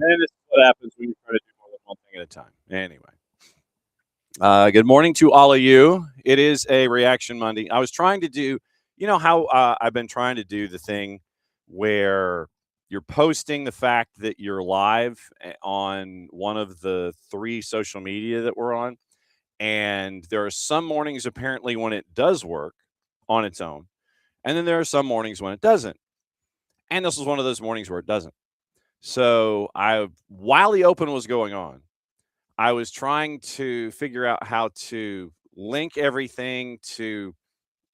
And this is what happens when you try to do more than one thing at a time. Anyway, good morning to all of you. It is a Reaction Monday. I was trying to do, how I've been trying to do the thing where you're posting the fact that you're live on one of the 3 social media that we're on. And there are some mornings apparently when it does work on its own. And then there are some mornings when it doesn't. And this was one of those mornings where it doesn't. So while the open was going on, I was trying to figure out how to link everything to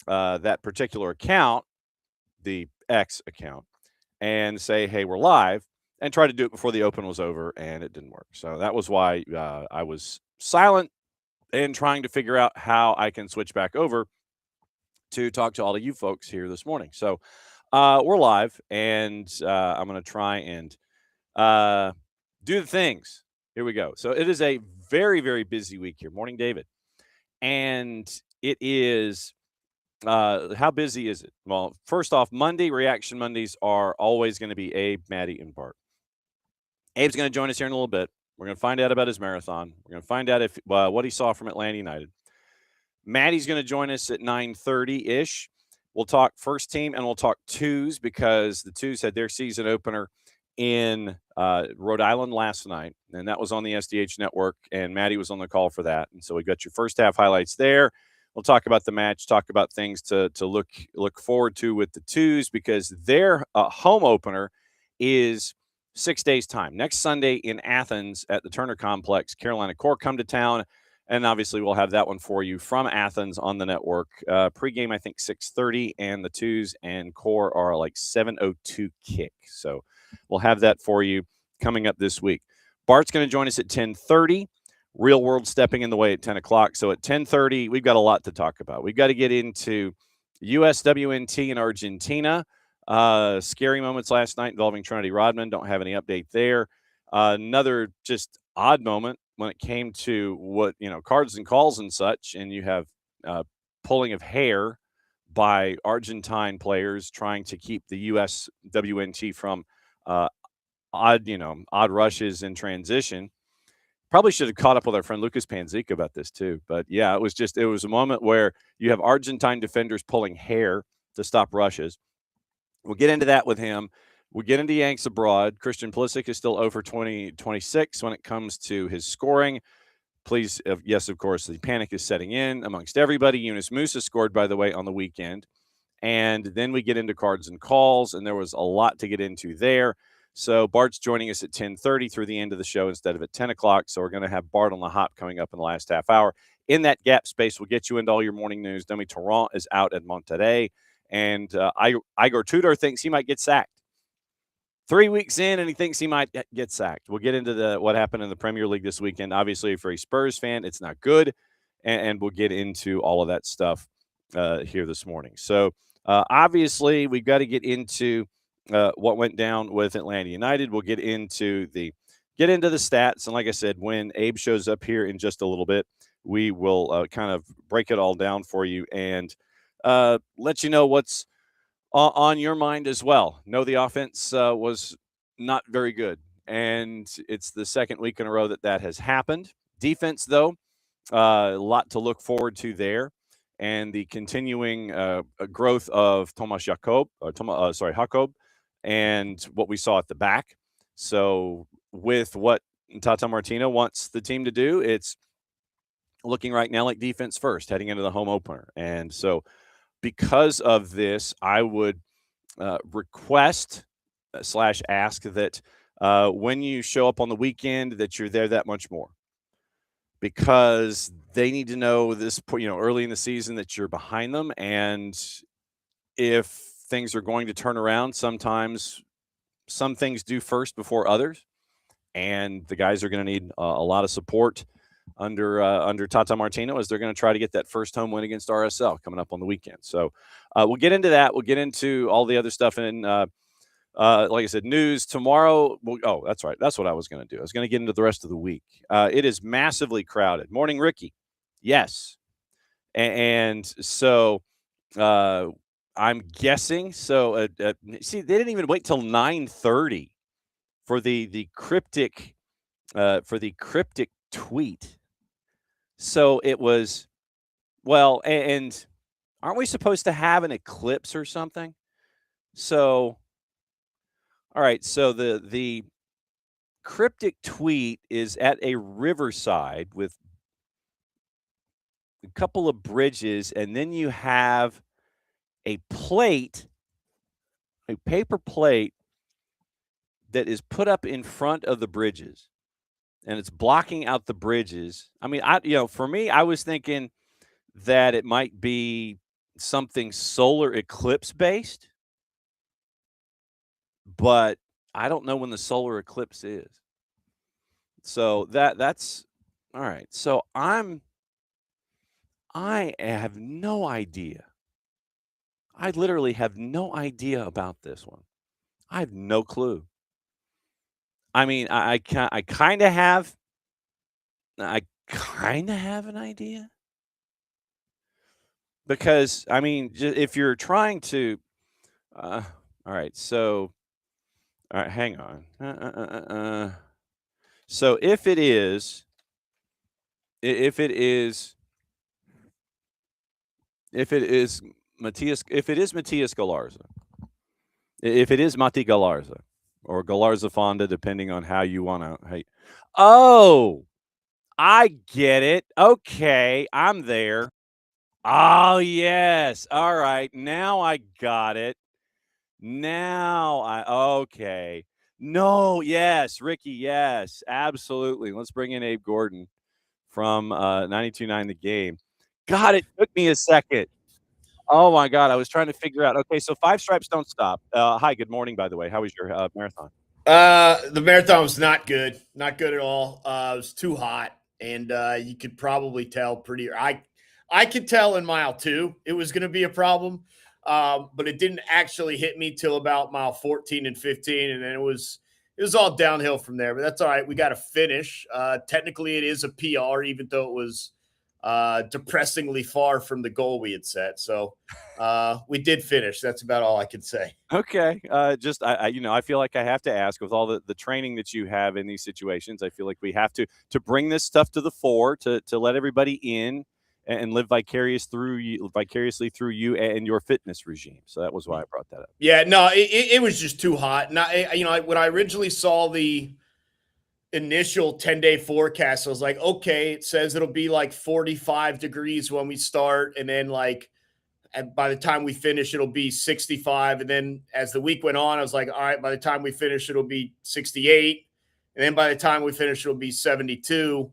that particular account, the X account, and say, hey, we're live, and try to do it before the open was over, and it didn't work. So that was why I was silent and trying to figure out how I can switch back over to talk to all of you folks here this morning. So we're live, and I'm going to try and do the things. Here we go. So it is a very, very busy week here. Morning, David. And it is, how busy is it? Well, first off, Reaction Mondays are always going to be Abe, Maddie, and Bart. Abe's going to join us here in a little bit. We're going to find out about his marathon. We're going to find out if what he saw from Atlanta United. Maddie's going to join us at 9:30-ish. We'll talk first team and we'll talk twos because the twos had their season opener in Rhode Island last night, and that was on the SDH network, and Maddie was on the call for that. And so we got your first half highlights there. We'll talk about the match, talk about things to look forward to with the twos because their home opener is 6 days' time. Next Sunday in Athens at the Turner Complex, Carolina Core come to town. And obviously, we'll have that one for you from Athens on the network. Pregame, I think, 6:30, and the twos and core are like 7:02 kick. So we'll have that for you coming up this week. Bart's going to join us at 10:30. Real World stepping in the way at 10 o'clock. So at 10:30, we've got a lot to talk about. We've got to get into USWNT in Argentina. Scary moments last night involving Trinity Rodman. Don't have any update there. Another just odd moment when it came to what, cards and calls and such, and you have pulling of hair by Argentine players trying to keep the USWNT from odd rushes in transition. Probably should have caught up with our friend Lucas Panzica about this too. But yeah, it was a moment where you have Argentine defenders pulling hair to stop rushes. We'll get into that with him. We'll get into Yanks abroad. Christian Pulisic is still over 26 when it comes to his scoring. Please, yes, of course, the panic is setting in amongst everybody. Yunus Musa scored, by the way, on the weekend. And then we get into cards and calls, and there was a lot to get into there. So Bart's joining us at 10:30 through the end of the show instead of at 10 o'clock. So we're going to have Bart on the hop coming up in the last half hour. In that gap space, we'll get you into all your morning news. Demi Torrent is out at Monterrey. And Igor Tudor thinks he might get sacked. 3 weeks in, and he thinks he might get sacked. We'll get into what happened in the Premier League this weekend. Obviously, if you're a Spurs fan, it's not good. And we'll get into all of that stuff here this morning. So, obviously, we've got to get into what went down with Atlanta United. We'll get into the stats. And like I said, when Abe shows up here in just a little bit, we will kind of break it all down for you and let you know what's on your mind as well. No, the offense was not very good, and it's the second week in a row that has happened. Defense, though, a lot to look forward to there, and the continuing growth of Jakob, and what we saw at the back. So with what Tata Martino wants the team to do, it's looking right now like defense first, heading into the home opener. And so because of this, I would request / ask that when you show up on the weekend that you're there that much more, because they need to know this, early in the season that you're behind them. And if things are going to turn around, sometimes some things do first before others. And the guys are going to need a lot of support under Tata Martino as they're going to try to get that first home win against RSL coming up on the weekend. So we'll get into that. We'll get into all the other stuff. And like I said, news tomorrow. That's right. That's what I was going to do. I was going to get into the rest of the week. It is massively crowded. Morning, Ricky. Yes. And so I'm guessing. So see, they didn't even wait till 9:30 for the cryptic tweet. So it was, well, and aren't we supposed to have an eclipse or something? So, all right. So the cryptic tweet is at a riverside with a couple of bridges, and then you have a plate, a paper plate that is put up in front of the bridges, and it's blocking out the bridges. I mean, for me, I was thinking that it might be something solar eclipse based, but I don't know when the solar eclipse is. So that's all right. So I have no idea. I literally have no idea about this one. I have no clue. I mean, I kind of have an idea, because I mean, if you're trying to, all right. So, all right, hang on. So if it is Matthias Galarza, if it is Mati Galarza or Galarza Fonda, depending on how you want to. Hey, oh, I get it. Okay, I'm there. Oh yes. All right, now I got it. Okay. No, yes, Ricky, yes, absolutely. Let's bring in Abe Gordon from 92.9 The Game. God, it took me a second. Oh my God, I was trying to figure out. Okay, so Five Stripes Don't Stop. Hi, good morning, by the way. How was your marathon? The marathon was not good at all. It was too hot, and you could probably tell I could tell in mile 2 it was going to be a problem, but it didn't actually hit me till about mile 14 and 15, and then it was all downhill from there. But that's all right. We got to finish. Technically, it is a PR, even though it was depressingly far from the goal we had set. So we did finish. That's about all I can say. Okay. Just I feel like I have to ask, with all the training that you have in these situations. I feel like we have to bring this stuff to the fore to let everybody in and live vicariously through you and your fitness regime. So that was why I brought that up. Yeah, no, it was just too hot. And when I originally saw the initial 10-day forecast, I was like, okay, it says it'll be like 45 degrees when we start, and then and by the time we finish, it'll be 65. And then as the week went on, I was like, all right, by the time we finish, it'll be 68. And then by the time we finish, it'll be 72.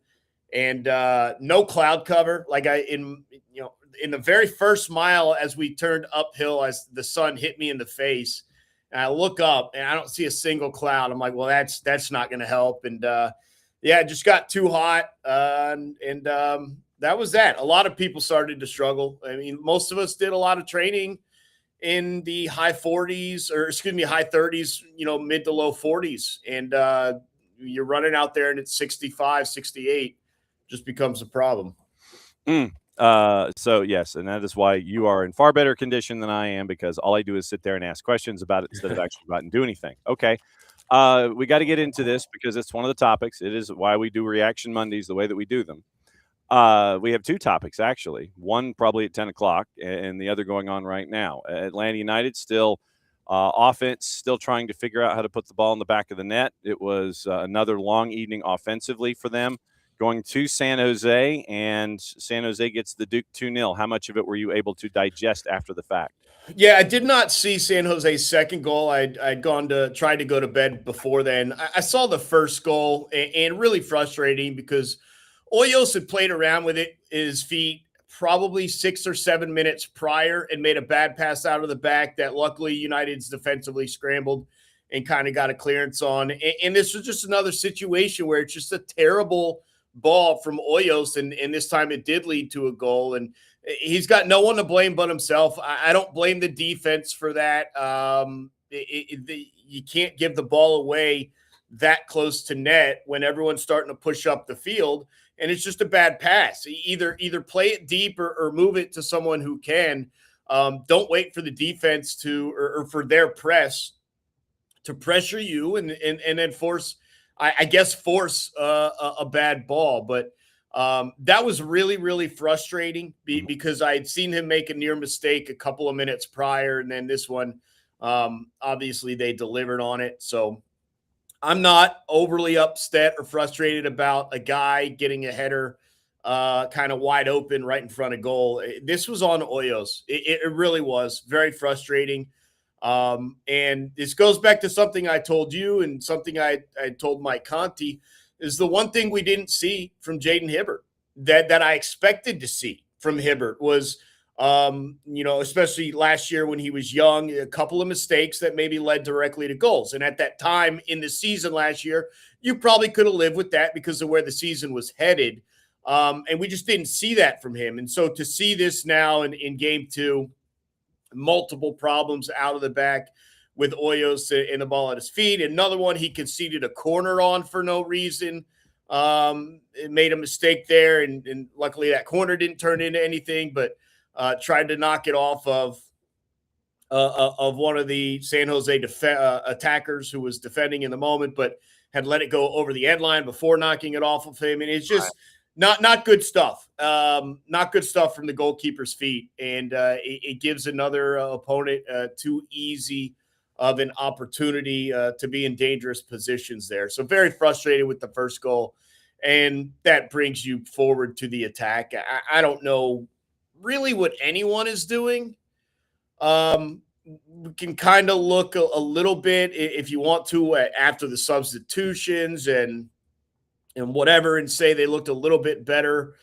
And no cloud cover. In the very first mile, as we turned uphill, as the sun hit me in the face, and I look up and I don't see a single cloud. I'm like, well, that's not going to help. And it just got too hot. That was that. A lot of people started to struggle. I mean, most of us did a lot of training in the high 30s, mid to low 40s. And you're running out there and it's 65, 68, just becomes a problem. So yes, and that is why you are in far better condition than I am, because all I do is sit there and ask questions about it instead of actually go out and do anything. Okay. We got to get into this because it's one of the topics. It is why we do Reaction Mondays the way that we do them. We have two topics, actually. One probably at 10 o'clock and the other going on right now. Atlanta United still offense, still trying to figure out how to put the ball in the back of the net. It was another long evening offensively for them, going to San Jose, and San Jose gets the Duke 2-0. How much of it were you able to digest after the fact? Yeah, I did not see San Jose's second goal. I'd tried to go to bed before then. I saw the first goal, and really frustrating because Hoyos had played around with it, his feet, probably 6 or 7 minutes prior, and made a bad pass out of the back that luckily United's defensively scrambled and kind of got a clearance on. And this was just another situation where it's just a terrible ball from Hoyos, and this time it did lead to a goal. And he's got no one to blame but himself. I don't blame the defense for that. You can't give the ball away that close to net when everyone's starting to push up the field, and it's just a bad pass. Either play it deep or move it to someone who can. Don't wait for the defense or for their press to pressure you and then force, I guess, force a bad ball. But that was really, really frustrating because I had seen him make a near mistake a couple of minutes prior. And then this one, obviously they delivered on it. So I'm not overly upset or frustrated about a guy getting a header kind of wide open right in front of goal. This was on Hoyos. It really was very frustrating. And this goes back to something I told you and something I told Mike Conti is the one thing we didn't see from Jaden Hibbert that I expected to see from Hibbert was – especially last year when he was young, a couple of mistakes that maybe led directly to goals. And at that time in the season last year, you probably could have lived with that because of where the season was headed. And we just didn't see that from him. And so to see this now in game 2, multiple problems out of the back with Hoyos and the ball at his feet. Another one he conceded a corner on for no reason. It made a mistake there. And luckily that corner didn't turn into anything, but tried to knock it off of one of the San Jose attackers who was defending in the moment, but had let it go over the end line before knocking it off of him. And it's just not good stuff. Not good stuff from the goalkeeper's feet. And it gives another opponent too easy of an opportunity to be in dangerous positions there. So very frustrated with the first goal. And that brings you forward to the attack. I don't know really what anyone is doing. We can kind of look a little bit if you want to after the substitutions and whatever and say they looked a little bit better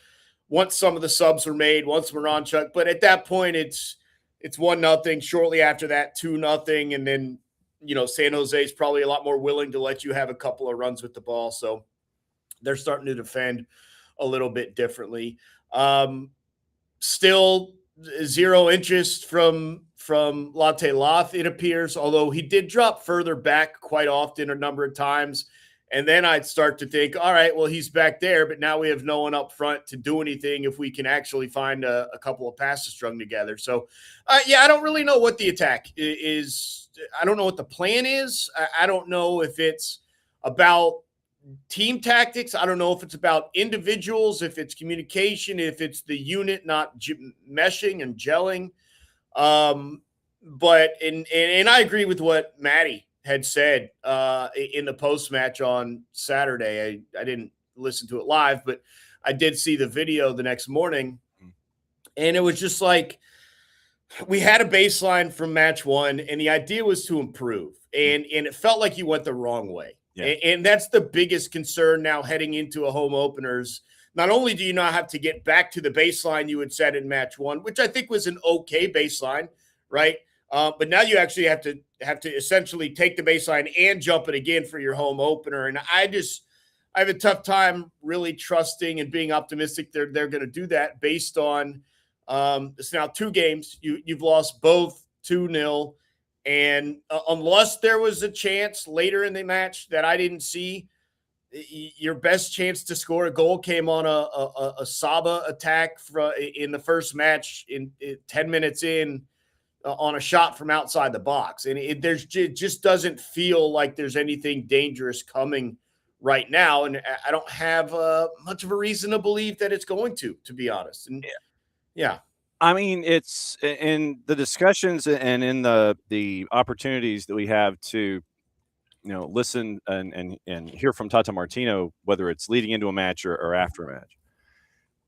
once some of the subs were made, once Moranchuk. But at that point, it's 1-0. Shortly after that, 2-0. And then, San Jose is probably a lot more willing to let you have a couple of runs with the ball. So they're starting to defend a little bit differently. Still zero interest from Latte Loth, it appears, although he did drop further back quite often a number of times. And then I'd start to think, all right, well, he's back there, but now we have no one up front to do anything if we can actually find a couple of passes strung together. So, I don't really know what the attack is. I don't know what the plan is. I don't know if it's about team tactics. I don't know if it's about individuals, if it's communication, if it's the unit not meshing and gelling. But I agree with what Maddie had said in the post-match on Saturday. I didn't listen to it live, but I did see the video the next morning. And it was just like we had a baseline from match 1, and the idea was to improve. And it felt like you went the wrong way. Yeah. And that's the biggest concern now heading into a home openers. Not only do you not have to get back to the baseline you had set in match 1, which I think was an okay baseline, right? But now you actually have to essentially take the baseline and jump it again for your home opener. And I have a tough time really trusting and being optimistic they're going to do that based on it's now 2 games. You've lost both 2-0. And unless there was a chance later in the match that I didn't see, your best chance to score a goal came on a Saba attack in the first match in 10 minutes in on a shot from outside the box. And it just doesn't feel like there's anything dangerous coming right now. And I don't have much of a reason to believe that it's going to be honest. And yeah. I mean, it's in the discussions and in the opportunities that we have to, listen and hear from Tata Martino, whether it's leading into a match or after a match.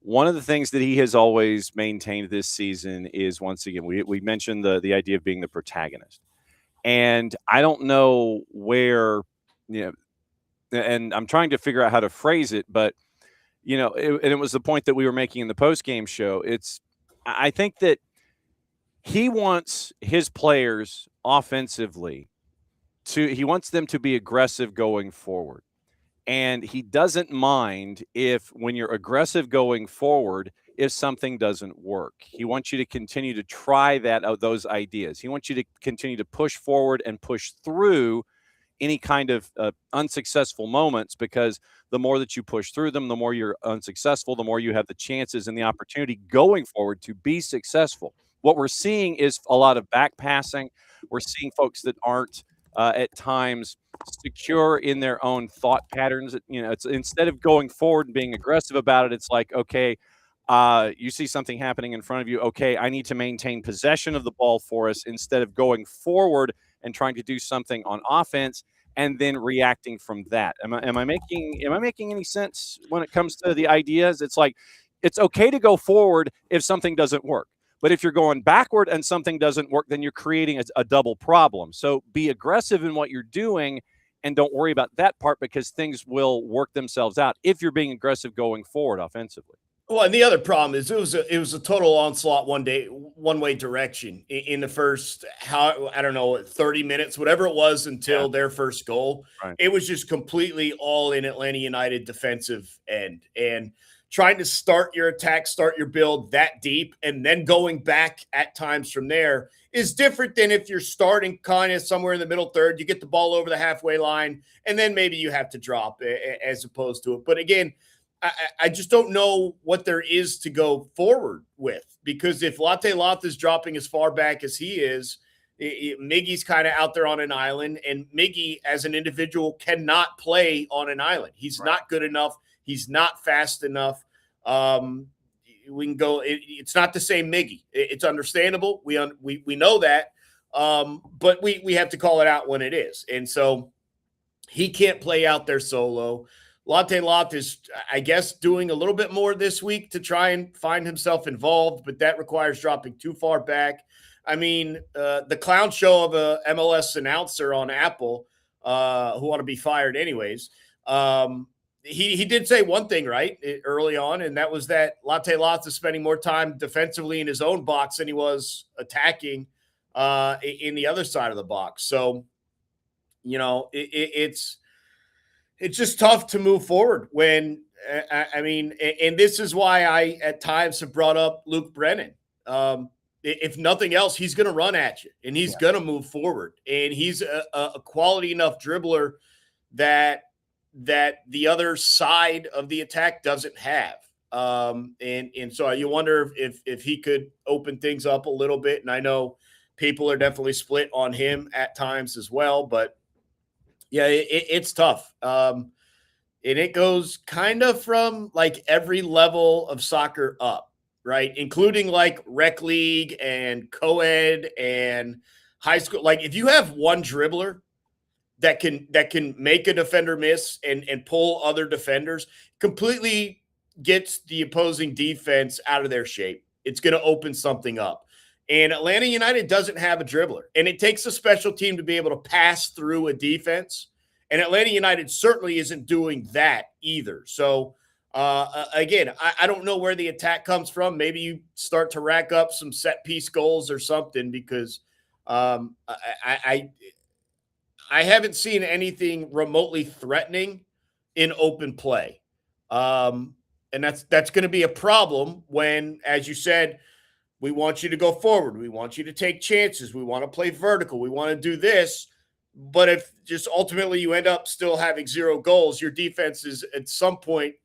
One of the things that he has always maintained this season is, once again, we mentioned the idea of being the protagonist. And I don't know where, and I'm trying to figure out how to phrase it, but, and it was the point that we were making in the post-game show. I think that he wants his players offensively he wants them to be aggressive going forward. And he doesn't mind when you're aggressive going forward, if something doesn't work. He wants you to continue to try those ideas. He wants you to continue to push forward and push through any kind of unsuccessful moments, because the more that you push through them, the more you're unsuccessful, the more you have the chances and the opportunity going forward to be successful. What we're seeing is a lot of back passing. We're seeing folks that aren't at times secure in their own thought patterns. It's instead of going forward and being aggressive about it, it's like, okay, you see something happening in front of you. Okay, I need to maintain possession of the ball for us instead of going forward and trying to do something on offense and then reacting from that. Am I making any sense when it comes to the ideas? It's like it's okay to go forward if something doesn't work. But if you're going backward and something doesn't work, then you're creating a double problem. So be aggressive in what you're doing and don't worry about that part because things will work themselves out if you're being aggressive going forward offensively. Well, and the other problem is it was a total onslaught one way direction in the first, how I don't know, 30 minutes, whatever it was until their first goal. Right. It was just completely all in Atlanta United defensive end, and trying to start your attack, start your build that deep, and then going back at times from there is different than if you're starting kind of somewhere in the middle third, you get the ball over the halfway line, and then maybe you have to drop as opposed to it. But again, I just don't know what there is to go forward with, because if Latte Loth is dropping as far back as he is, Miggy's kind of out there on an island, and Miggy as an individual cannot play on an island. He's not good enough. He's not fast enough. We can go. It's not the same Miggy. It's understandable. We know that, but we have to call it out when it is, and so he can't play out there solo. Latte Loth is, I guess, doing a little bit more this week to try and find himself involved, but that requires dropping too far back. I mean, the clown show of a MLS announcer on Apple, who want to be fired anyways, he did say one thing right early on, and that was that Latte Loth is spending more time defensively in his own box than he was attacking in the other side of the box. So, it's just tough to move forward when, I mean, and this is why I at times have brought up Luke Brennan. If nothing else, he's going to run at you and he's going to move forward, and he's a quality enough dribbler that the other side of the attack doesn't have. And so you wonder if he could open things up a little bit. And I know people are definitely split on him at times as well, but yeah, it's tough. And it goes kind of from like every level of soccer up, right? Including like rec league and co-ed and high school. Like if you have one dribbler that can make a defender miss and pull other defenders, completely gets the opposing defense out of their shape, it's going to open something up. And Atlanta United doesn't have a dribbler, and it takes a special team to be able to pass through a defense. And Atlanta United certainly isn't doing that either. So, again, I don't know where the attack comes from. Maybe you start to rack up some set piece goals or something, because I haven't seen anything remotely threatening in open play. And that's going to be a problem when, as you said, we want you to go forward. We want you to take chances. We want to play vertical. We want to do this. But if just ultimately you end up still having 0 goals, your defense is at some point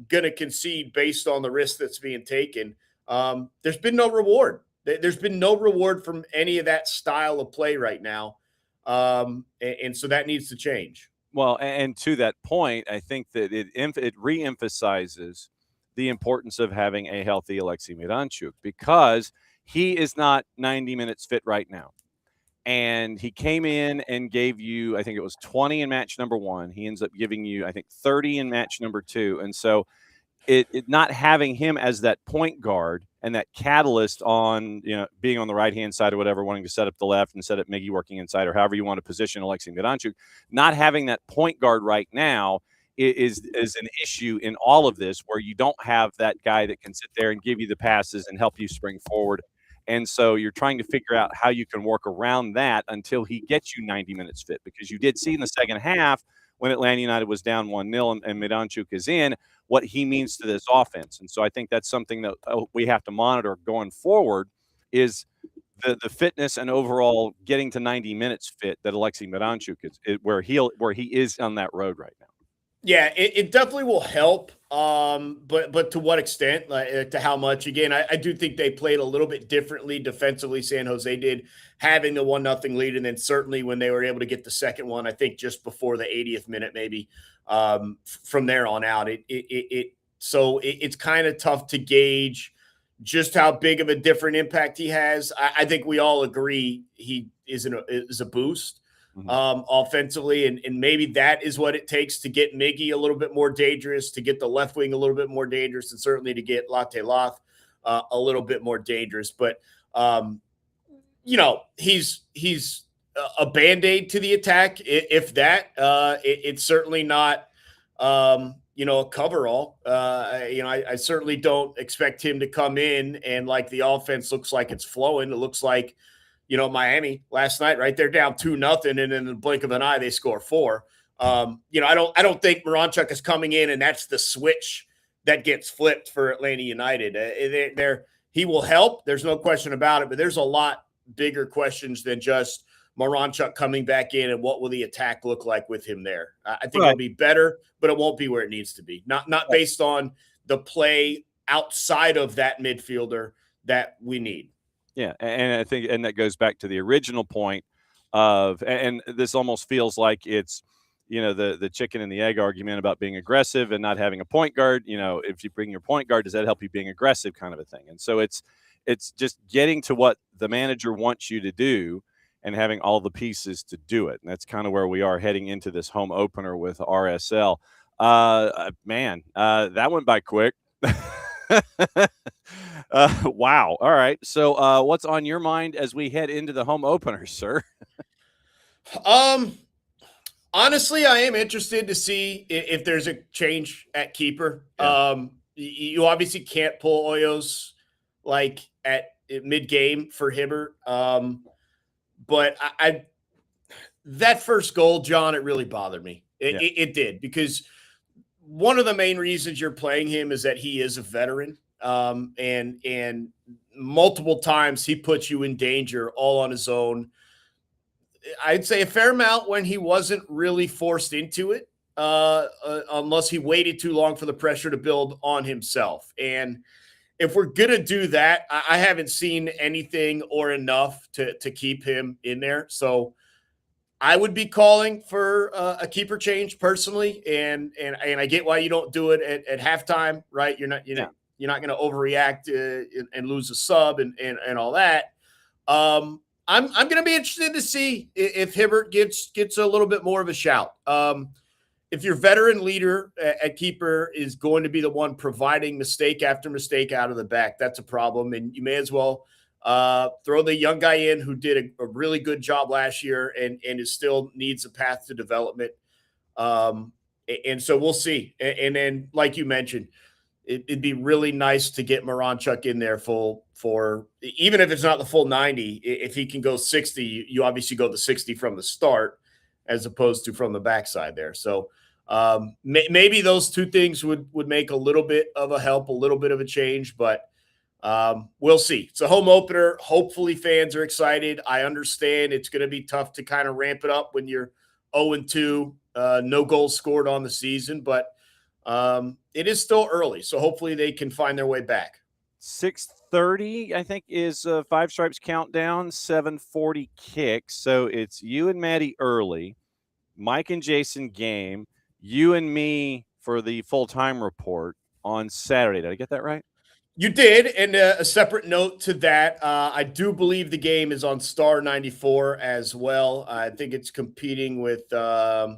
going to concede based on the risk that's being taken. There's been no reward. There's been no reward from any of that style of play right now. And so that needs to change. Well, and to that point, I think that it reemphasizes the importance of having a healthy Alexei Miranchuk, because he is not 90 minutes fit right now. And he came in and gave you, I think it was 20 in match number 1. He ends up giving you, I think, 30 in match number 2. And so it not having him as that point guard and that catalyst on, being on the right-hand side or whatever, wanting to set up the left and set up Miggy working inside, or however you want to position Alexei Miranchuk, not having that point guard right now is an issue in all of this, where you don't have that guy that can sit there and give you the passes and help you spring forward. And so you're trying to figure out how you can work around that until he gets you 90 minutes fit, because you did see in the second half when Atlanta United was down 1-0 and Miranchuk is in, what he means to this offense. And so I think that's something that we have to monitor going forward, is the fitness and overall getting to 90 minutes fit that Alexei Miranchuk is where he is on that road right now. Yeah, it definitely will help. But to what extent? Like, to how much? Again, I do think they played a little bit differently defensively. San Jose did, having the 1-0 lead, and then certainly when they were able to get the second one, I think just before the 80th minute, maybe. From there on out, it's kind of tough to gauge just how big of a different impact he has. I think we all agree he is a boost. Offensively, and maybe that is what it takes to get Miggy a little bit more dangerous, to get the left wing a little bit more dangerous, and certainly to get Latte Loth a little bit more dangerous. But he's a band-aid to the attack, if that. It's certainly not a coverall. I certainly don't expect him to come in and, like, the offense looks like it's flowing. It looks like, Miami last night, right? They're down 2-0, and in the blink of an eye, they score 4. I don't think Moronchuk is coming in and that's the switch that gets flipped for Atlanta United. He will help. There's no question about it, but there's a lot bigger questions than just Moronchuk coming back in and what will the attack look like with him there. I think it'll be better, but it won't be where it needs to be. Not based on the play outside of that midfielder that we need. Yeah, and I think, and that goes back to the original point of, and this almost feels like it's, the chicken and the egg argument about being aggressive and not having a point guard. If you bring your point guard, does that help you being aggressive, kind of a thing? And so it's just getting to what the manager wants you to do and having all the pieces to do it. And that's kind of where we are heading into this home opener with RSL. Man, that went by quick. Wow. All right. So what's on your mind as we head into the home opener, sir? Honestly, I am interested to see if there's a change at keeper. Yeah. You obviously can't pull Hoyos like at mid-game for Hibbert. But that first goal, John, it really bothered me. It did, because one of the main reasons you're playing him is that he is a veteran. And multiple times he puts you in danger all on his own. I'd say a fair amount when he wasn't really forced into it, unless he waited too long for the pressure to build on himself. And if we're going to do that, I haven't seen anything or enough to keep him in there. So I would be calling for a keeper change personally. And I get why you don't do it at halftime, right? You're not going to overreact and lose a sub and all that. I'm going to be interested to see if Hibbert gets a little bit more of a shout. If your veteran leader at keeper is going to be the one providing mistake after mistake out of the back, that's a problem. And you may as well throw the young guy in who did a really good job last year and is still needs a path to development. And so we'll see. And then, like you mentioned, it'd be really nice to get Moronchuk in there for even if it's not the full 90. If he can go 60, you obviously go the 60 from the start as opposed to from the backside there. So maybe those two things would make a little bit of a help, a little bit of a change, but we'll see. It's a home opener. Hopefully fans are excited. I understand it's going to be tough to kind of ramp it up when you're 0-2, no goals scored on the season, but it is still early, so hopefully they can find their way back. 6:30, I think, is Five Stripes countdown. 7:40 kick. So it's you and Maddie early, Mike and Jason game, you and me for the full-time report on Saturday. Did I get that right? You did, and a separate note to that, I do believe the game is on Star 94 as well. I think it's competing with a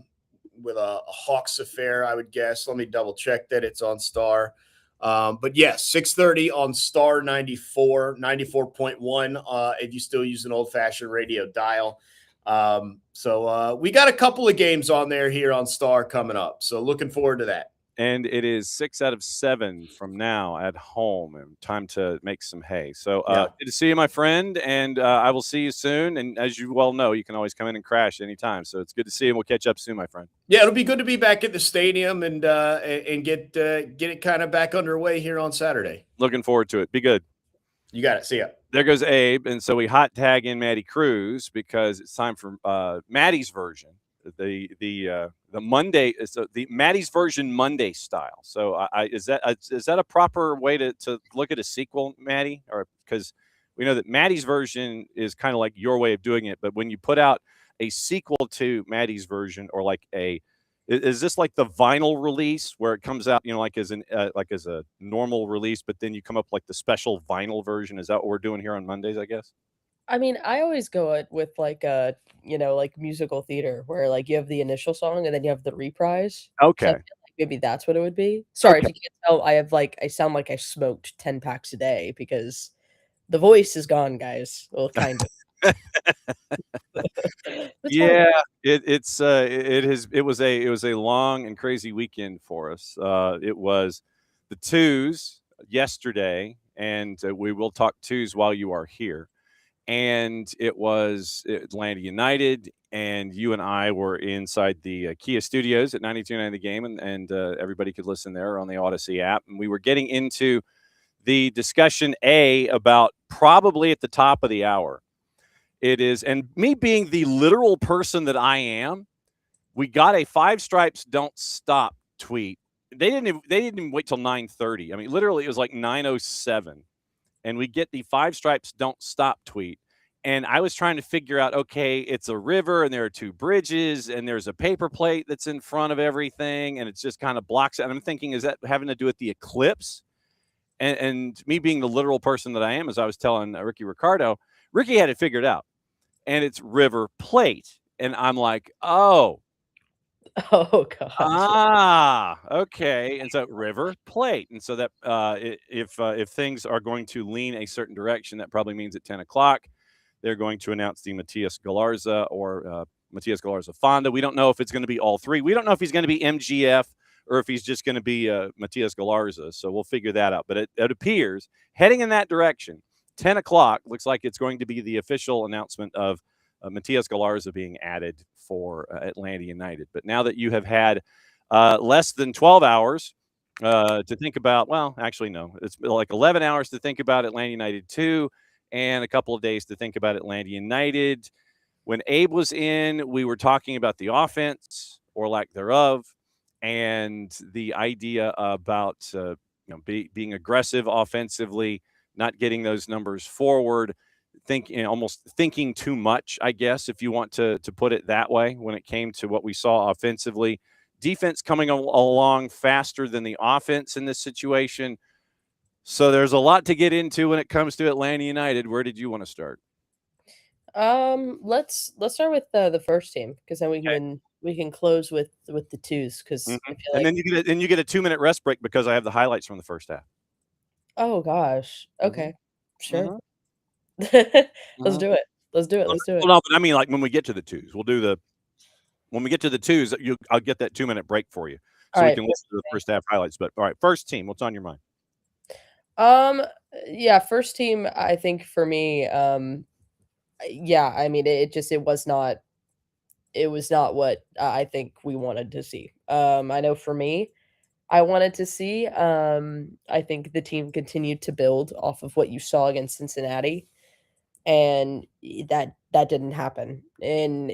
Hawks affair, I would guess. Let me double check that it's on Star. But yes, 6:30 on Star 94, 94.1, if you still use an old-fashioned radio dial. So we got a couple of games on there here on Star coming up. So looking forward to that. And it is 6 out of 7 from now at home, and time to make some hay. So good to see you, my friend, and I will see you soon. And as you well know, you can always come in and crash anytime. So it's good to see you, and we'll catch up soon, my friend. Yeah, it'll be good to be back at the stadium and get it kind of back underway here on Saturday. Looking forward to it. Be good. You got it. See ya. There goes Abe, and so we hot tag in Maddie Cruz because it's time for Maddie's version the Monday, so the Maddie's version Monday style. So is that a proper way to look at a sequel, Maddie? Or because we know that Maddie's version is kind of like your way of doing it, but when you put out a sequel to Maddie's version, or like is this like the vinyl release where it comes out, like as a normal release, but then you come up like the special vinyl version? Is that what we're doing here on Mondays, I guess? I mean, I always go with like like musical theater where like you have the initial song and then you have the reprise. So I Okay. feel like maybe that's what it would be. Sorry if Okay. you can't tell, I sound like I smoked 10 packs a day because the voice is gone, guys. Well, kind of. It's fine Yeah, though. it was a long and crazy weekend for us. It was the twos yesterday, and we will talk twos while you are here. And it was Atlanta United, and you and I were inside the Kia studios at 92.9 The Game, and everybody could listen there on the Odyssey app. And we were getting into the discussion about probably at the top of the hour. It is, and me being the literal person that I am, we got a Five Stripes Don't Stop tweet. They didn't even wait till 9:30. I mean, literally, it was like 9:07, and we get the Five Stripes Don't Stop tweet. And I was trying to figure out, okay, it's a river and there are two bridges and there's a paper plate that's in front of everything, and it's just kind of blocks it. And I'm thinking, is that having to do with the eclipse? And me being the literal person that I am, as I was telling Ricky Ricardo, Ricky had it figured out, and it's River Plate. And I'm like, oh, Oh gosh. okay. And so River Plate. And so that if things are going to lean a certain direction, that probably means at 10 o'clock, they're going to announce the Matias Galarza or Matias Galarza Fonda. We don't know if it's going to be all three. We don't know if he's going to be MGF or if he's just going to be Matias Galarza. So we'll figure that out. But it appears heading in that direction. 10 o'clock looks like it's going to be the official announcement of Matias Galarza being added for Atlanta United. But now that you have had less than 12 hours to think about, well, actually, no, it's like 11 hours to think about Atlanta United 2 and a couple of days to think about Atlanta United. When Abe was in, we were talking about the offense or lack thereof, and the idea about being aggressive offensively, not getting those numbers forward, almost thinking too much, I guess, if you want to put it that way, when it came to what we saw offensively. Defense coming along faster than the offense in this situation. So there's a lot to get into when it comes to Atlanta United. Where did you want to start? Let's start with the first team because then Okay. we can close with the twos because I feel And like then you get a 2-minute rest break because I have the highlights from the first half. oh gosh. Mm-hmm. Okay. Sure. Mm-hmm. Let's do it. Let's do it. Let's do it. Well, no, but I mean, like when we get to the twos, when we get to the twos, I'll get that 2-minute break for you, so All we right. can listen to the first half highlights. But all right, first team, what's on your mind? Um, yeah, first team, I think for me, yeah, I mean, it was not what I think we wanted to see. I know for me, I wanted to see, I think the team continued to build off of what you saw against Cincinnati, and that didn't happen. And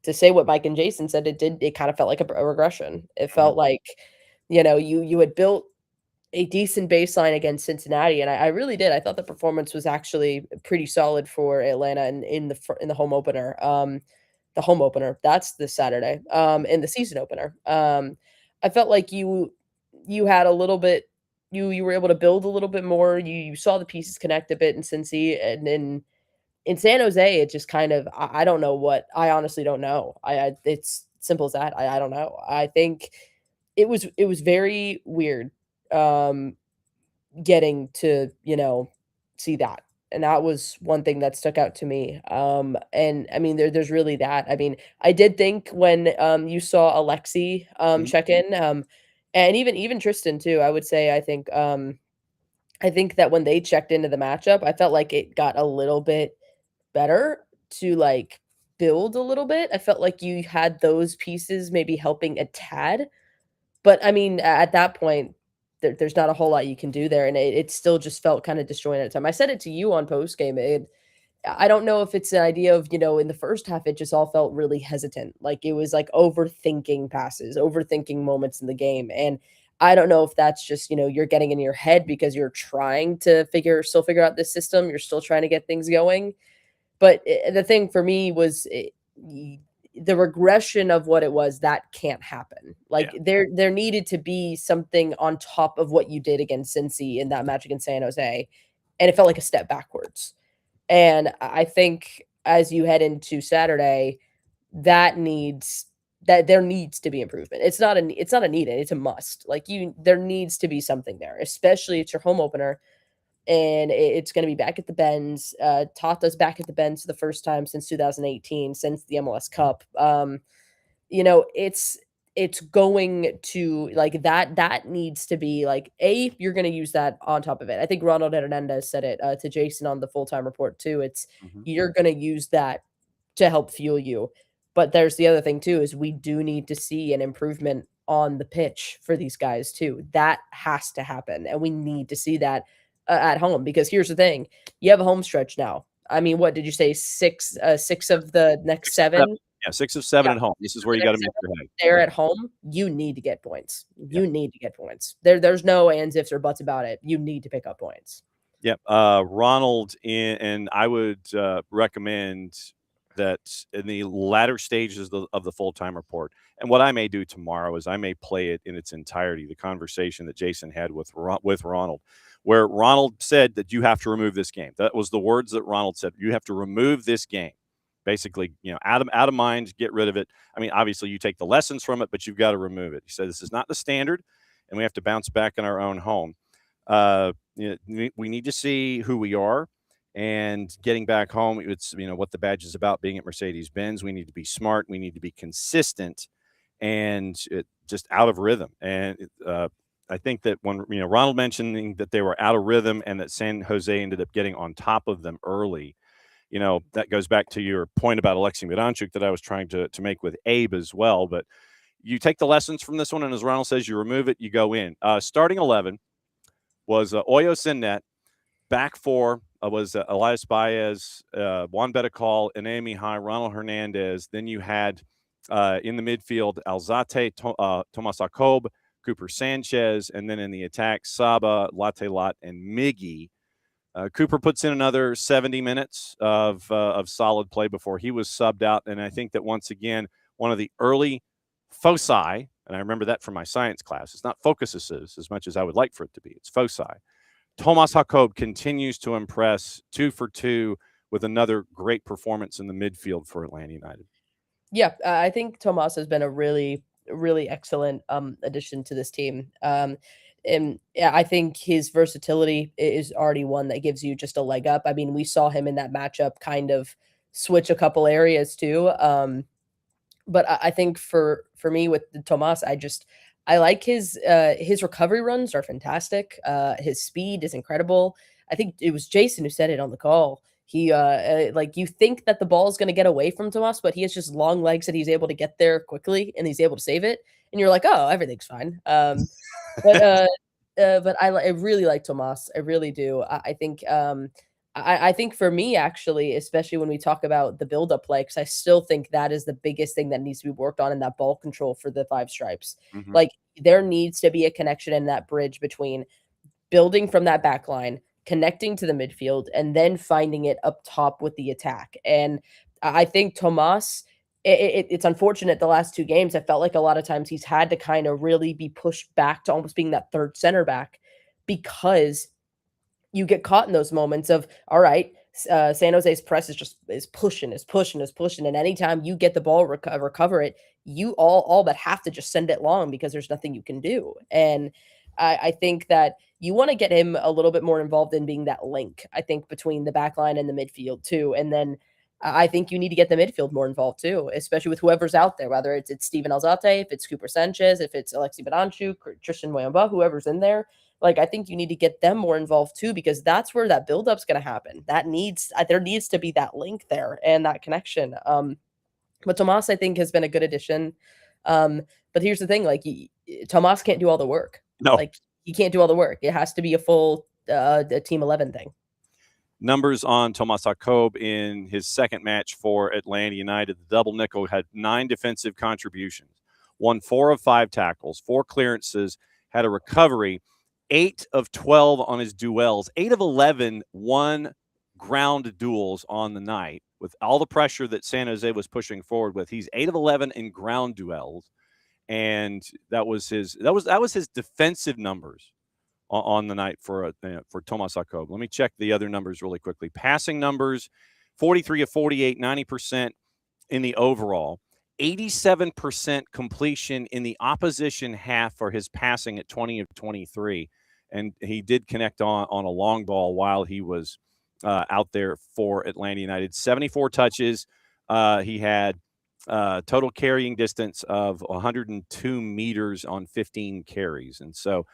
to say what Mike and Jason said, it kind of felt like a regression. It Mhm. felt like, you had built a decent baseline against Cincinnati, and I really did. I thought the performance was actually pretty solid for Atlanta in the home opener. The home opener, that's this Saturday. In the season opener. I felt like you had a little bit you were able to build a little bit more. You saw the pieces connect a bit in Cincy, and in San Jose, it just kind of I don't know what I honestly don't know. I it's simple as that. I don't know. I think it was very weird um getting to, see that. And that was one thing that stuck out to me. And I mean there's really that. I mean, I did think when you saw Alexi Mhm. check in, and even Tristan too, I would say I think that when they checked into the matchup, I felt like it got a little bit better to like build a little bit. I felt like you had those pieces maybe helping a tad, but I mean, at that point, there's not a whole lot you can do there, and it still just felt kind of disjointed at the time. I said it to you on post game. I don't know if it's an idea of, in the first half, it just all felt really hesitant. Like it was like overthinking passes, overthinking moments in the game. And I don't know if that's just, you're getting in your head because you're trying to still figure out this system. You're still trying to get things going. But the thing for me was the regression of what it was that can't happen. Like there needed to be something on top of what you did against Cincy in that match against San Jose. And it felt like a step backwards. And I think as you head into Saturday, there needs to be improvement. It's not a needed, it's a must. Like there needs to be something there, especially it's your home opener and it's going to be back at the Bends. Tata's back at the Bends for the first time since 2018, since the MLS Cup. It's going to like that needs to be like you're going to use that on top of it. I think Ronald Hernandez said it to Jason on the full-time report too. It's you're going to use that to help fuel you. But there's the other thing too, is we do need to see an improvement on the pitch for these guys too. That has to happen. And we need to see that at home, because here's the thing. You have a home stretch now. I mean, what did you say? Six of the next seven? Yeah, 6 of 7 at home. This is where you got to make your head. They're at home. You need to get points. You need to get points. There's no ands, ifs, or buts about it. You need to pick up points. Yep. Ronald, and I would recommend that in the latter stages of the full-time report, and what I may do tomorrow is I may play it in its entirety, the conversation that Jason had with Ronald, where Ronald said that you have to remove this game. That was the words that Ronald said. You have to remove this game. Basically, out of mind, get rid of it. I mean, obviously you take the lessons from it, but you've got to remove it. He said this is not the standard, and we have to bounce back in our own home. We need to see who we are, and getting back home, it's what the badge is about, being at Mercedes-Benz. We need to be smart. We need to be consistent, and just out of rhythm. And I think that when Ronald mentioning that they were out of rhythm and that San Jose ended up getting on top of them early, that goes back to your point about Alexei Miranchuk that I was trying to make with Abe as well. But you take the lessons from this one, and as Ronald says, you remove it, you go in. Starting 11 was Hoyos in net. Back four was Elias Baez, Juan Betacol, Ene Mihai, Ronald Hernandez. Then you had in the midfield Alzate, Tomas Jacob, Cooper Sanchez, and then in the attack Saba, Latte Lot, and Miggy. Cooper puts in another 70 minutes of solid play before he was subbed out. And I think that once again, one of the early foci, and I remember that from my science class, it's not focuses as much as I would like for it to be. It's foci. Tomas Jacob continues to impress, 2 for 2 with another great performance in the midfield for Atlanta United. Yeah, I think Tomas has been a really, really excellent addition to this team. And yeah, I think his versatility is already one that gives you just a leg up. I mean, we saw him in that matchup kind of switch a couple areas too. But I think for me with Tomas, I like his recovery runs are fantastic. His speed is incredible. I think it was Jason who said it on the call. He like you think that the ball is going to get away from Tomas, but he has just long legs that he's able to get there quickly and he's able to save it. And you're like, oh, everything's fine. But I really like Tomas. I really do. I think I think for me, actually, especially when we talk about the build-up play, because I still think that is the biggest thing that needs to be worked on in that ball control for the Five Stripes. Like there needs to be a connection in that bridge between building from that back line, connecting to the midfield, and then finding it up top with the attack. And I think Tomas, it's unfortunate the last 2 games, I felt like a lot of times he's had to kind of really be pushed back to almost being that third center back, because you get caught in those moments of, all right, San Jose's press is pushing. And anytime you get the ball, recover it, you all but have to just send it long because there's nothing you can do. And I think that you want to get him a little bit more involved in being that link, I think, between the back line and the midfield too. And then I think you need to get the midfield more involved too, especially with whoever's out there, whether it's Steven Alzate, if it's Cooper Sanchez, if it's Alexei Baranchuk, or Tristan Wayamba, whoever's in there. Like, I think you need to get them more involved too, because that's where that build-up's going to happen. There needs to be that link there and that connection. But Tomas, I think, has been a good addition. But here's the thing, like, Tomas can't do all the work. No. Like, he can't do all the work. It has to be a full team 11 thing. numbers on Tomas Jakob in his second match for Atlanta United. The double nickel had 9 defensive contributions, won 4 of 5 tackles, 4 clearances, had a recovery, 8 of 12 on his duels, 8 of 11 won ground duels on the night. With all the pressure that San Jose was pushing forward with, he's 8 of 11 in ground duels, and that was his defensive numbers on the night for Tomas Jakob. Let me check the other numbers really quickly. Passing numbers, 43 of 48, 90% in the overall. 87% completion in the opposition half for his passing at 20 of 23. And he did connect on a long ball while he was out there for Atlanta United. 74 touches. He had total carrying distance of 102 meters on 15 carries. And so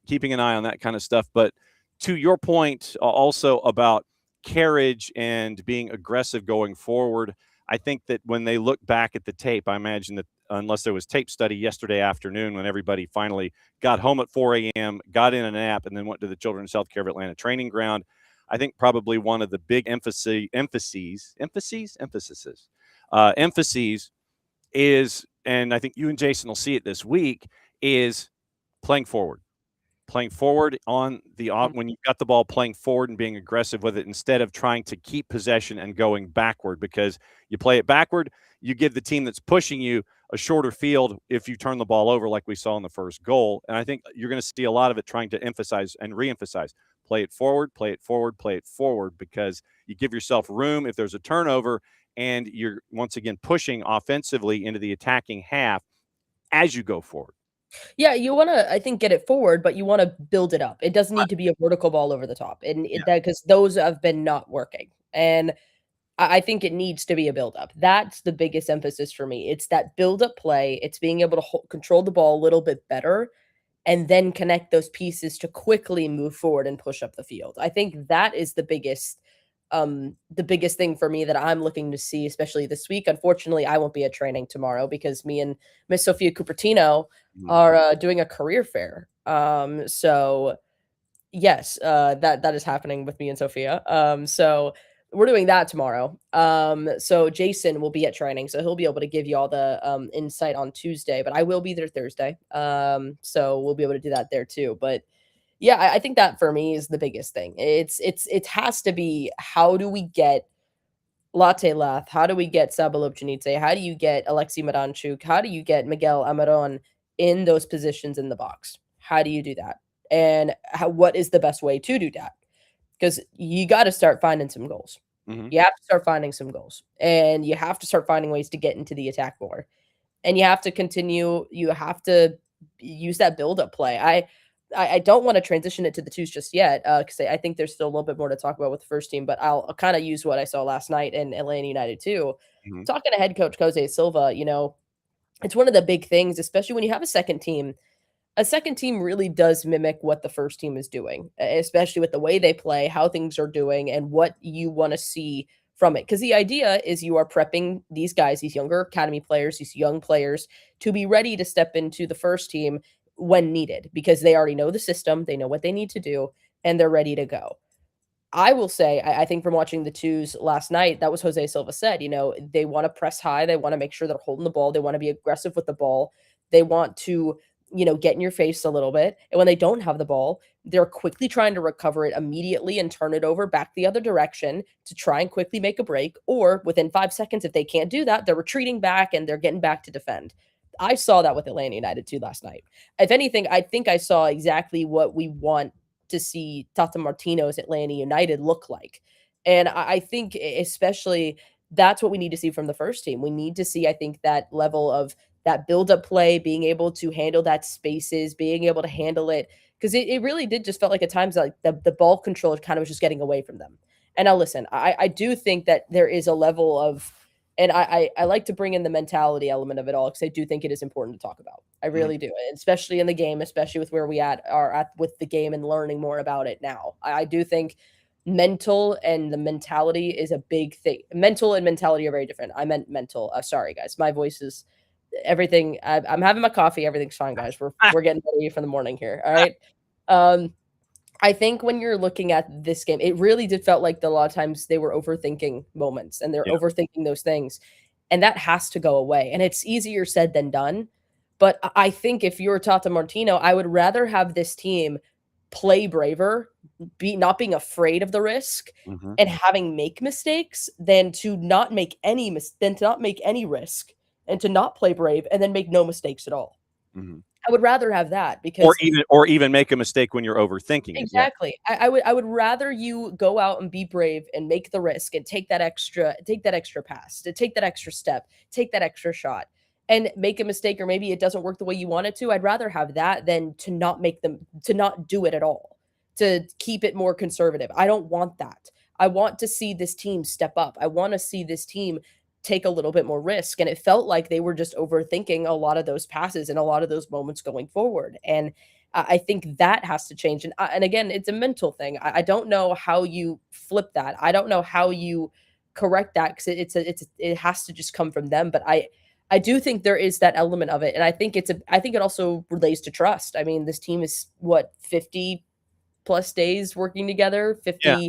keeping an eye on that kind of stuff. But to your point also about carriage and being aggressive going forward, I think that when they look back at the tape, I imagine that unless there was tape study yesterday afternoon when everybody finally got home at 4 a.m., got in a nap, and then went to the Children's Healthcare of Atlanta training ground, I think probably one of the big emphases is, and I think you and Jason will see it this week, is playing forward on the when you've got the ball, playing forward and being aggressive with it instead of trying to keep possession and going backward, because you play it backward, you give the team that's pushing you a shorter field if you turn the ball over like we saw in the first goal. And I think you're going to see a lot of it trying to emphasize and reemphasize, play it forward, because you give yourself room if there's a turnover, and you're once again pushing offensively into the attacking half as you go forward. Yeah, you want to, I think, get it forward, but you want to build it up. It doesn't need to be a vertical ball over the top, and that because those have been not working. And I think it needs to be a build up. That's the biggest emphasis for me. It's that build up play. It's being able to control the ball a little bit better, and then connect those pieces to quickly move forward and push up the field. I think that is the biggest thing for me that I'm looking to see, especially this week. Unfortunately, I won't be at training tomorrow because me and Miss Sophia Cupertino are doing a career fair. So yes, that is happening with me and Sophia. So we're doing that tomorrow. So Jason will be at training, so he'll be able to give you all the insight on Tuesday, but I will be there Thursday. So we'll be able to do that there too. But yeah, I think that for me is the biggest thing. It has to be, how do we get Latte Lath? How do we get SheBelieves? How do you get Alexi Madanchuk? How do you get Miguel Amaron in those positions in the box? How do you do that? And what is the best way to do that? Because you got to start finding some goals. You have to start finding some goals, and you have to start finding ways to get into the attack more. And you have to continue. You have to use that build-up play. I don't want to transition it to the twos just yet, because I think there's still a little bit more to talk about with the first team, but I'll kind of use what I saw last night in Atlanta United too. Talking to head coach Jose Silva, it's one of the big things, especially when you have a second team. A second team really does mimic what the first team is doing, especially with the way they play, how things are doing, and what you want to see from it. Because the idea is you are prepping these guys, these younger academy players, these young players, to be ready to step into the first team when needed, because they already know the system, they know what they need to do, and they're ready to go. I will say, I think from watching the twos last night, that was Jose Silva said, they want to press high. They want to make sure they're holding the ball. They want to be aggressive with the ball. They want to, get in your face a little bit. And when they don't have the ball, they're quickly trying to recover it immediately and turn it over back the other direction to try and quickly make a break. Or within 5 seconds, if they can't do that, they're retreating back and they're getting back to defend. I saw that with Atlanta United too last night. If anything, I think I saw exactly what we want to see Tata Martino's Atlanta United look like. And I think especially that's what we need to see from the first team. We need to see, I think, that level of that build-up play, being able to handle that spaces, being able to handle it. Because it really did just felt like at times like the ball control kind of was just getting away from them. And now listen, I do think that there is a level of, and I like to bring in the mentality element of it all, because I do think it is important to talk about. I really do, especially in the game, especially with where we are at with the game and learning more about it now. I do think mental and the mentality is a big thing. Mental and mentality are very different. I meant mental. Sorry, guys. My voice is everything. I'm having my coffee. Everything's fine, guys. We're getting ready for the morning here. All right. I think when you're looking at this game, it really did felt like a lot of times they were overthinking moments and they're Yeah. overthinking those things. And that has to go away. And it's easier said than done. But I think if you're Tata Martino, I would rather have this team play braver, not being afraid of the risk Mm-hmm. and having make mistakes than to not make any risk and to not play brave and then make no mistakes at all. Mm-hmm. I would rather have that because or even make a mistake when you're overthinking it. exactly. Yeah. I would rather you go out and be brave and make the risk and take that extra pass, to take that extra step, take that extra shot and make a mistake or maybe it doesn't work the way you want it to. I'd rather have that than to not do it at all, to keep it more conservative. I don't want that. I want to see this team step up. I want to see this team take a little bit more risk. And it felt like they were just overthinking a lot of those passes and a lot of those moments going forward. And I think that has to change. And again, it's a mental thing. I don't know how you flip that. I don't know how you correct that because it has to just come from them. But I do think there is that element of it, and I think it also relates to trust. I mean, this team is what 50 plus days working together, 50. Yeah.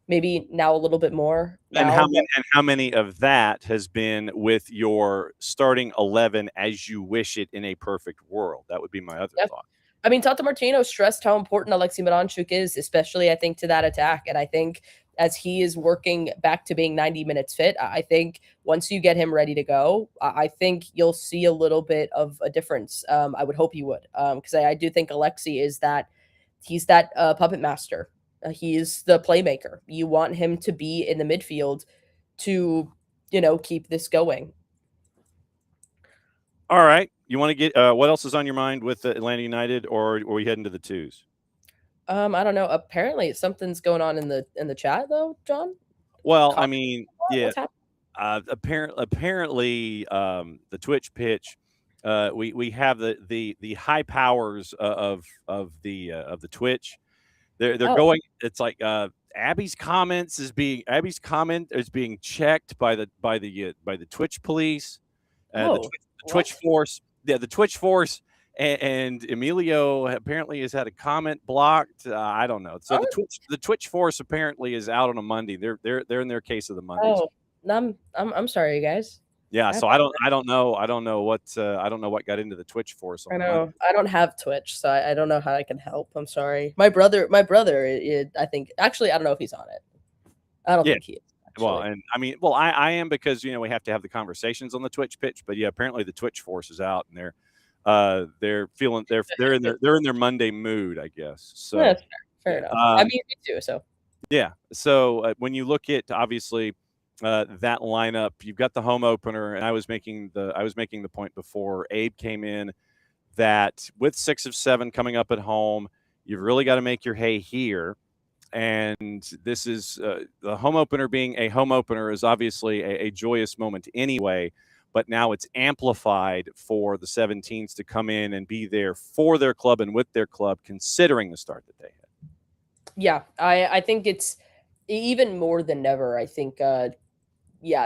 Maybe now a little bit more. And how many of that has been with your starting 11 as you wish it in a perfect world? That would be my other thought. I mean, Tata Martino stressed how important Alexei Miranchuk is, especially, I think, to that attack. And I think as he is working back to being 90 minutes fit, I think once you get him ready to go, I think you'll see a little bit of a difference. I would hope you would, because I do think Alexei he's that puppet master. He is the playmaker. You want him to be in the midfield to, keep this going. All right. You want to get what else is on your mind with Atlanta United, or are we heading to the twos? I don't know. Apparently, something's going on in the chat, though, John. Well, I mean, yeah. Apparently, the Twitch pitch. We have the high powers of the Twitch. They're going. It's like Abby's comment is being checked by the Twitch police, the Twitch force. Yeah, the Twitch force, and Emilio apparently has had a comment blocked. I don't know. So the Twitch force apparently is out on a Monday. They're in their case of the Mondays. Oh, I'm sorry, you guys. Yeah, so I don't know what got into the Twitch force. I know. I don't have Twitch, so I don't know how I can help. I'm sorry. My brother, I think, actually, I don't know if he's on it. I don't think he is. Actually. Well, and I mean, I am, because we have to have the conversations on the Twitch pitch. But yeah, apparently the Twitch force is out, and they're feeling they're in their Monday mood, I guess. So yeah, fair enough. I mean, me too. So yeah. So when you look at obviously. That lineup, you've got the home opener, and I was making the point before Abe came in that with 6 of 7 coming up at home, you've really got to make your hay here. And this is the home opener being a home opener is obviously a joyous moment anyway, but now it's amplified for the 17s to come in and be there for their club and with their club, considering the start that they had. Yeah, I think it's even more than ever. I think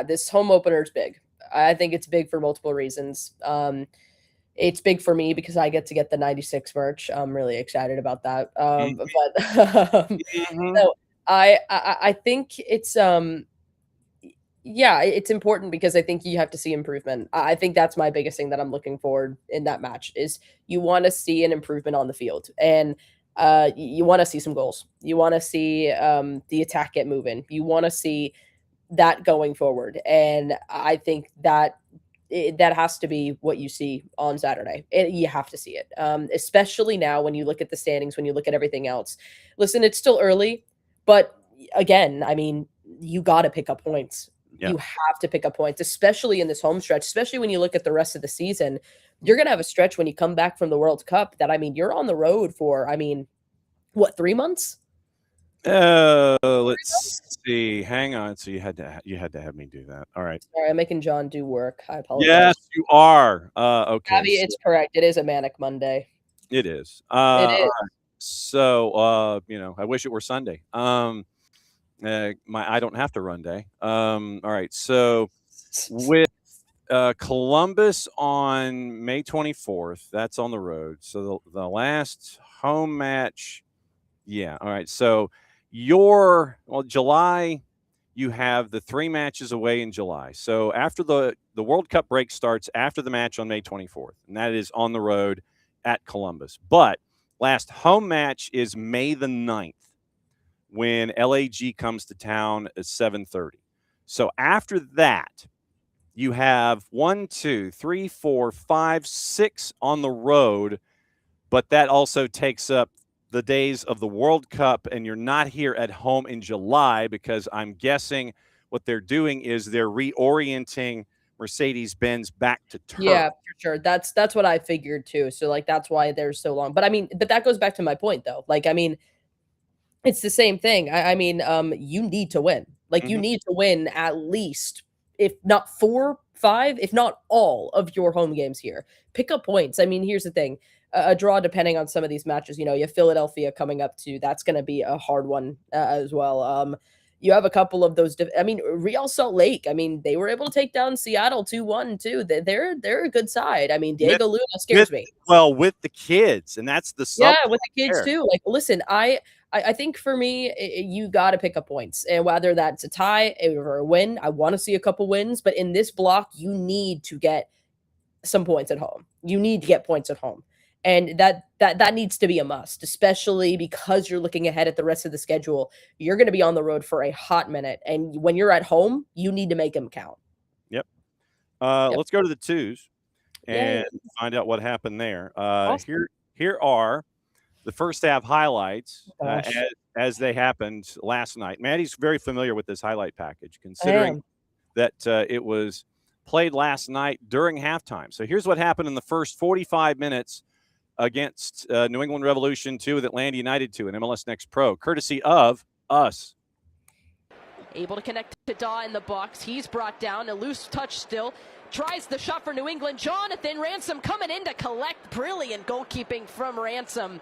this home opener is big. I think it's big for multiple reasons. It's big for me because I get to get the 96 merch. I'm really excited about that. But so I think it's it's important because I think you have to see improvement. I think that's my biggest thing that I'm looking forward in that match is you want to see an improvement on the field, and you want to see some goals. You want to see the attack get moving. You want to see that going forward. And I think that that has to be what you see on Saturday. You have to see it, especially now when you look at the standings, when you look at everything else. Listen, it's still early, but again, I mean, you got to pick up points. Yeah. You have to pick up points, especially in this home stretch, especially when you look at the rest of the season. You're going to have a stretch when you come back from the World Cup that, I mean, you're on the road for, 3 months? Let's see. Hang on. So you had to have me do that. All right. Sorry, I'm making John do work. I apologize. Yes, you are. Okay. Abby, it's correct. It is a manic Monday. It is. It is. So, I wish it were Sunday. I don't have to run day. All right. So with Columbus on May 24th, that's on the road. So the last home match Yeah. All right. So July, you have the 3 matches away in July. So after the World Cup break starts after the match on May 24th, and that is on the road at Columbus. But last home match is May the 9th when LAG comes to town at 7:30. So after that, you have 1, 2, 3, 4, 5, 6 on the road, but that also takes up the days of the World Cup, and you're not here at home in July because I'm guessing what they're doing is they're reorienting Mercedes-Benz back to turf. Yeah, for sure. That's what I figured too. So like that's why they're so long. But I mean, but that goes back to my point though. Like I mean, it's the same thing. I mean, you need to win. Like you need to win at least, if not 4, 5, if not all of your home games here. Pick up points. I mean, here's the thing. A draw, depending on some of these matches, you know, you have Philadelphia coming up too. That's going to be a hard one as well. You have a couple of those. I mean, Real Salt Lake. I mean, they were able to take down Seattle 2-1 too. They're a good side. I mean, Diego Luna scares me. Well, with the kids, and that's the with the kids too. Like, listen, I think for me, you got to pick up points, and whether that's a tie or a win, I want to see a couple wins. But in this block, you need to get some points at home. You need to get points at home. And that needs to be a must, especially because you're looking ahead at the rest of the schedule. You're going to be on the road for a hot minute. And when you're at home, you need to make them count. Yep. Let's go to the twos and find out what happened there. Awesome. Here are the first half highlights as they happened last night. Maddie's very familiar with this highlight package, considering that it was played last night during halftime. So here's what happened in the first 45 minutes against New England Revolution 2 with Atlanta United 2 in MLS Next Pro, courtesy of us. Able to connect to Daw in the box. He's brought down. A loose touch still. Tries the shot for New England. Jonathan Ransom coming in to collect. Brilliant goalkeeping from Ransom.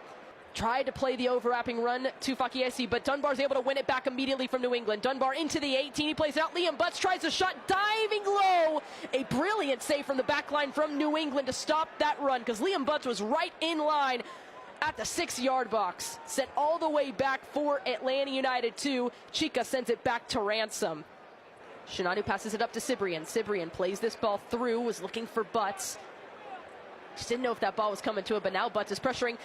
Tried to play the overlapping run to Fakiesi, but Dunbar's able to win it back immediately from New England. Dunbar into the 18. He plays out. Liam Butts tries a shot, diving low. A brilliant save from the back line from New England to stop that run, because Liam Butts was right in line at the 6-yard box. Sent all the way back for Atlanta United 2. Chica sends it back to Ransom. Shinanu passes it up to Cibrian. Cibrian plays this ball through, was looking for Butts. Just didn't know if that ball was coming to it, but now Butts is pressuring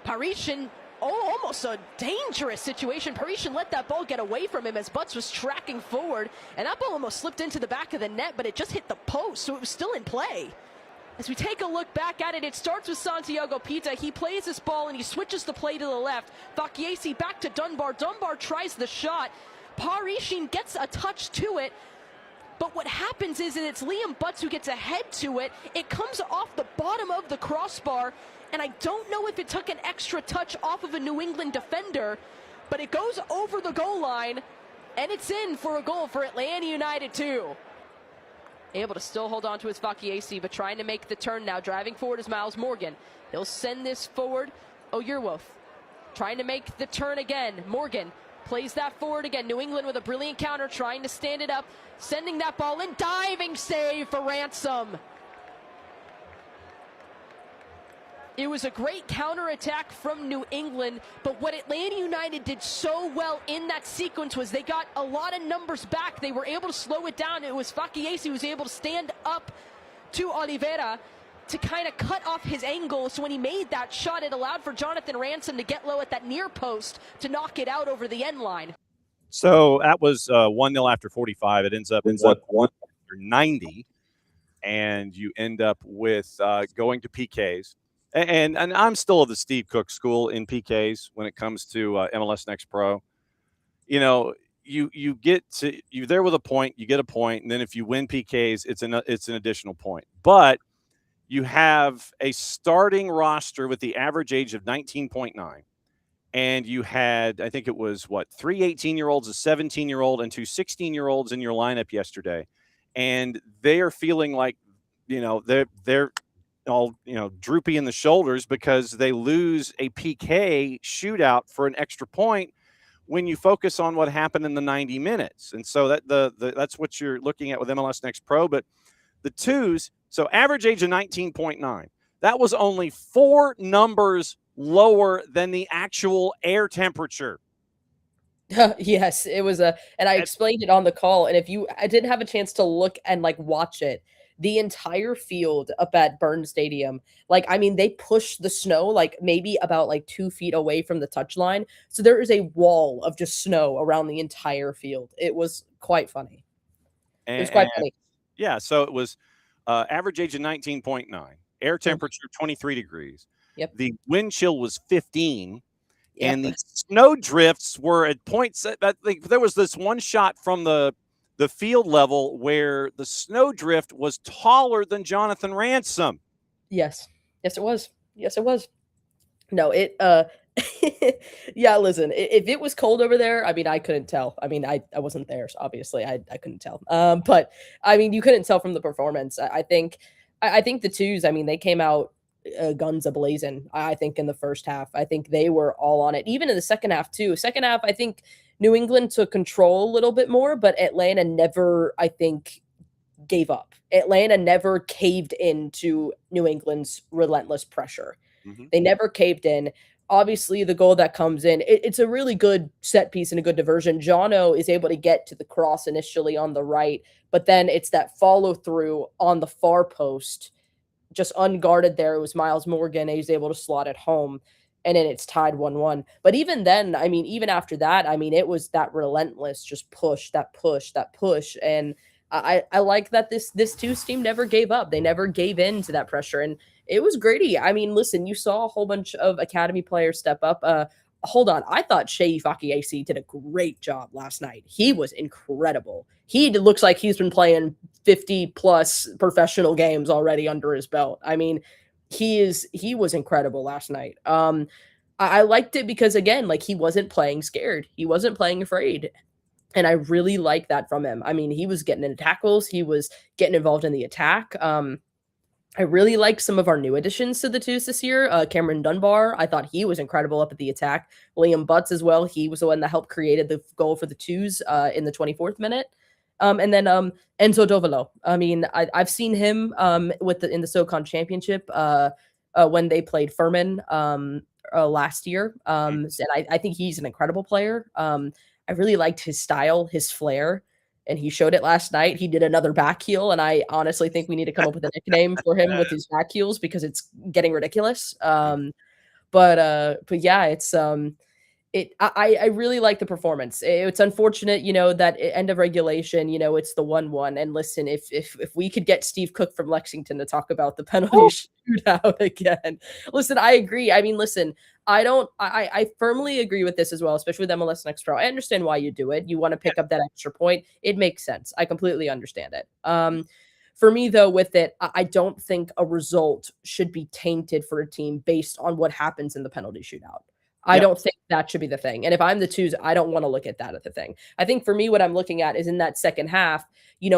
Parisian. Almost a dangerous situation. Parisian let that ball get away from him as Butts was tracking forward, and that ball almost slipped into the back of the net, but it just hit the post, so it was still in play. As we take a look back at it, it starts with Santiago Pita. He plays this ball and he switches the play to the left. Fakiesi back to Dunbar. Dunbar tries the shot. Parisian gets a touch to it, but what happens is that it's Liam Butts who gets ahead to it. It comes off the bottom of the crossbar, and I don't know if it took an extra touch off of a New England defender, but it goes over the goal line, and it's in for a goal for Atlanta United 2. Able to still hold on to his Fakiesi, but trying to make the turn now. Driving forward is Miles Morgan. He'll send this forward. Oyerwolf trying to make the turn again. Morgan plays that forward again. New England with a brilliant counter, trying to stand it up. Sending that ball in. Diving save for Ransom. It was a great counterattack from New England, but what Atlanta United did so well in that sequence was they got a lot of numbers back. They were able to slow it down. It was Fakiesi who was able to stand up to Oliveira to kind of cut off his angle. So when he made that shot, it allowed for Jonathan Ransom to get low at that near post to knock it out over the end line. So that was 1-0 after 45. It ends up 1 after 90, and you end up with going to PKs. And I'm still of the Steve Cook school in PKs when it comes to MLS Next Pro. You know, you get to you're there with a point, you get a point, and then if you win PKs, it's an additional point. But you have a starting roster with the average age of 19.9, and you had, I think it was 3 18-year-olds, a 17-year-old, and 2 16-year-olds in your lineup yesterday, and they are feeling like, you know, they're all, you know, droopy in the shoulders because they lose a PK shootout for an extra point when you focus on what happened in the 90 minutes. And so that's what you're looking at with MLS Next Pro. But the twos, so average age of 19.9, that was only 4 numbers lower than the actual air temperature. Yes, it was and I explained it on the call. And I didn't have a chance to look and like watch it. The entire field up at Burn Stadium, like, I mean, they push the snow like maybe about like 2 feet away from the touchline. So there is a wall of just snow around the entire field. It was quite funny. It was quite funny. Yeah, so it was average age of 19.9, air temperature 23 degrees. Yep. The wind chill was 15. Yep. And the snow drifts were at points that there was this one shot from the field level where the snow drift was taller than Jonathan Ransom. Yes. Yes, it was. Yes, it was. No, it yeah, listen, if it was cold over there, I mean, I couldn't tell. I mean, I wasn't there, so obviously I couldn't tell. But I mean, you couldn't tell from the performance. I think the twos, I mean, they came out guns a-blazing, I think, in the first half. I think they were all on it. Even in the second half, too. Second half, I think New England took control a little bit more, but Atlanta never, I think, gave up. Atlanta never caved into New England's relentless pressure. Mm-hmm. They never caved in. Obviously, the goal that comes in, it's a really good set piece and a good diversion. Jono is able to get to the cross initially on the right, but then it's that follow through on the far post, just unguarded there. It was Miles Morgan, and he's able to slot it home, and then it's tied 1-1. But even then, I mean, even after that, I mean, it was that relentless just push. And I like that this twos team never gave up. They never gave in to that pressure, and it was gritty. I mean, listen, you saw a whole bunch of academy players step up. Hold on. I thought Shea Fakiasi did a great job last night. He was incredible. He looks like he's been playing 50 plus professional games already under his belt. I mean, he was incredible last night. I liked it because, again, like, he wasn't playing scared. He wasn't playing afraid. And I really like that from him. I mean, he was getting into tackles. He was getting involved in the attack. I really like some of our new additions to the twos this year. Cameron Dunbar, I thought he was incredible up at the attack. Liam Butts as well. He was the one that helped created the goal for the twos in the 24th minute. And then Enzo Dovolo. I mean, I've seen him in the SoCon Championship when they played Furman last year. And I think he's an incredible player. I really liked his style, his flair. And he showed it last night. He did another back heel, and I honestly think we need to come up with a nickname for him with his back heels because it's getting ridiculous. But yeah, it's I really like the performance. It's unfortunate, that end of regulation, it's the 1-1. And listen, if we could get Steve Cook from Lexington to talk about the penalty shootout again. Listen, I agree. I mean, listen, I firmly agree with this as well, especially with MLS Next Pro. I understand why you do it. You want to pick up that extra point. It makes sense. I completely understand it. For me, though, with it, I don't think a result should be tainted for a team based on what happens in the penalty shootout. I don't think that should be the thing. And if I'm the twos, I don't want to look at that as the thing. I think for me, what I'm looking at is in that second half,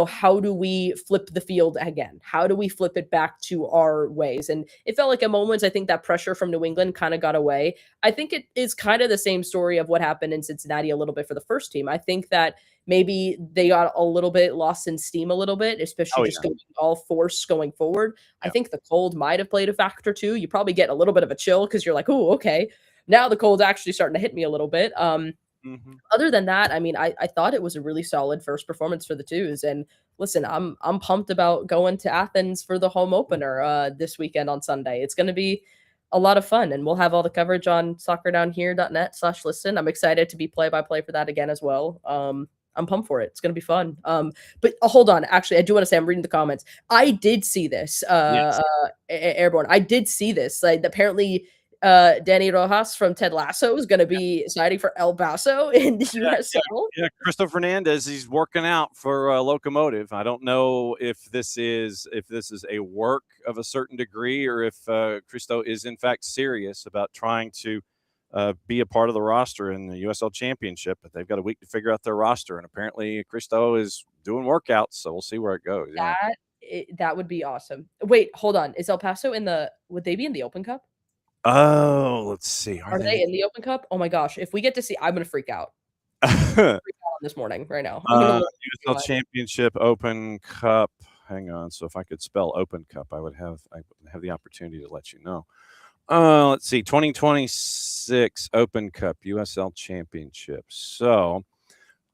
how do we flip the field again? How do we flip it back to our ways? And it felt like at moments, I think that pressure from New England kind of got away. I think it is kind of the same story of what happened in Cincinnati a little bit for the first team. I think that maybe they got a little bit lost in steam a little bit, especially going all force going forward. I think the cold might have played a factor too. You probably get a little bit of a chill because you're like, oh, okay. Now the cold's actually starting to hit me a little bit. Other than that, I mean, I thought it was a really solid first performance for the twos. And listen, I'm pumped about going to Athens for the home opener this weekend on Sunday. It's going to be a lot of fun, and we'll have all the coverage on soccerdownhere.net/listen. I'm excited to be play-by-play for that again as well. I'm pumped for it. It's going to be fun. But hold on. Actually, I do want to say I'm reading the comments. I did see this, Airborne. I did see this. Like, apparently, Danny Rojas from Ted Lasso is going to be signing for El Paso in the USL. Yeah, Cristo Fernandez, he's working out for Locomotive. I don't know if this is a work of a certain degree or if Cristo is in fact serious about trying to be a part of the roster in the USL Championship, but they've got a week to figure out their roster, and apparently Cristo is doing workouts, so we'll see where it goes. That would be awesome. Wait, hold on. Is El Paso would they be in the Open Cup? Oh, let's see. Are they in the Open Cup? Oh my gosh. If we get to see, I'm going to freak out. This morning, right now. USL Championship Open Cup. Hang on. So if I could spell Open Cup, I would have the opportunity to let you know. Let's see, 2026 Open Cup USL Championship. So,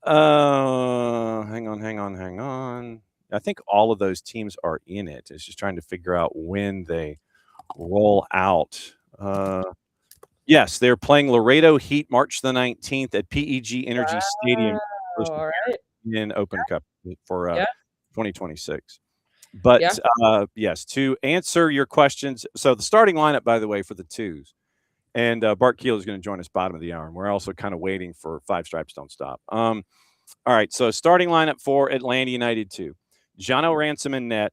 hang on. I think all of those teams are in it. It's just trying to figure out when they roll out. Yes, they're playing Laredo Heat March the 19th at PEG Energy Stadium first All right. in Open Cup for Yeah. 2026. But Yeah. yes, to answer your questions. So the starting lineup, by the way, for the twos, and Bart Keeler is going to join us bottom of the hour, and we're also kind of waiting for Five Stripes Don't Stop. All right, so starting lineup for Atlanta United 2. Jono Ransom in net.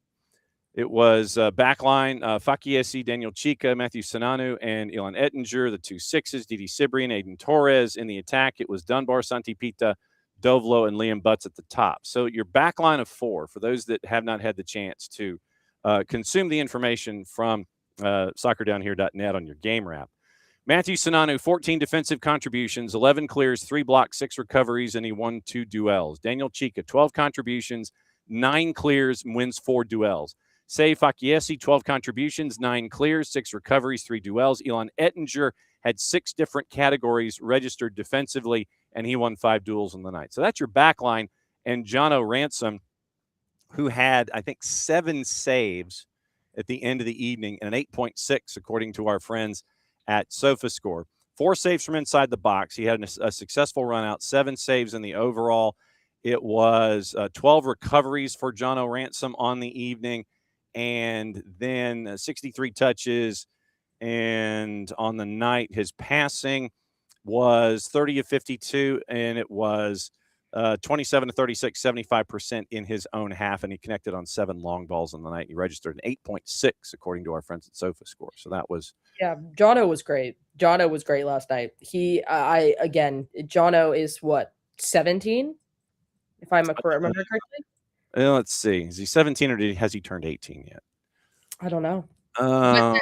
It was backline, Fakiesi, Daniel Chica, Matthew Sananu, and Ilan Ettinger, the 2 sixes, Didi Cibrian, Aiden Torres. In the attack, it was Dunbar, Santipita, Dovlo, and Liam Butts at the top. So your backline of 4, for those that have not had the chance to consume the information from soccerdownhere.net on your game wrap. Matthew Sananu, 14 defensive contributions, 11 clears, 3 blocks, 6 recoveries, and he won 2 duels. Daniel Chica, 12 contributions, 9 clears, wins 4 duels. Sei Fakiesi, 12 contributions, 9 clears, 6 recoveries, 3 duels. Ilan Ettinger had 6 different categories registered defensively, and he won 5 duels in the night. So that's your back line. And Jono Ransom, who had, I think, 7 saves at the end of the evening and an 8.6, according to our friends at SofaScore. 4 saves from inside the box. He had a successful run out, 7 saves in the overall. It was 12 recoveries for Jono Ransom on the evening, and then 63 touches. And on the night, his passing was 30 of 52, and it was 27 to 36, 75% in his own half, and he connected on 7 long balls in the night. He registered an 8.6, according to our friends at SofaScore. So that was... Yeah, Jono was great. Jono was great last night. Jono is what, 17? If I remember correctly? Let's see. Is he 17 or has he turned 18 yet? I don't know. I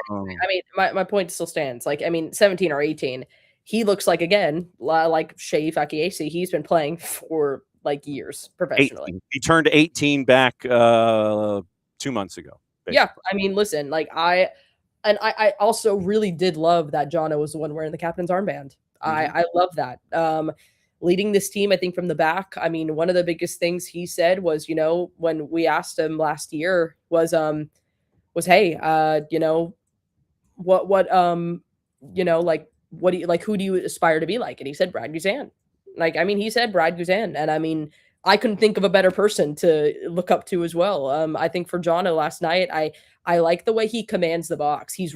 mean, my point still stands. 17 or 18. He looks like, again, like Shea Fakiesi. He's been playing for years professionally. 18. He turned 18 back 2 months ago. Basically. Yeah, I mean, listen, I also really did love that Jono was the one wearing the captain's armband. Mm-hmm. I love that. Leading this team, I think, from the back. I mean, one of the biggest things he said was, when we asked him last year was, hey, what do you who do you aspire to be like? And he said Brad Guzan. He said Brad Guzan, and I mean, I couldn't think of a better person to look up to as well. I think for Jono last night, I like the way he commands the box. He's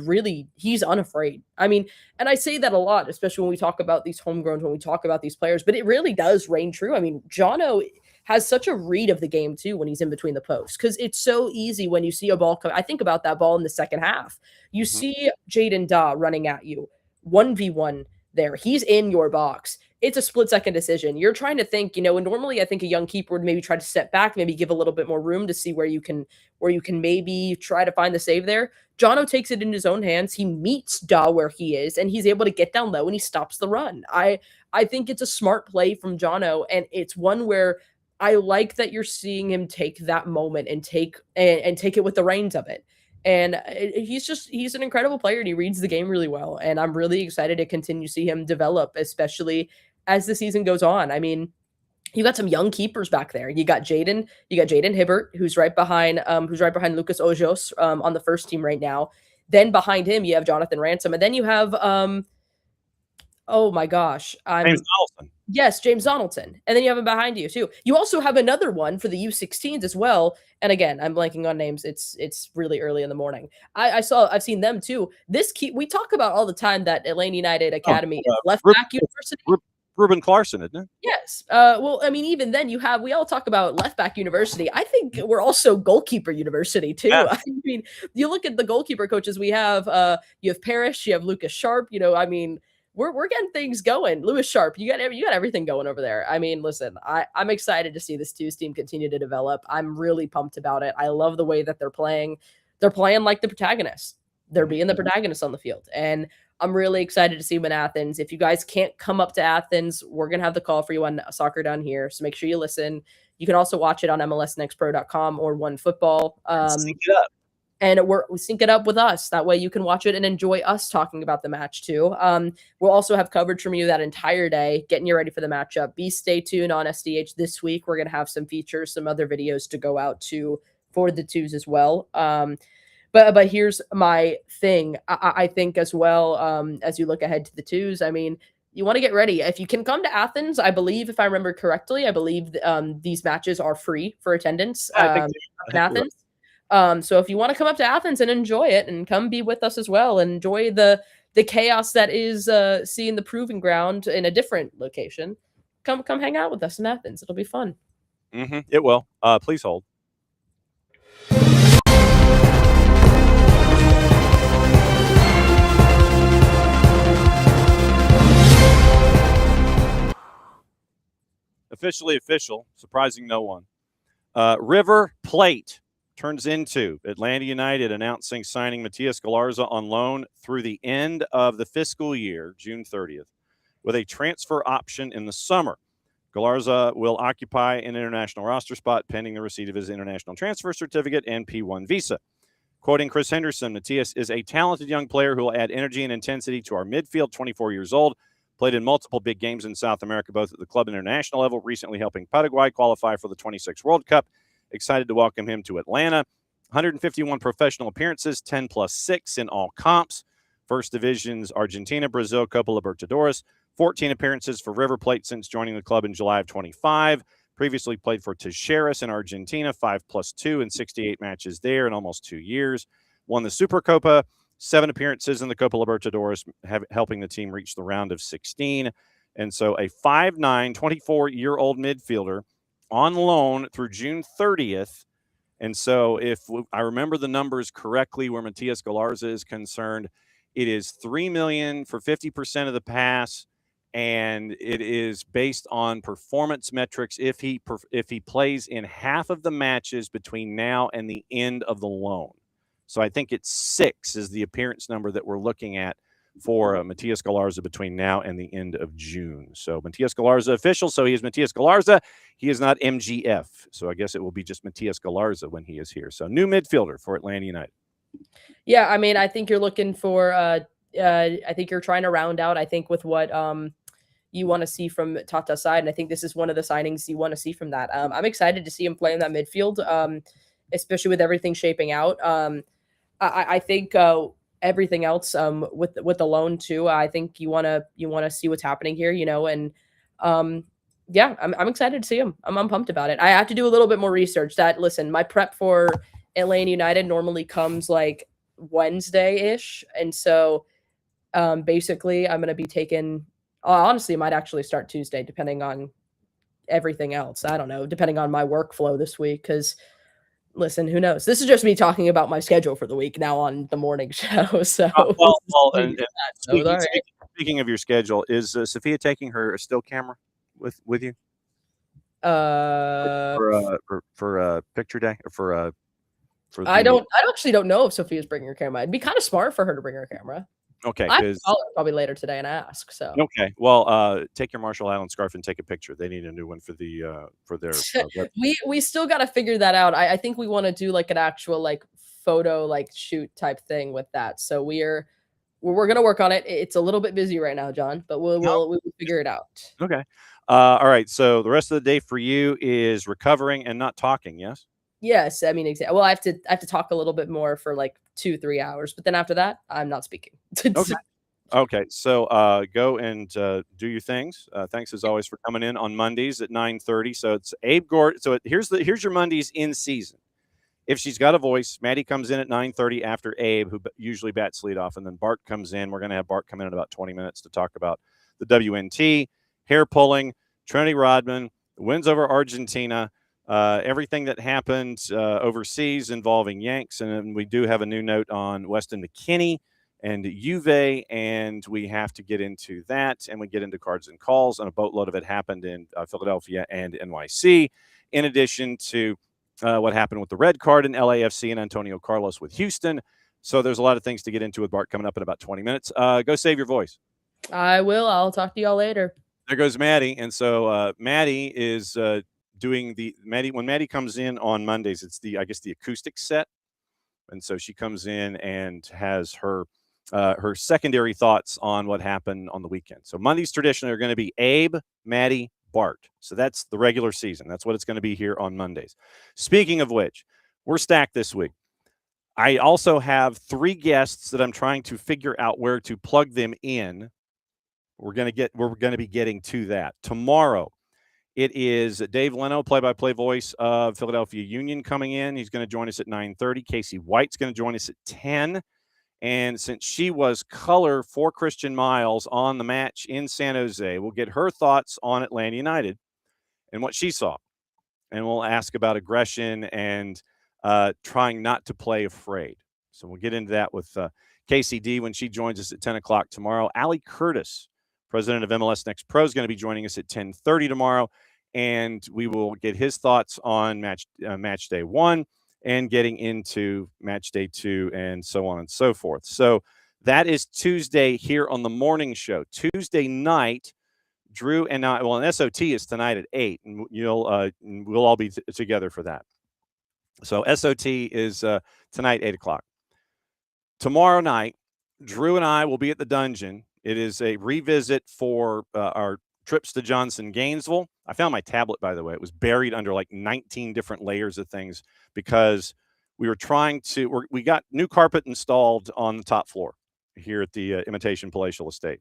unafraid. I mean, and I say that a lot, especially when we talk about these homegrowns, when we talk about these players, but it really does reign true. I mean, Jono has such a read of the game too when he's in between the posts, because it's so easy when you see a ball come. I think about that ball in the second half. You see Jaden Daw running at you, 1v1 there. He's in your box. It's a split-second decision. You're trying to think, and normally I think a young keeper would maybe try to step back, maybe give a little bit more room to see where you can maybe try to find the save there. Jono takes it in his own hands. He meets Daw where he is, and he's able to get down low, and he stops the run. I think it's a smart play from Jono, and it's one where I like that you're seeing him take that moment and take it with the reins of it. And he's an incredible player, and he reads the game really well. And I'm really excited to continue to see him develop, especially as the season goes on. I mean, you got some young keepers back there. You got Jaden Hibbert, who's right behind Lucas Ojos on the first team right now. Then behind him, you have Jonathan Ransom, and then you have oh my gosh, James Donaldson. Yes, James Donaldson. And then you have him behind you too. You also have another one for the U16s as well. And again, I'm blanking on names. It's really early in the morning. I've seen them too. We talk about all the time that Atlanta United Academy is left back university. Ruben Clarkson, isn't it? Yes. Well, I mean, even then we all talk about left back university. I think we're also goalkeeper university too. Yeah. I mean, you look at the goalkeeper coaches we have, you have Parrish, you have Lucas Sharp, I mean, we're getting things going. Lewis Sharp, you got everything going over there. I mean, listen, I'm excited to see this twos team continue to develop. I'm really pumped about it. I love the way that they're playing. They're playing like the protagonists. They're being the protagonists on the field. And I'm really excited to see them in Athens. If you guys can't come up to Athens, we're going to have the call for you on Soccer Down Here. So make sure you listen. You can also watch it on MLSnextpro.com or OneFootball. Sync it up. and we sync it up with us. That way you can watch it and enjoy us talking about the match too. We'll also have coverage from you that entire day, getting you ready for the matchup. Stay tuned on SDH this week. We're going to have some features, some other videos to go out to for the twos as well. But here's my thing. I think as well, as you look ahead to the twos, I mean, you want to get ready. If you can come to Athens, I believe, if I remember correctly, I believe these matches are free for attendance in Athens. So if you want to come up to Athens and enjoy it and come be with us as well, and enjoy the chaos that is seeing the proving ground in a different location, come hang out with us in Athens. It'll be fun. It will. Please hold. Officially official, surprising no one. River Plate turns into Atlanta United announcing signing Matias Galarza on loan through the end of the fiscal year, June 30th, with a transfer option in the summer. Galarza will occupy an international roster spot pending the receipt of his international transfer certificate and P1 visa. Quoting Chris Henderson, Matias is a talented young player who will add energy and intensity to our midfield, 24 years old, played in multiple big games in South America, both at the club and international level, recently helping Paraguay qualify for the 26 World Cup. Excited to welcome him to Atlanta. 151 professional appearances, 10 plus 6 in all comps. First divisions, Argentina, Brazil, Copa Libertadores. 14 appearances for River Plate since joining the club in July of 25. Previously played for Talleres in Argentina, 5+2 in 68 matches there in almost 2 years. Won the Supercopa, 7 appearances in the Copa Libertadores, helping the team reach the round of 16. And so a 5'9", 24-year-old midfielder on loan through June 30th. And so if I remember the numbers correctly where Matias Galarza is concerned, it is $3 million for 50% of the pass, and it is based on performance metrics if he plays in half of the matches between now and the end of the loan. So I think it's 6 is the appearance number that we're looking at for Matias Galarza between now and the end of June. So Matias Galarza official. So he is Matias Galarza. He is not MGF. So I guess it will be just Matias Galarza when he is here. So new midfielder for Atlanta United. Yeah, I mean, I think you're looking for I think you're trying to round out, I think, with what you want to see from Tata's side. And I think this is one of the signings you want to see from that. I'm excited to see him play in that midfield, especially with everything shaping out. I think everything else with the loan too. I think you want to see what's happening here, and yeah, I'm excited to see him. I'm pumped about it. I have to do a little bit more research. Listen, my prep for Atlanta United normally comes like Wednesday-ish, and so basically I'm going to be taking. Honestly, it might actually start Tuesday, depending on everything else. I don't know, depending on my workflow this week, because. Listen, who knows? This is just me talking about my schedule for the week now on the morning show. So, speaking of your schedule, is Sophia taking her still camera with you? For picture day or for I actually don't know if Sophia's bringing her camera. It'd be kind of smart for her to bring her camera. Okay, I'll call her probably later today and ask. So okay, well, take your Marshall Island scarf and take a picture. They need a new one for their. we still got to figure that out. I think we want to do like an actual like photo like shoot type thing with that. So we're gonna work on it. It's a little bit busy right now, John, but we'll figure it out. Okay. All right. So the rest of the day for you is recovering and not talking. Yes. Yes, I mean, exactly. Well, I have to talk a little bit more for like 2-3 hours, but then after that, I'm not speaking. Okay. Okay. So go and do your things. Thanks as always for coming in on Mondays at 9:30. So it's Abe Gord. So here's your Mondays in season. If she's got a voice, Maddie comes in at 9:30 after Abe, who usually bats lead off, and then Bart comes in. We're going to have Bart come in about 20 minutes to talk about the WNT, hair pulling, Trinity Rodman, wins over Argentina. Everything that happened overseas involving Yanks. And we do have a new note on Weston McKinney and Juve, and we have to get into that. And we get into cards and calls, and a boatload of it happened in Philadelphia and NYC, in addition to what happened with the red card in LAFC and Antonio Carlos with Houston. So there's a lot of things to get into with Bart coming up in about 20 minutes. Go save your voice. I will. I'll talk to y'all later. There goes Maddie. And so Maddie is doing when Maddie comes in on Mondays, it's the acoustic set. And so she comes in and has her secondary thoughts on what happened on the weekend. So Monday's tradition are going to be Abe, Maddie, Bart. So that's the regular season. That's what it's going to be here on Mondays. Speaking of which, we're stacked this week. I also have 3 guests that I'm trying to figure out where to plug them in. We're going to be getting to that tomorrow. It is Dave Leno, play-by-play voice of Philadelphia Union, coming in. He's going to join us at 9:30. Casey White's going to join us at 10. And since she was color for Christian Miles on the match in San Jose, we'll get her thoughts on Atlanta United and what she saw. And we'll ask about aggression and trying not to play afraid. So we'll get into that with KCD when she joins us at 10 o'clock tomorrow. Allie Curtis, president of MLS Next Pro, is going to be joining us at 10:30 tomorrow. And we will get his thoughts on match day 1 and getting into match day 2 and so on and so forth. So that is Tuesday here on the morning show. Tuesday night, Drew and I, well, an SOT is tonight at 8, and we'll all be together for that. So SOT is tonight, 8 o'clock. Tomorrow night, Drew and I will be at the Dungeon. It is a revisit for our trips to Johnson, Gainesville. I found my tablet, by the way. It was buried under like 19 different layers of things because we were trying to, we got new carpet installed on the top floor here at the Imitation Palatial Estate.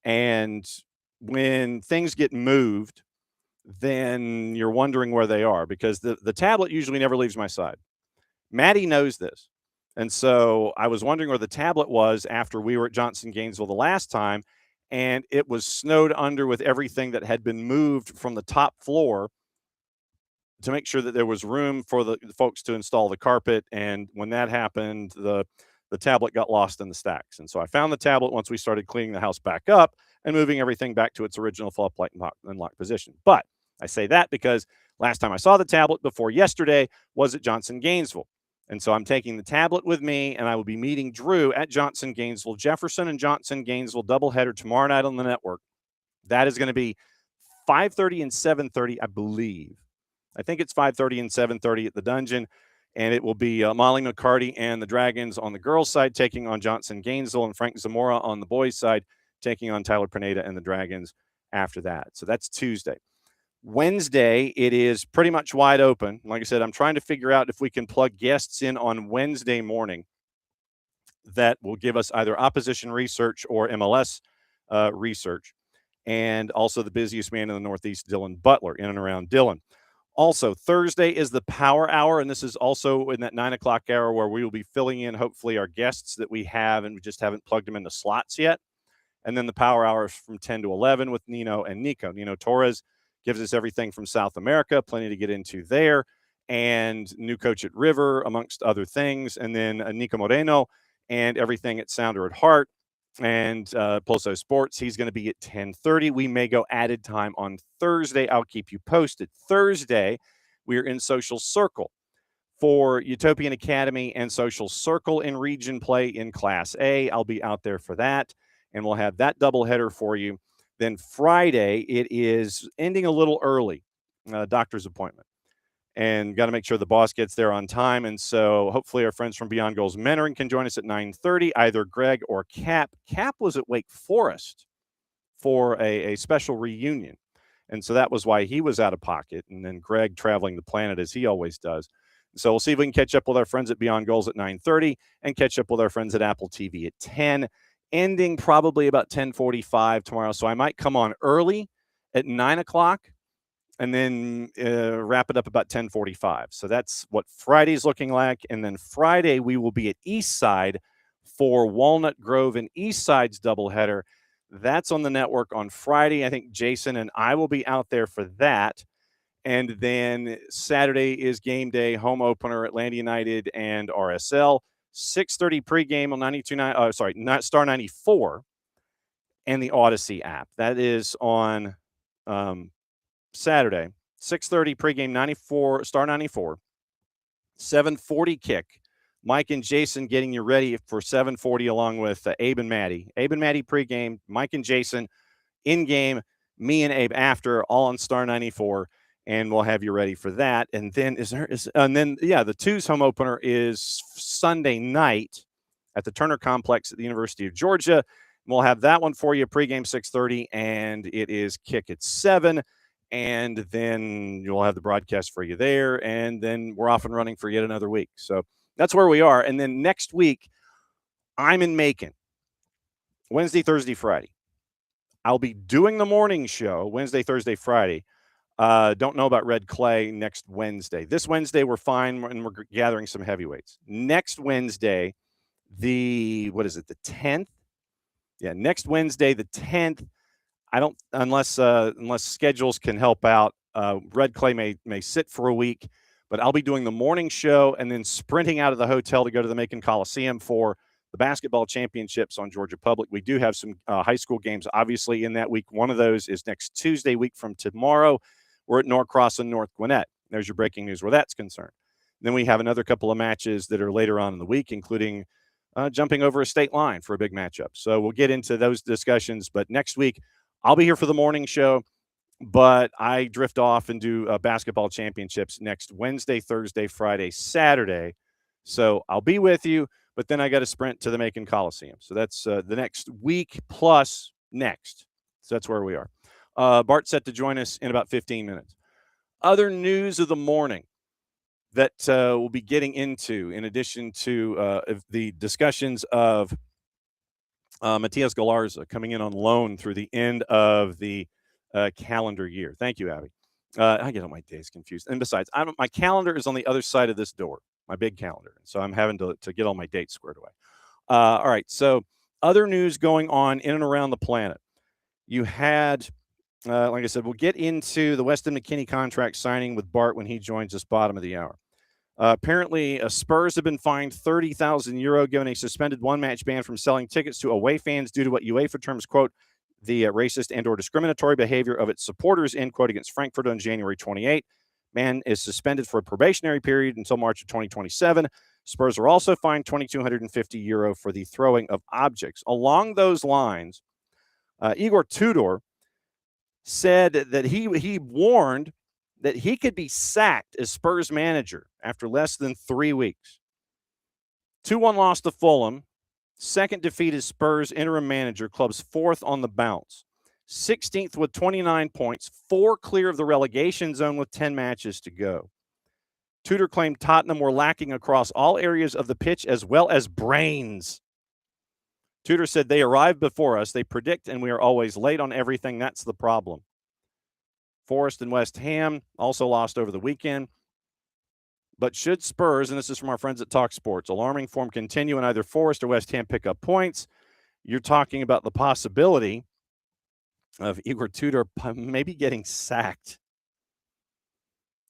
And when things get moved, then you're wondering where they are because the tablet usually never leaves my side. Maddie knows this. And so I was wondering where the tablet was after we were at Johnson, Gainesville the last time, and it was snowed under with everything that had been moved from the top floor to make sure that there was room for the folks to install the carpet. And when that happened, the tablet got lost in the stacks. And so I found the tablet once we started cleaning the house back up and moving everything back to its original flip light and lock position. But I say that because last time I saw the tablet before yesterday was at Johnson, Gainesville. And so I'm taking the tablet with me, and I will be meeting Drew at Johnson, Gainesville. Jefferson and Johnson, Gainesville doubleheader tomorrow night on the network. That is going to be 5:30 and 7:30, I believe. I think it's 5:30 and 7:30 at the Dungeon, and it will be Molly McCarty and the Dragons on the girls' side taking on Johnson, Gainesville, and Frank Zamora on the boys' side taking on Tyler Pineda and the Dragons after that. So that's Tuesday. Wednesday, it is pretty much wide open. Like I said, I'm trying to figure out if we can plug guests in on Wednesday morning that will give us either opposition research or MLS research. And also the busiest man in the Northeast, Dylan Butler, in and around Dylan. Also, Thursday is the Power Hour, and this is also in that 9 o'clock hour where we will be filling in, hopefully, our guests that we have, and we just haven't plugged them into slots yet. And then the Power Hour is from 10 to 11 with Nino and Nico. Nino Torres gives us everything from South America, plenty to get into there, and new coach at River, amongst other things. And then Nico Moreno and everything at Sounder at Heart and Pulso Sports. He's going to be at 10:30. We may go added time on Thursday. I'll keep you posted. Thursday, we're in Social Circle for Utopian Academy and Social Circle in region play in Class A. I'll be out there for that, and we'll have that doubleheader for you. Then Friday, it is ending a little early, doctor's appointment. And got to make sure the boss gets there on time. And so hopefully our friends from Beyond Goals Mentoring can join us at 9:30, either Greg or Cap. Cap was at Wake Forest for a special reunion. And so that was why he was out of pocket. And then Greg traveling the planet as he always does. So we'll see if we can catch up with our friends at Beyond Goals at 9:30 and catch up with our friends at Apple TV at 10. Ending probably about 10:45 tomorrow. So I might come on early at 9 o'clock and then wrap it up about 10:45. So that's what Friday's looking like. And then Friday, we will be at Eastside for Walnut Grove and Eastside's doubleheader. That's on the network on Friday. I think Jason and I will be out there for that. And then Saturday is game day, home opener, Atlanta United and RSL. 6:30 pregame on 92.9, Star 94 and the Odyssey app. That is on Saturday. 6:30 pregame, 94, Star 94. 7:40 kick. Mike and Jason getting you ready for 7:40 along with Abe and Maddie. Abe and Maddie pregame, Mike and Jason in game, me and Abe after, all on Star 94. and we'll have you ready for that. And then the Twos home opener is Sunday night at the Turner Complex at the University of Georgia. We'll have that one for you, pregame 6:30, and it is kick at 7. And then you'll have the broadcast for you there, and then we're off and running for yet another week. So that's where we are. And then next week, I'm in Macon, Wednesday, Thursday, Friday. I'll be doing the morning show Wednesday, Thursday, Friday. Don't know about Red Clay next Wednesday. This Wednesday, we're fine, and we're gathering some heavyweights. Next Wednesday, the 10th? Yeah, next Wednesday, the 10th. I don't, unless schedules can help out. Red Clay may sit for a week, but I'll be doing the morning show and then sprinting out of the hotel to go to the Macon Coliseum for the basketball championships on Georgia Public. We do have some high school games, obviously, in that week. One of those is next Tuesday, week from tomorrow. We're at Norcross and North Gwinnett. There's your breaking news where that's concerned. Then we have another couple of matches that are later on in the week, including jumping over a state line for a big matchup. So we'll get into those discussions. But next week, I'll be here for the morning show, but I drift off and do basketball championships next Wednesday, Thursday, Friday, Saturday. So I'll be with you, but then I got to sprint to the Macon Coliseum. So that's the next week plus next. So that's where we are. Bart set to join us in about 15 minutes. Other news of the morning that we'll be getting into, in addition to the discussions of Matias Galarza coming in on loan through the end of the calendar year. Thank you, Abby. I get all my days confused. And besides, my calendar is on the other side of this door, my big calendar. So I'm having to get all my dates squared away. All right. So other news going on in and around the planet. You had, like I said, we'll get into the Weston McKennie contract signing with Bart when he joins us bottom of the hour. Apparently, Spurs have been fined €30,000, given a suspended one-match ban from selling tickets to away fans due to what UEFA terms, quote, the racist and or discriminatory behavior of its supporters, end quote, against Frankfurt on January 28. Man is suspended for a probationary period until March of 2027. Spurs are also fined €2,250 for the throwing of objects. Along those lines, Igor Tudor said that he warned that he could be sacked as Spurs manager after less than 3 weeks. 2-1 loss to Fulham. Second defeat as Spurs interim manager, club's fourth on the bounce. 16th with 29 points, 4 clear of the relegation zone with 10 matches to go. Tudor claimed Tottenham were lacking across all areas of the pitch as well as brains. Tudor said they arrived before us. They predict, and we are always late on everything. That's the problem. Forest and West Ham also lost over the weekend. But should Spurs, and this is from our friends at Talk Sports, alarming form continue and either Forest or West Ham pick up points, you're talking about the possibility of Igor Tudor maybe getting sacked.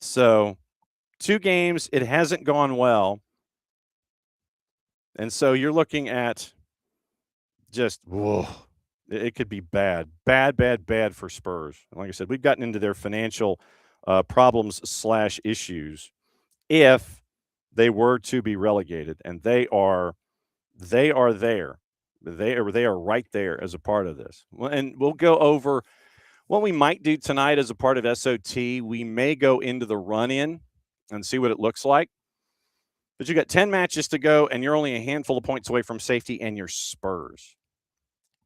So 2 games, it hasn't gone well. And so you're looking at just, whoa. It could be bad for Spurs. Like I said, we've gotten into their financial problems / issues if they were to be relegated, and they are there. They are right there as a part of this. And we'll go over what we might do tonight as a part of SOT. We may go into the run-in and see what it looks like. But you got 10 matches to go, and you're only a handful of points away from safety, and you're Spurs.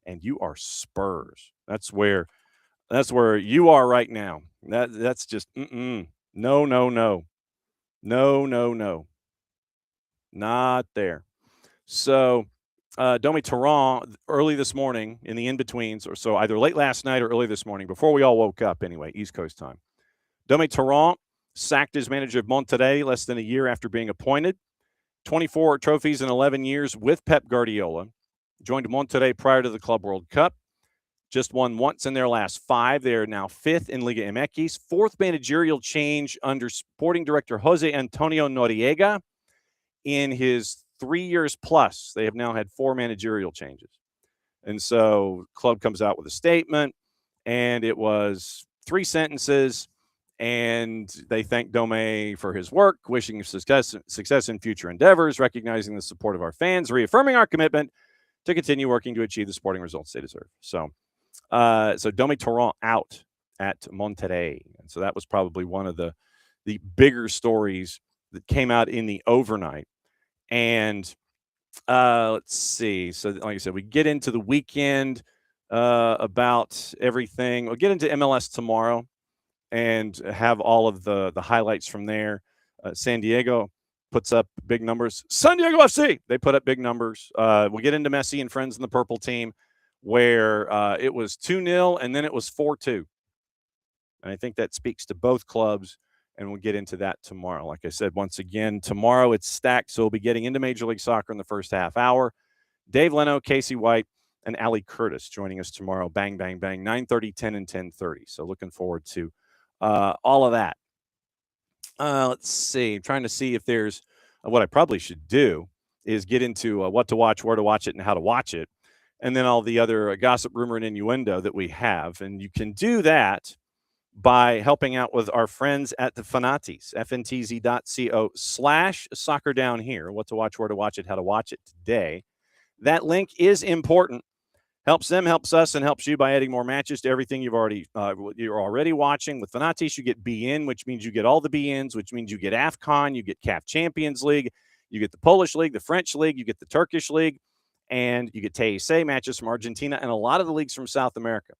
And you are Spurs. That's where you are right now. That's just no. Not there. So Domi Tarrant early this morning in the in-betweens, or so either late last night or early this morning, before we all woke up anyway, East Coast time. Domi Tarrant sacked as manager of Monterrey less than a year after being appointed. 24 trophies in 11 years with Pep Guardiola. Joined Monterrey prior to the Club World Cup. Just won once in their last 5. They are now 5th in Liga MX. 4th managerial change under sporting director Jose Antonio Noriega in his 3 years plus. They have now had 4 managerial changes. And so club comes out with a statement, and it was 3 sentences, and they thank Dome for his work, wishing success in future endeavors, recognizing the support of our fans, reaffirming our commitment to continue working to achieve the sporting results they deserve. So Domi Tarrant out at Monterrey. And so that was probably one of the bigger stories that came out in the overnight. And let's see. So like I said, we get into the weekend about everything. We'll get into MLS tomorrow and have all of the highlights from there. San Diego puts up big numbers. San Diego FC, they put up big numbers. We'll get into Messi and friends in the purple team, where it was 2-0 and then it was 4-2. And I think that speaks to both clubs, and we'll get into that tomorrow. Like I said, once again, tomorrow it's stacked, so we'll be getting into Major League Soccer in the first half hour. Dave Leno, Casey White, and Ali Curtis joining us tomorrow. Bang, bang, bang, 9:30, 10, and 10:30. So looking forward to all of that. Let's see. I'm trying to see if there's what I probably should do is get into what to watch, where to watch it, and how to watch it, and then all the other gossip, rumor, and innuendo that we have. And you can do that by helping out with our friends at the Fanatis, fntz.co/soccer down here. What to watch, where to watch it, how to watch it today. That link is important. Helps them, helps us, and helps you by adding more matches to everything you're already watching. With Fanatis, you get BN, which means you get all the BNs, which means you get AFCON, you get CAF Champions League, you get the Polish League, the French League, you get the Turkish League, and you get TSA matches from Argentina and a lot of the leagues from South America.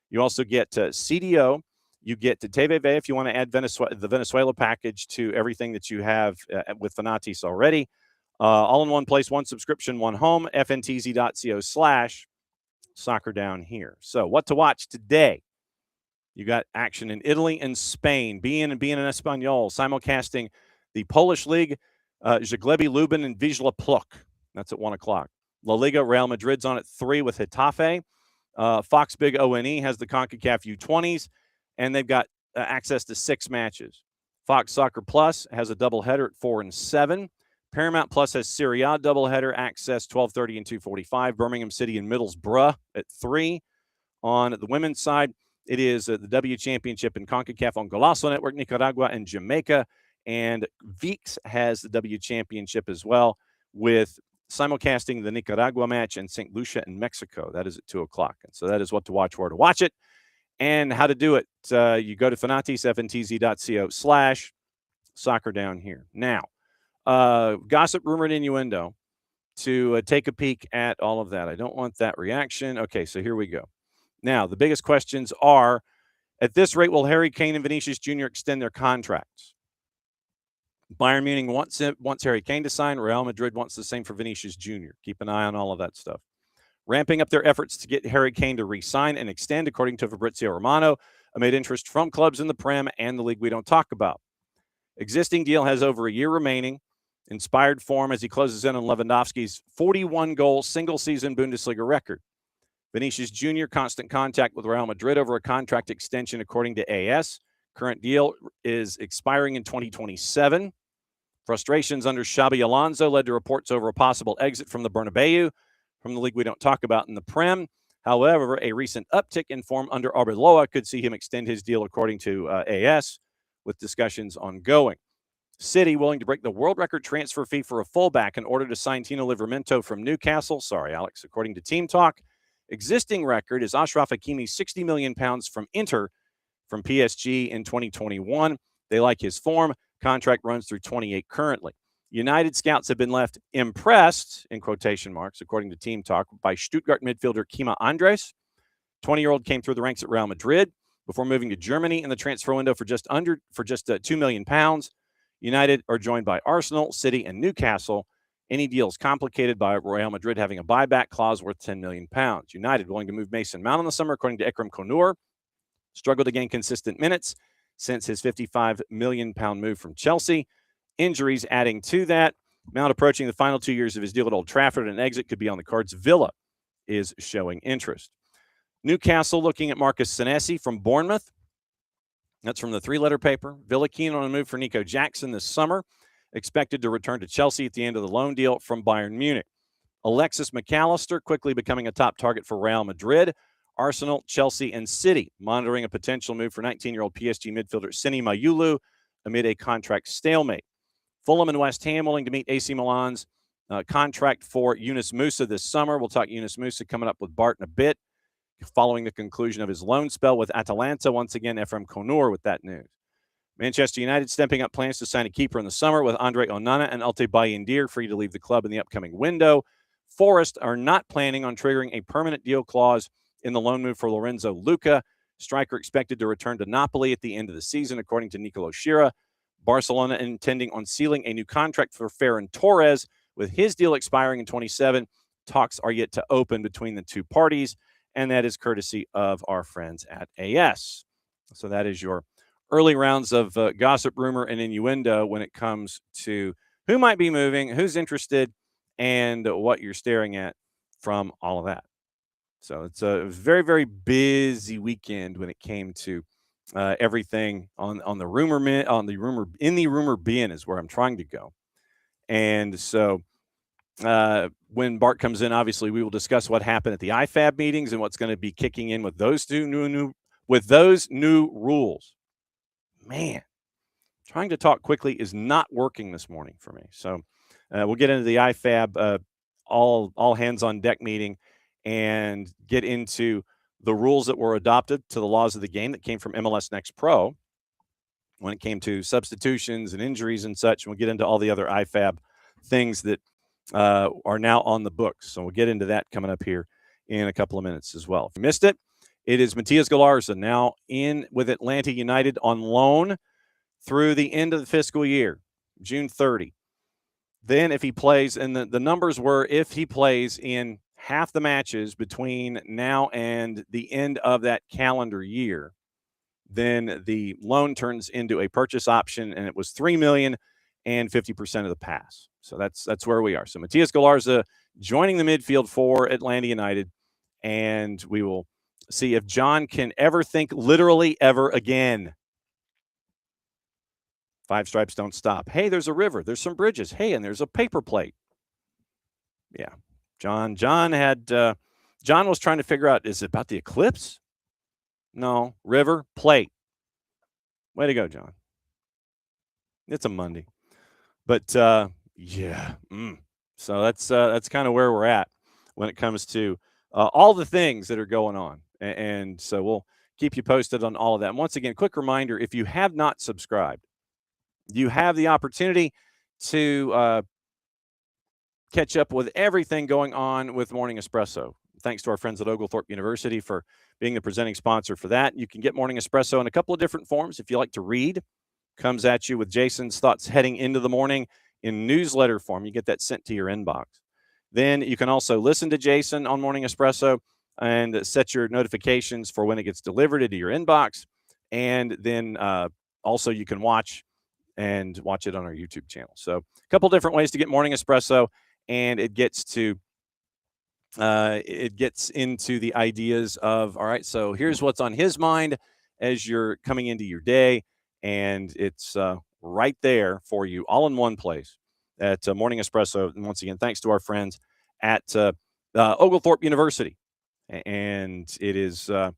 You also get CDO. You get to TVV if you want to add the Venezuela package to everything that you have with Fanatis already. All in one place, one subscription, one home, fntz.co/soccer down here. So what to watch today? You got action in Italy and Spain, being in Espanol, simulcasting the Polish League, Zagłębie Lubin and Wisła Płock. That's at 1 o'clock. La Liga, Real Madrid's on at 3 with Getafe. Fox Big ONE has the CONCACAF U20s. And they've got access to 6 matches. Fox Soccer Plus has a doubleheader at 4 and 7. Paramount Plus has Serie A doubleheader, access 12:30 and 2:45. Birmingham City and Middlesbrough at 3. On the women's side, it is the W Championship in CONCACAF on Golazo Network, Nicaragua and Jamaica. And VIX has the W Championship as well, with simulcasting the Nicaragua match and St. Lucia in Mexico. That is at 2 o'clock. And so that is what to watch, where to watch it. And how to do it, you go to Fanatis, fntz.co/soccer down here. Now, gossip, rumor, and innuendo to take a peek at all of that. I don't want that reaction. Okay, so here we go. Now, the biggest questions are, at this rate, will Harry Kane and Vinicius Jr. extend their contracts? Bayern Munich wants Harry Kane to sign. Real Madrid wants the same for Vinicius Jr. Keep an eye on all of that stuff. Ramping up their efforts to get Harry Kane to re-sign and extend, according to Fabrizio Romano, amid interest from clubs in the Prem and the league we don't talk about. Existing deal has over a year remaining. Inspired form as he closes in on Lewandowski's 41-goal single-season Bundesliga record. Vinicius Jr. constant contact with Real Madrid over a contract extension, according to AS. Current deal is expiring in 2027. Frustrations under Xabi Alonso led to reports over a possible exit from the Bernabeu, from the league we don't talk about in the Prem. However, a recent uptick in form under Arbeloa could see him extend his deal, according to AS, with discussions ongoing. City willing to break the world record transfer fee for a fullback in order to sign Tino Livramento from Newcastle. Sorry, Alex. According to Team Talk, existing record is Achraf Hakimi's £60 million from Inter from PSG in 2021. They like his form. Contract runs through 28 currently. United scouts have been left impressed, in quotation marks, according to Team Talk, by Stuttgart midfielder Kima Andres. 20-year-old came through the ranks at Real Madrid before moving to Germany in the transfer window for just £2 million. United are joined by Arsenal, City, and Newcastle. Any deal is complicated by Real Madrid having a buyback clause worth £10 million. United willing to move Mason Mount in the summer, according to Ekrem Konur. Struggled to gain consistent minutes since his £55 million move from Chelsea. Injuries adding to that. Mount approaching the final 2 years of his deal at Old Trafford. An exit could be on the cards. Villa is showing interest. Newcastle looking at Marcus Senesi from Bournemouth. That's from the three-letter paper. Villa keen on a move for Nico Jackson this summer. Expected to return to Chelsea at the end of the loan deal from Bayern Munich. Alexis McAllister quickly becoming a top target for Real Madrid. Arsenal, Chelsea, and City monitoring a potential move for 19-year-old PSG midfielder Sini Mayulu amid a contract stalemate. Fulham and West Ham willing to meet AC Milan's contract for Yunus Musa this summer. We'll talk Yunus Musa coming up with Bart in a bit. following the conclusion of his loan spell with Atalanta. Once again, Efrem Konur with that news. Manchester United stepping up plans to sign a keeper in the summer with Andre Onana and Alte Bayindir free to leave the club in the upcoming window. Forest are not planning on triggering a permanent deal clause in the loan move for Lorenzo Luca. Striker expected to return to Napoli at the end of the season, according to Nicolo Schira. Barcelona intending on sealing a new contract for Ferran Torres, with his deal expiring in 27. Talks are yet to open between the two parties, and that is courtesy of our friends at AS. So that is your early rounds of gossip, rumor, and innuendo when it comes to who might be moving, who's interested, and what you're staring at from all of that. So it's a very, very busy weekend when it came to everything on the rumor bin is where I'm trying to go. And so when Bart comes in, obviously we will discuss what happened at the IFAB meetings and what's going to be kicking in with those new rules. Man, trying to talk quickly is not working this morning for me. So we'll get into the IFAB all hands on deck meeting and get into the rules that were adopted to the laws of the game that came from MLS Next Pro when it came to substitutions and injuries and such. And we'll get into all the other IFAB things that are now on the books. So we'll get into that coming up here in a couple of minutes as well. If you missed it, it is Matias Galarza now in with Atlanta United on loan through the end of the fiscal year, June 30. Then if he plays, and the numbers were if he plays in half the matches between now and the end of that calendar year, then the loan turns into a purchase option, and it was $3 million and 50% of the pass. So that's where we are. So Matias Galarza joining the midfield for Atlanta United, and we will see if John can ever think literally ever again. Five stripes don't stop. Hey, there's a river. There's some bridges. Hey, and there's a paper plate. Yeah. John was trying to figure out, is it about the eclipse? No. River, plate. Way to go, John. It's a Monday. But, yeah. So that's kind of where we're at when it comes to all the things that are going on. And so we'll keep you posted on all of that. And once again, quick reminder, if you have not subscribed, you have the opportunity to catch up with everything going on with Morning Espresso. Thanks to our friends at Oglethorpe University for being the presenting sponsor for that. You can get Morning Espresso in a couple of different forms. If you like to read, comes at you with Jason's thoughts heading into the morning in newsletter form. You get that sent to your inbox. Then you can also listen to Jason on Morning Espresso and set your notifications for when it gets delivered into your inbox. And then also you can watch it on our YouTube channel. So a couple different ways to get Morning Espresso, and it gets into the ideas of, all right, so here's what's on his mind as you're coming into your day, and it's right there for you, all in one place at Morning Espresso. And once again, thanks to our friends at Oglethorpe University, and it is a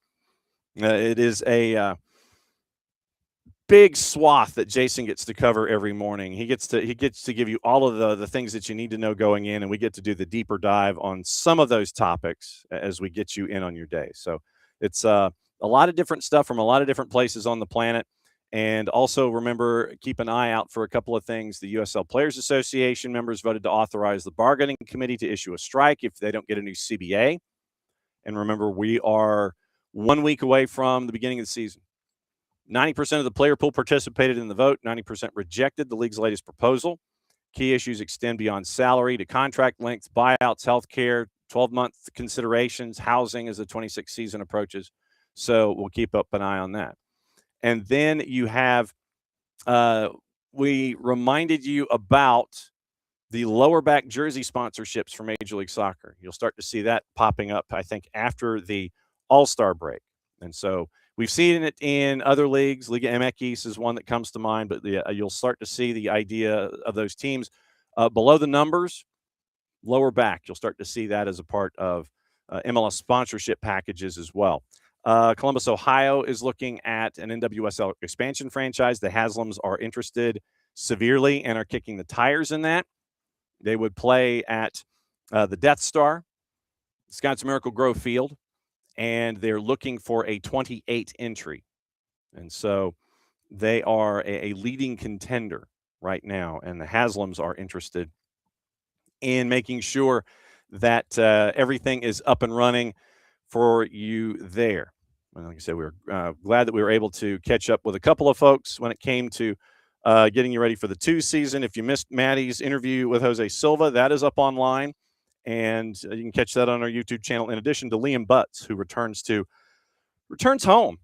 big swath that Jason gets to cover every morning. He gets to give you all of the things that you need to know going in, and we get to do the deeper dive on some of those topics as we get you in on your day. So it's a lot of different stuff from a lot of different places on the planet. And also remember, keep an eye out for a couple of things. The USL Players Association members voted to authorize the bargaining committee to issue a strike if they don't get a new CBA. And remember, we are 1 week away from the beginning of the season. 90% of the player pool participated in the vote. 90% rejected the league's latest proposal. Key issues extend beyond salary to contract length, buyouts, healthcare, 12-month considerations, housing as the 26th season approaches. So we'll keep up an eye on that. And then you have, we reminded you about the lower back jersey sponsorships for Major League Soccer. You'll start to see that popping up, I think, after the All-Star break. And so we've seen it in other leagues. Liga MX is one that comes to mind, but you'll start to see the idea of those teams below the numbers, lower back. You'll start to see that as a part of MLS sponsorship packages as well. Columbus, Ohio is looking at an NWSL expansion franchise. The Haslams are interested severely and are kicking the tires in that. They would play at the Death Star, Scott's Miracle Grove Field. and they're looking for a 28 entry. And so they are a leading contender right now, and the Haslams are interested in making sure that everything is up and running for you there. And like I said, we were glad that we were able to catch up with a couple of folks when it came to getting you ready for the 2 season. If you missed Maddie's interview with Jose Silva, that is up online, and you can catch that on our YouTube channel. In addition to Liam Butts, who returns home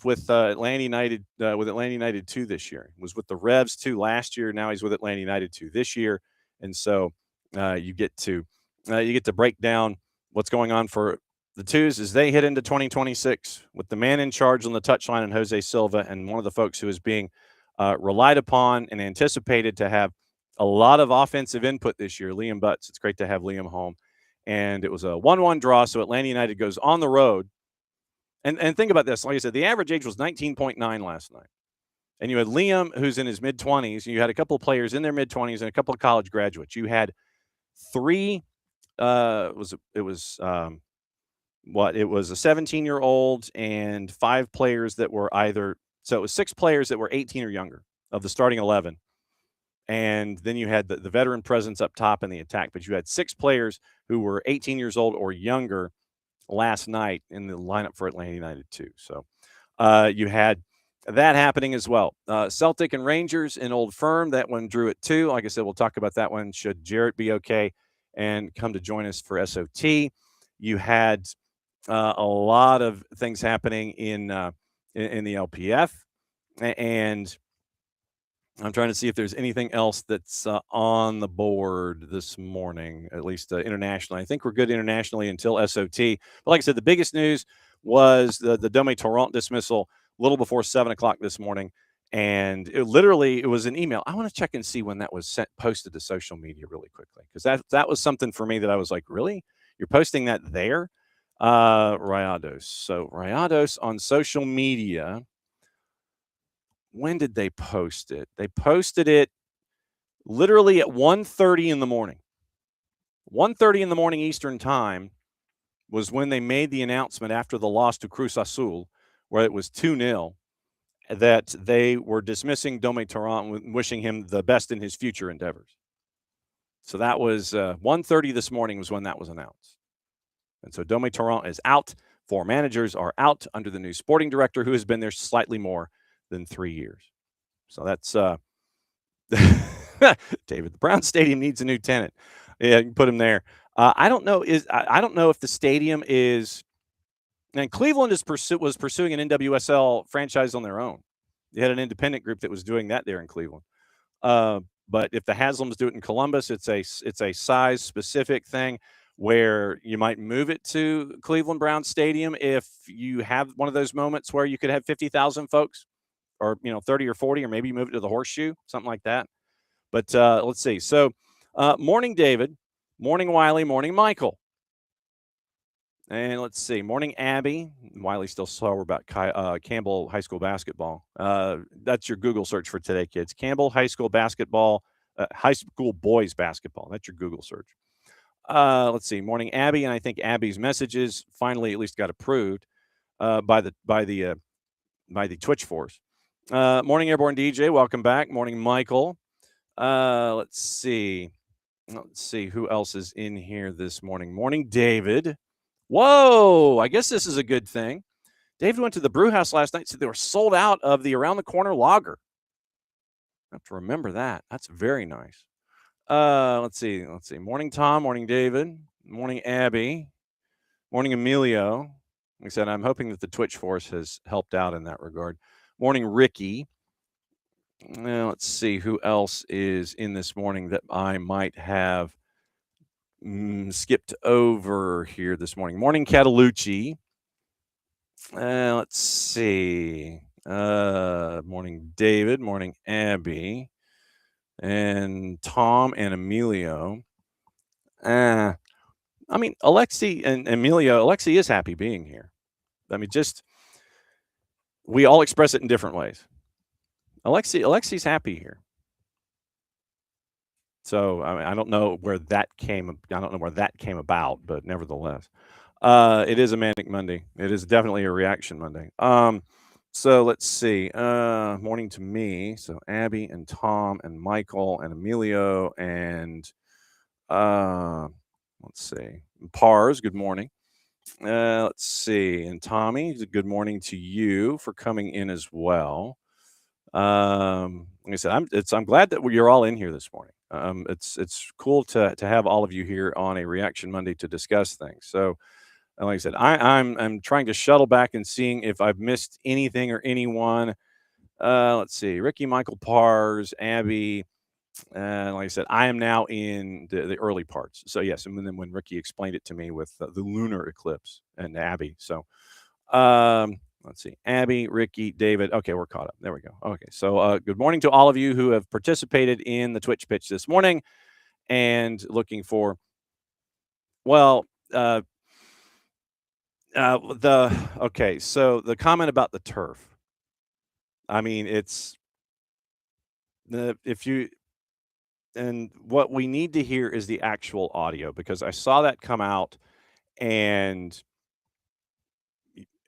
with Atlanta United with Atlanta United 2 this year. Was with the Revs 2 last year. Now he's with Atlanta United 2 this year, and so you get to break down what's going on for the Twos as they hit into 2026 with the man in charge on the touchline and Jose Silva, and one of the folks who is being relied upon and anticipated to have a lot of offensive input this year, Liam Butts. It's great to have Liam home, and it was a 1-1 draw. So Atlanta United goes on the road. And think about this. Like I said, the average age was 19.9 last night. And you had Liam, who's in his mid-20s. You had a couple of players in their mid-20s and a couple of college graduates. You had 3 it was a 17-year-old and 5 players that were so it was 6 players that were 18 or younger of the starting 11. And then you had the veteran presence up top in the attack. But you had 6 players who were 18 years old or younger last night in the lineup for Atlanta United 2. So you had that happening as well. Celtic and Rangers in Old Firm, that one drew at 2. Like I said, we'll talk about that one should Jarrett be okay and come to join us for SOT. You had a lot of things happening in the LPF, and I'm trying to see if there's anything else that's on the board this morning, at least internationally. I think we're good internationally until SOT. But like I said, the biggest news was the Dome Torrent dismissal a little before 7 o'clock this morning. And it was an email. I want to check and see when that was posted to social media really quickly, because that was something for me that I was like, really? You're posting that there? Rayados. So Rayados on social media. When did they post it? They posted it literally at 1:30 in the morning. 1:30 in the morning Eastern time was when they made the announcement after the loss to Cruz Azul, where it was 2-0, that they were dismissing Dome Torrent and wishing him the best in his future endeavors. So that was 1:30 this morning was when that was announced. And so Dome Torrent is out. 4 managers are out under the new sporting director, who has been there slightly more than 3 years. So that's David. The Brown Stadium needs a new tenant. Yeah, you can put him there. I don't know if the stadium is. And Cleveland was pursuing an NWSL franchise on their own. They had an independent group that was doing that there in Cleveland. But if the Haslams do it in Columbus, it's a size specific thing where you might move it to Cleveland Brown Stadium if you have one of those moments where you could have 50,000 folks. Or 30 or 40, or maybe you move it to the Horseshoe, something like that. But let's see. So, morning, David. Morning, Wiley. Morning, Michael. And let's see. Morning, Abby. Wiley's still sour about Campbell High School basketball. That's your Google search for today, kids. Campbell High School basketball, high school boys basketball. That's your Google search. Let's see. Morning, Abby. And I think Abby's messages finally at least got approved by the Twitch force. Morning, Airborne DJ. Welcome back. Morning, Michael. Let's see who else is in here this morning. Morning, David. Whoa, I guess this is a good thing. David went to the brew house last night, so they were sold out of the Around the Corner lager. I have to remember that. That's very nice. Let's see. Morning, Tom. Morning, David. Morning, Abby. Morning, Emilio. Like I said, I'm hoping that the Twitch force has helped out in that regard. Morning, Ricky. Let's see who else is in this morning that I might have skipped over here this morning. Morning, Catalucci. Let's see. Morning, David. Morning, Abby. And Tom and Emilio. Alexi and Emilio. Alexi is happy being here. We all express it in different ways. Alexi's happy here. So I don't know where that came about, but nevertheless, It is a manic Monday. It is definitely a reaction Monday. So let's see. Morning to me. So Abby and Tom and Michael and Emilio and let's see. Pars, good morning. Let's see. And Tommy, good morning to you for coming in as well. Like I said, I'm glad that you're all in here this morning. It's cool to have all of you here on a Reaction Monday to discuss things. So, and like I said, I'm trying to shuttle back and seeing if I've missed anything or anyone. Let's see, Ricky, Michael, Pars, Abby. And like I said, I am now in the early parts. So yes, and then when Ricky explained it to me with the lunar eclipse and Abby. So let's see, Abby, Ricky, David. Okay, we're caught up. There we go. Okay, so good morning to all of you who have participated in the Twitch pitch this morning and looking for, well, okay, so the comment about the turf. I mean, it's if you. And what we need to hear is the actual audio, because I saw that come out and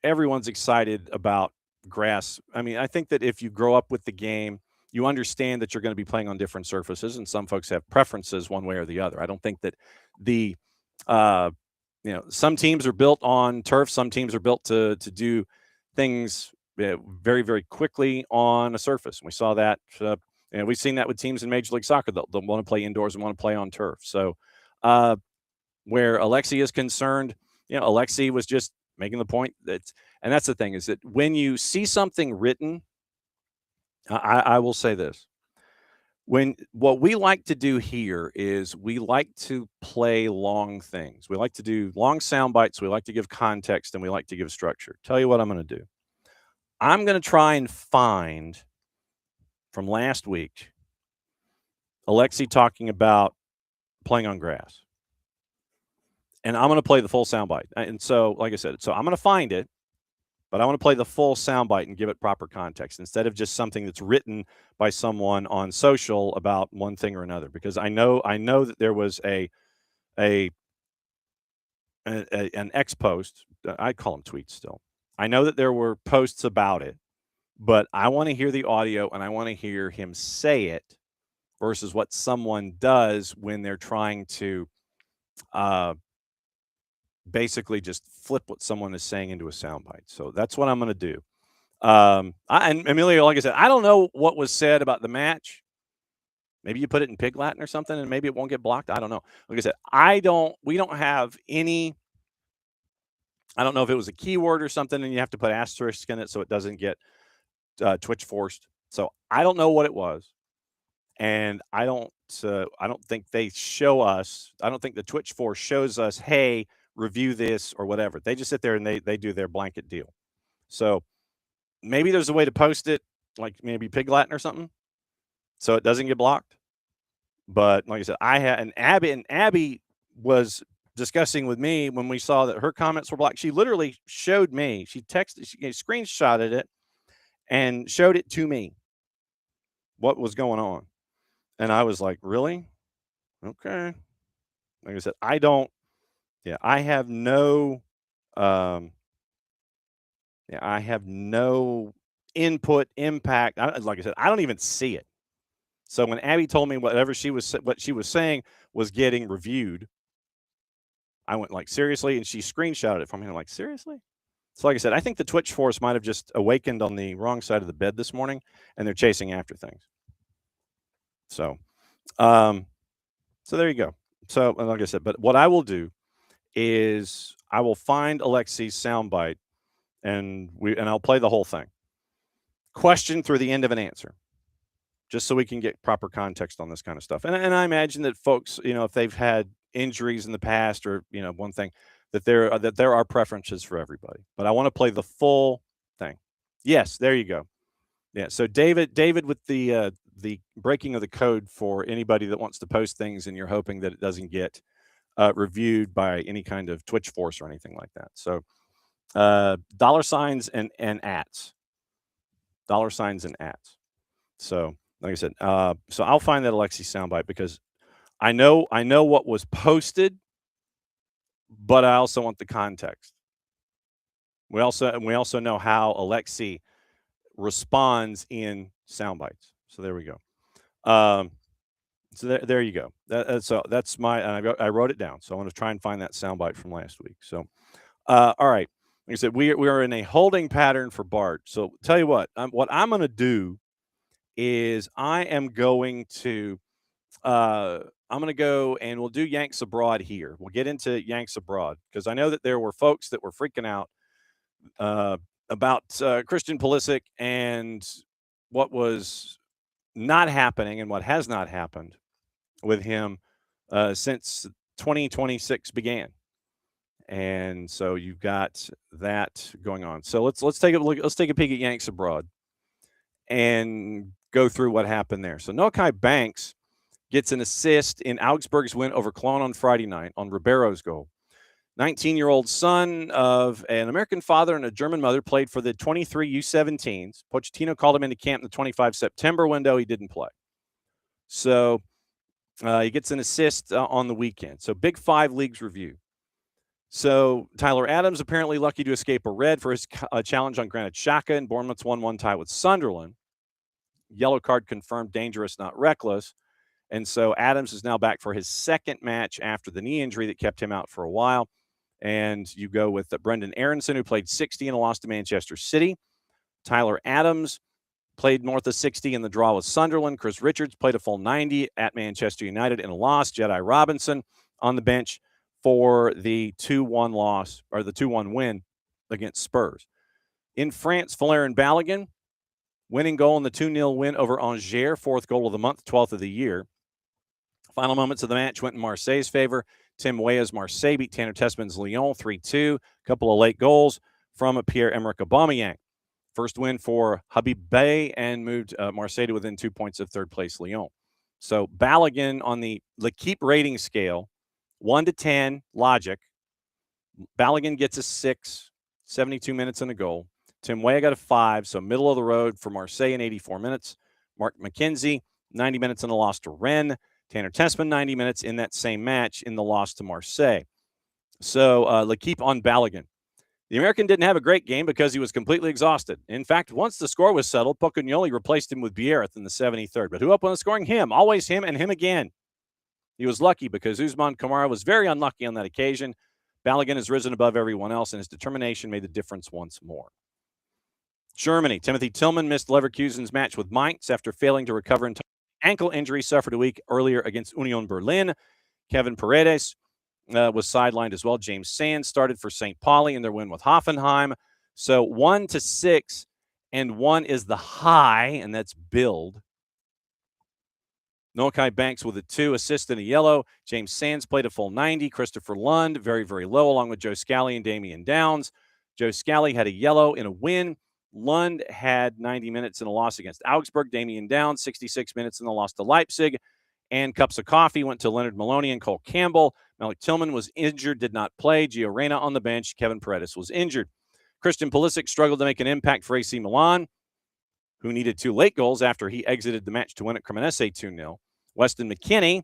everyone's excited about grass. I mean, I think that if you grow up with the game, you understand that you're going to be playing on different surfaces, and some folks have preferences one way or the other. I don't think that the some teams are built on turf, some teams are built to do things very, very quickly on a surface. We saw that. And we've seen that with teams in Major League Soccer. They'll want to play indoors and want to play on turf. So where Alexi is concerned, Alexi was just making the point and that's the thing, is that when you see something written, I will say this. What we like to do here is we like to play long things. We like to do long sound bites. We like to give context, and we like to give structure. Tell you what I'm going to do. I'm going to try and find from last week Alexi talking about playing on grass. And I'm going to play the full soundbite. And so, like I said, I'm going to find it, but I want to play the full soundbite and give it proper context instead of just something that's written by someone on social about one thing or another. Because I know that there was an X post. I call them tweets still. I know that there were posts about it, but I want to hear the audio and I want to hear him say it versus what someone does when they're trying to basically just flip what someone is saying into a soundbite. So that's what I'm going to do. And Emilio, like I said, I don't know what was said about the match. Maybe you put it in Pig Latin or something and maybe it won't get blocked. I don't know. Like I said, we don't have any. I don't know if it was a keyword or something and you have to put asterisk in it so it doesn't get Twitch forced. So I don't know what it was. And I don't think they show us. I don't think the Twitch force shows us, hey, review this or whatever. They just sit there and they do their blanket deal. So maybe there's a way to post it, like maybe Pig Latin or something, so it doesn't get blocked. But like I said, Abby was discussing with me when we saw that her comments were blocked. She literally showed me. She screenshotted it and showed it to me what was going on. And I was like, really? Okay. Like I said, I have no input impact. Like I said, I don't even see it. So when Abby told me what she was saying was getting reviewed, I went like, seriously? And she screenshotted it from me. I'm like, seriously? So like I said, I think the Twitch force might have just awakened on the wrong side of the bed this morning, and they're chasing after things. So, so there you go. So like I said, but what I will do is I will find Alexi's soundbite and I'll play the whole thing. Question through the end of an answer, just so we can get proper context on this kind of stuff. And I imagine that folks, if they've had injuries in the past or, one thing, that there are preferences for everybody. But I want to play the full thing. Yes, there you go. Yeah. So David with the breaking of the code for anybody that wants to post things and you're hoping that it doesn't get reviewed by any kind of Twitch force or anything like that. So $signs and ats. $signs and ats. So like I said, so I'll find that Alexi soundbite because I know what was posted, but I also want the context. We also know how Alexi responds in sound bites. So there we go. So there you go. So that's I wrote it down. So I want to try and find that soundbite from last week. So, all right. Like I said, we are in a holding pattern for Bart. So tell you what I'm going to do is I am going to go and we'll do Yanks Abroad here. We'll get into Yanks Abroad because I know that there were folks that were freaking out about Christian Pulisic and what was not happening and what has not happened with him since 2026 began. And so you've got that going on. So let's take a look. Let's take a peek at Yanks Abroad and go through what happened there. So Nokai Banks gets an assist in Augsburg's win over Cologne on Friday night on Ribeiro's goal. 19-year-old son of an American father and a German mother, played for the 23 U17s. Pochettino called him into camp in the 25 September window. He didn't play. So he gets an assist on the weekend. So Big Five Leagues review. So Tyler Adams apparently lucky to escape a red for his challenge on Granit Xhaka in Bournemouth's 1-1 tie with Sunderland. Yellow card confirmed, dangerous, not reckless. And so Adams is now back for his second match after the knee injury that kept him out for a while. And you go with Brendan Aronson, who played 60 in a loss to Manchester City. Tyler Adams played north of 60 in the draw with Sunderland. Chris Richards played a full 90 at Manchester United in a loss. Jedi Robinson on the bench for the 2-1 loss, or the 2-1 win against Spurs. In France, Valérien Balogun, winning goal in the 2-0 win over Angers, fourth goal of the month, 12th of the year. Final moments of the match went in Marseille's favor. Tim Weah's Marseille beat Tanner Tessman's Lyon 3-2. A couple of late goals from Pierre-Emerick Aubameyang. First win for Habib Bey and moved Marseille to within 2 points of third place Lyon. So Balogun on the L'Equipe rating scale, 1 to 10, logic. Balogun gets a 6, 72 minutes and a goal. Tim Weah got a 5, so middle of the road for Marseille in 84 minutes. Mark McKenzie, 90 minutes in a loss to Rennes. Tanner Tessman, 90 minutes in that same match in the loss to Marseille. So L'Equipe on Balogun. The American didn't have a great game because he was completely exhausted. In fact, once the score was settled, Pocognoli replaced him with Biereth in the 73rd. But who up on scoring? Him. Always him and him again. He was lucky because Ousmane Kamara was very unlucky on that occasion. Balogun has risen above everyone else, and his determination made the difference once more. Germany. Timothy Tillman missed Leverkusen's match with Mainz after failing to recover in ankle injury suffered a week earlier against Union Berlin. Kevin Paredes was sidelined as well. James Sands started for St. Pauli in their win with Hoffenheim. So 1 to 6, and 1 is the high, and that's Build. Nokai Banks with a 2, assist and a yellow. James Sands played a full 90. Christopher Lund, very, very low, along with Joe Scally and Damian Downs. Joe Scally had a yellow in a win. Lund had 90 minutes in a loss against Augsburg. Damian Downs, 66 minutes in the loss to Leipzig. And cups of coffee went to Leonard Maloney and Cole Campbell. Malik Tillman was injured, did not play. Gio Reyna on the bench. Kevin Paredes was injured. Christian Pulisic struggled to make an impact for AC Milan, who needed 2 late goals after he exited the match to win at Cremonese 2-0. Weston McKennie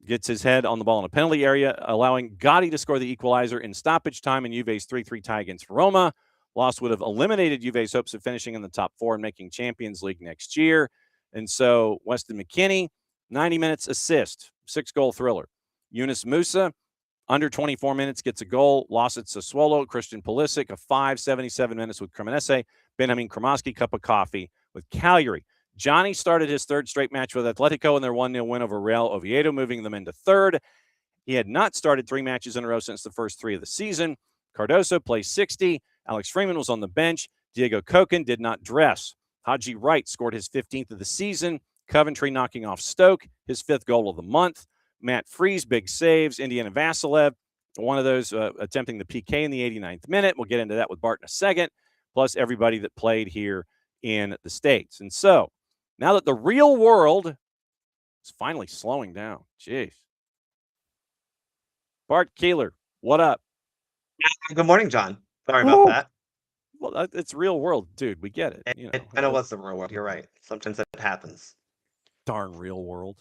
gets his head on the ball in a penalty area, allowing Gotti to score the equalizer in stoppage time in Juve's 3-3 tie against Roma. Loss would have eliminated Juve's hopes of finishing in the top 4 and making Champions League next year. And so Weston McKennie, 90 minutes assist, 6-goal thriller. Yunus Musa, under 24 minutes, gets a goal. Loss at Sassuolo. Christian Pulisic, a 5, 77 minutes with Cremonese. Benjamin Kromaski, cup of coffee with Cagliari. Johnny started his 3rd straight match with Atletico in their 1-0 win over Real Oviedo, moving them into 3rd. He had not started 3 matches in a row since the first 3 of the season. Cardoso plays 60. Alex Freeman was on the bench. Diego Koken did not dress. Haji Wright scored his 15th of the season. Coventry knocking off Stoke, his 5th goal of the month. Matt Freese, big saves. Indiana Vasilev, one of those attempting the PK in the 89th minute. We'll get into that with Bart in a second, plus everybody that played here in the States. And so now that the real world is finally slowing down, jeez. Bart Keeler, what up? Good morning, John. Sorry about that. Well, it's real world, dude. We get it. You know, I know what's the real world. You're right. Sometimes that happens. Darn real world.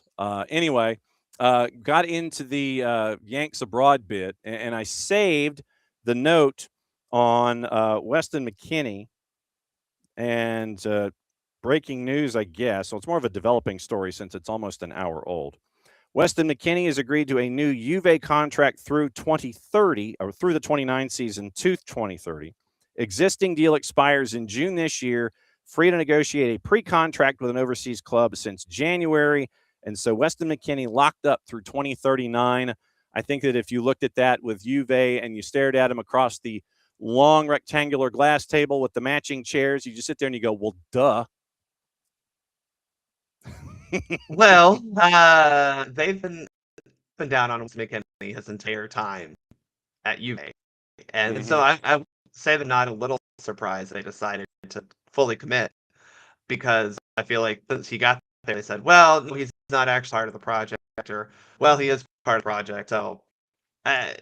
Anyway, got into the Yanks abroad bit, and I saved the note on Weston McKennie and breaking news, I guess. So it's more of a developing story since it's almost an hour old. Weston McKennie has agreed to a new Juve contract through 2030, or through the 29 season to 2030. Existing deal expires in June this year. Free to negotiate a pre-contract with an overseas club since January. And so Weston McKennie locked up through 2039. I think that if you looked at that with Juve and you stared at him across the long rectangular glass table with the matching chairs, you just sit there and you go, well, duh. Well, they've been down on McKennie his entire time at UVA. And so I would say they're not a little surprised they decided to fully commit, because I feel like since he got there, they said, well, no, he's not actually part of the project, or, well, he is part of the project. So I'm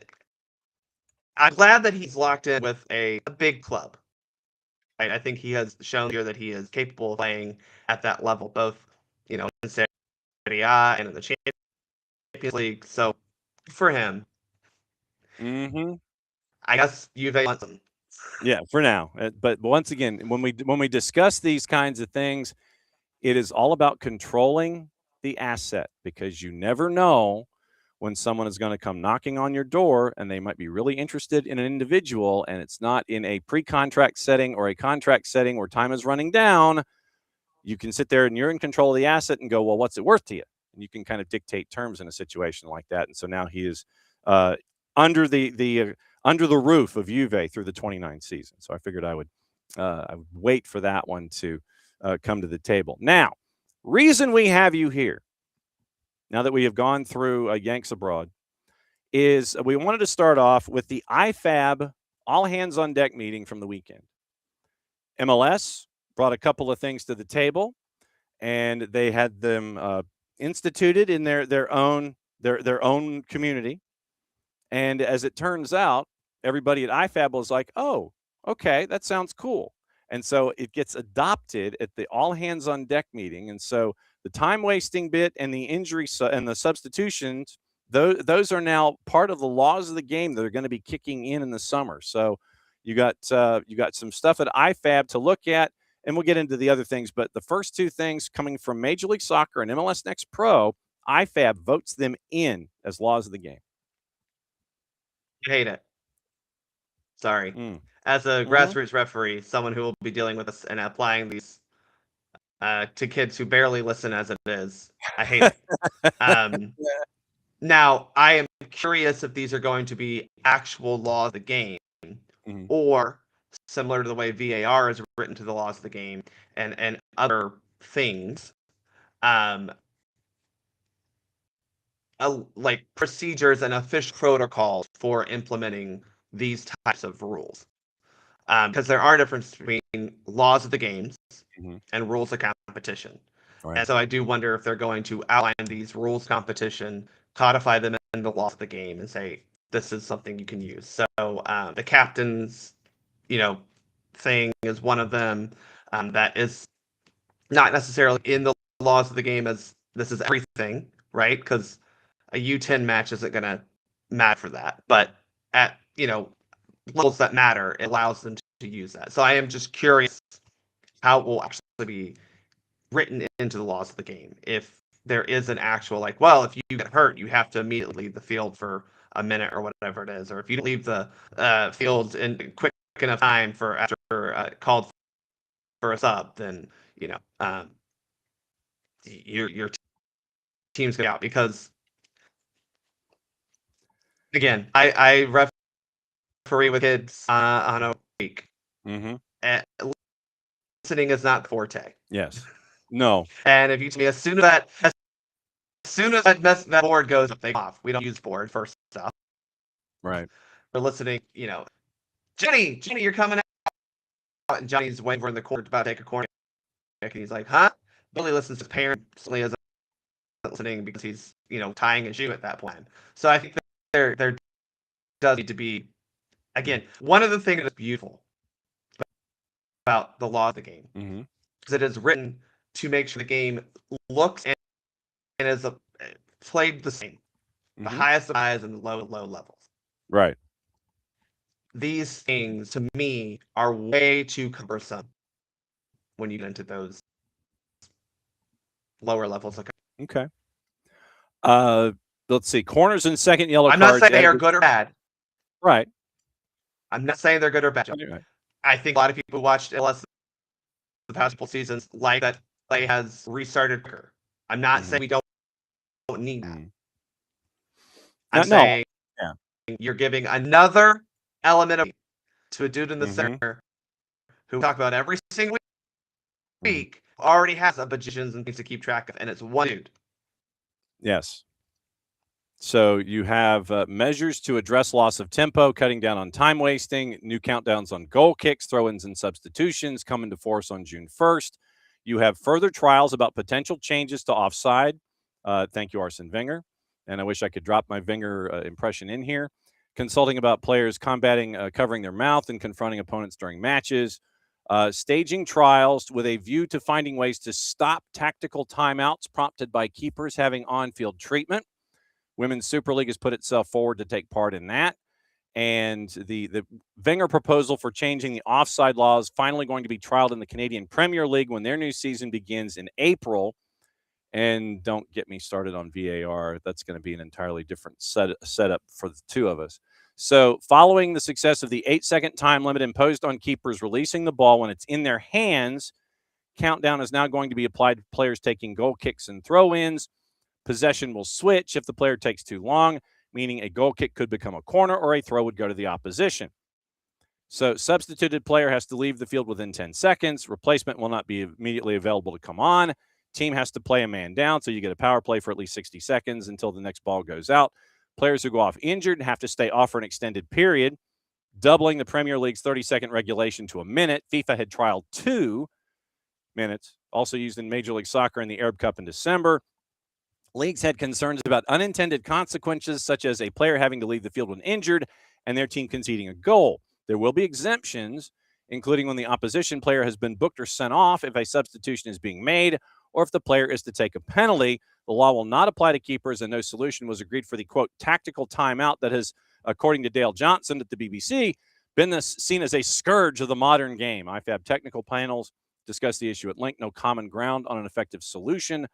glad that he's locked in with a big club. Right? I think he has shown here that he is capable of playing at that level, both, in Serie A and in the Champions League. So for him, I guess Juve wants him. Yeah, for now. But once again, when we discuss these kinds of things, it is all about controlling the asset, because you never know when someone is going to come knocking on your door and they might be really interested in an individual, and it's not in a pre-contract setting or a contract setting where time is running down. You can sit there and you're in control of the asset and go, well, what's it worth to you? And you can kind of dictate terms in a situation like that. And so now he is under the roof of Juve through the 29 season. So I figured I would wait for that one to come to the table. Now, reason we have you here, now that we have gone through Yanks abroad, is we wanted to start off with the IFAB all hands on deck meeting from the weekend. MLS brought a couple of things to the table, and they had them instituted in their own community. And as it turns out, everybody at IFAB was like, oh, okay, that sounds cool. And so it gets adopted at the all hands on deck meeting. And so the time wasting bit and the injury and the substitutions, those are now part of the laws of the game that are going to be kicking in the summer. So you got some stuff at IFAB to look at, and we'll get into the other things. But the first two things coming from Major League Soccer and MLS Next Pro, IFAB votes them in as laws of the game. I hate it. Sorry. As a grassroots referee, someone who will be dealing with this and applying these to kids who barely listen as it is, I hate it. Now, I am curious if these are going to be actual laws of the game, or similar to the way VAR is written to the laws of the game and other things, like procedures and official protocols for implementing these types of rules. Because there are differences between laws of the games and rules of competition. Right. And so I do wonder if they're going to outline these rules of competition, codify them in the laws of the game, and say, this is something you can use. So the captain's, thing is one of them that is not necessarily in the laws of the game as this is everything, right? Because a U10 match isn't going to matter for that. But at, levels that matter, it allows them to use that. So I am just curious how it will actually be written into the laws of the game. If there is an actual, like, well, if you get hurt, you have to immediately leave the field for a minute or whatever it is. Or if you don't leave the field in quick enough time for after called for a sub, then, your team's going out. Because, again, I referee with kids on a week. And listening is not the forte. Yes. No. And if you tell me as soon as that board goes up, they go off. We don't use board first off. Right. They're listening, Jenny, you're coming out. And Johnny's waiting for in the corner about to take a corner kick, and he's like, huh? Billy listens to his parents, certainly isn't listening because he's, tying his shoe at that point. So I think that there does need to be, again, one of the things that's beautiful about the law of the game is it is written to make sure the game looks and is played the same. The highest of highs and the low levels. Right. These things, to me, are way too cumbersome when you get into those lower levels. Okay. Let's see. Corners and second yellow I'm cards. not saying they are good or bad. Right. I'm not saying they're good or bad. Right. I think a lot of people who watched MLS the past couple seasons like that play has restarted quicker. I'm not saying we don't need that. I'm saying you're giving another element of to a dude in the center who we talk about every single week already has a bajillions and things to keep track of, and it's one dude. Yes. So you have measures to address loss of tempo, cutting down on time wasting, new countdowns on goal kicks, throw-ins and substitutions come into force on June 1st. You have further trials about potential changes to offside. Thank you, Arsene Wenger. And I wish I could drop my Wenger impression in here. Consulting about players combating, covering their mouth and confronting opponents during matches. Staging trials with a view to finding ways to stop tactical timeouts prompted by keepers having on-field treatment. Women's Super League has put itself forward to take part in that. And the Wenger proposal for changing the offside law is finally going to be trialed in the Canadian Premier League when their new season begins in April. And don't get me started on VAR. That's going to be an entirely different setup for the two of us. So following the success of the 8-second time limit imposed on keepers releasing the ball when it's in their hands, countdown is now going to be applied to players taking goal kicks and throw-ins. Possession will switch if the player takes too long, meaning a goal kick could become a corner or a throw would go to the opposition. So substituted player has to leave the field within 10 seconds. Replacement will not be immediately available to come on. Team has to play a man down, so you get a power play for at least 60 seconds until the next ball goes out. Players who go off injured have to stay off for an extended period, doubling the Premier League's 30-second regulation to a minute. FIFA had trialed 2 minutes, also used in Major League Soccer in the Arab Cup in December. Leagues had concerns about unintended consequences, such as a player having to leave the field when injured and their team conceding a goal. There will be exemptions, including when the opposition player has been booked or sent off if a substitution is being made, or if the player is to take a penalty. The law will not apply to keepers, and no solution was agreed for the, quote, tactical timeout that has, according to Dale Johnson at the BBC, been seen as a scourge of the modern game. IFAB technical panels discussed the issue at length. No common ground on an effective solution.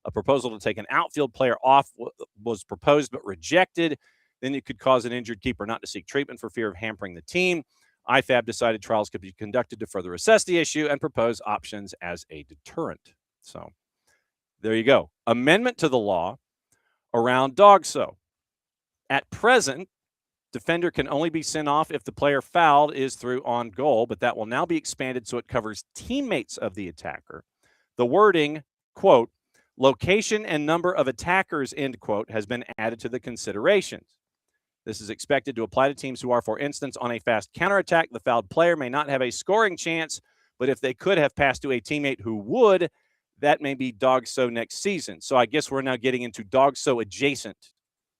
A proposal to take an outfield player off was proposed but rejected. Then it could cause an injured keeper not to seek treatment for fear of hampering the team. IFAB decided trials could be conducted to further assess the issue and propose options as a deterrent. So there you go. Amendment to the law around DOGSO. At present, defender can only be sent off if the player fouled is through on goal, but that will now be expanded so it covers teammates of the attacker. The wording, quote, location and number of attackers, end quote, has been added to the considerations. This is expected to apply to teams who are, for instance, on a fast counterattack. The fouled player may not have a scoring chance, but if they could have passed to a teammate who would, that may be DOGSO next season. So I guess we're now getting into DOGSO adjacent,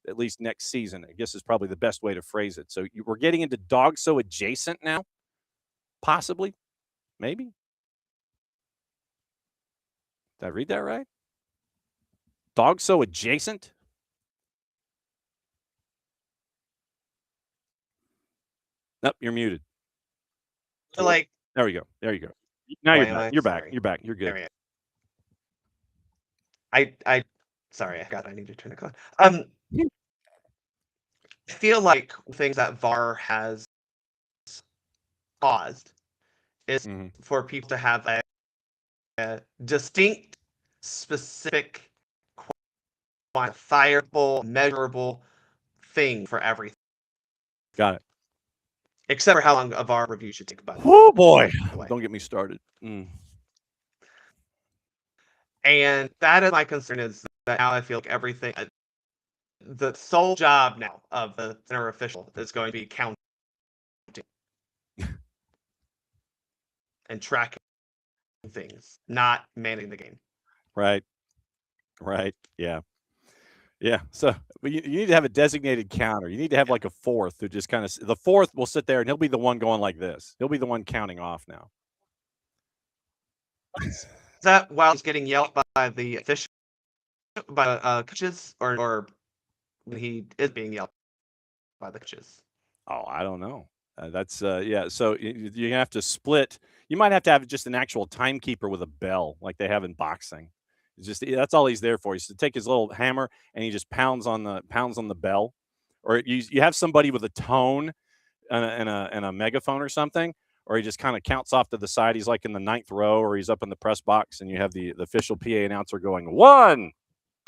at least next season, I guess is probably the best way to phrase it. So we're getting into DOGSO adjacent now, possibly, maybe. Did I read that right? DOGSO adjacent? Nope, you're muted. So like, there we go. There you go. Now you're back. You're back. You're good. Sorry, I need to turn it on. I feel like things that VAR has caused is for people to have a distinct, specific, quantifiable, measurable thing for everything. Got it. Except for how long a VAR review should take about. Oh boy! Don't get me started. And that is my concern, is that now I feel like everything, the sole job now of the center official is going to be counting and tracking things, not managing the game. Right. Yeah. So you need to have a designated counter. You need to have like a fourth who just kind of, the fourth will sit there and he'll be the one going like this. He'll be the one counting off now. Is that while he's getting yelled by the official by coaches or when he is being yelled by the coaches? Oh, I don't know. That's yeah. So you're gonna have to split. You might have to have just an actual timekeeper with a bell, like they have in boxing. It's just that's all he's there for. He's to take his little hammer and he just pounds on the bell, or you have somebody with a tone and a megaphone or something, or he just kind of counts off to the side. He's like in the ninth row, or he's up in the press box, and you have the official PA announcer going 1,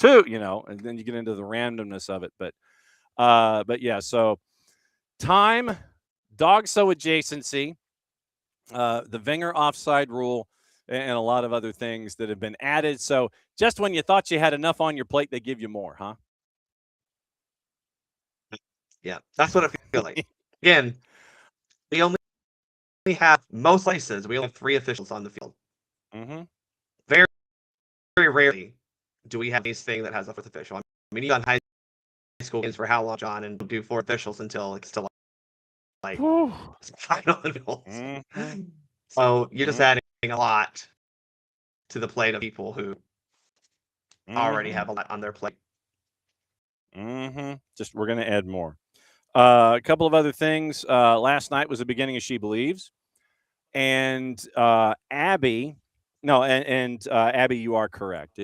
2, and then you get into the randomness of it. But yeah, so time, dog so adjacency, the Vinger offside rule, and a lot of other things that have been added. So just when you thought you had enough on your plate, they give you more, huh? Yeah, that's what it feels like. Again, we only have most places. We only have 3 officials on the field. Mm-hmm. Very, very rarely do we have this thing that has a 4th official. I mean, you on high school games for how long, John, and do 4 officials until it's still like final officials. Mm-hmm. So you're just adding a lot to the plate of people who already have a lot on their plate. Mm-hmm. Just we're going to add more. A couple of other things. Last night was the beginning of SheBelieves, and Abby. No, and Abby, you are correct.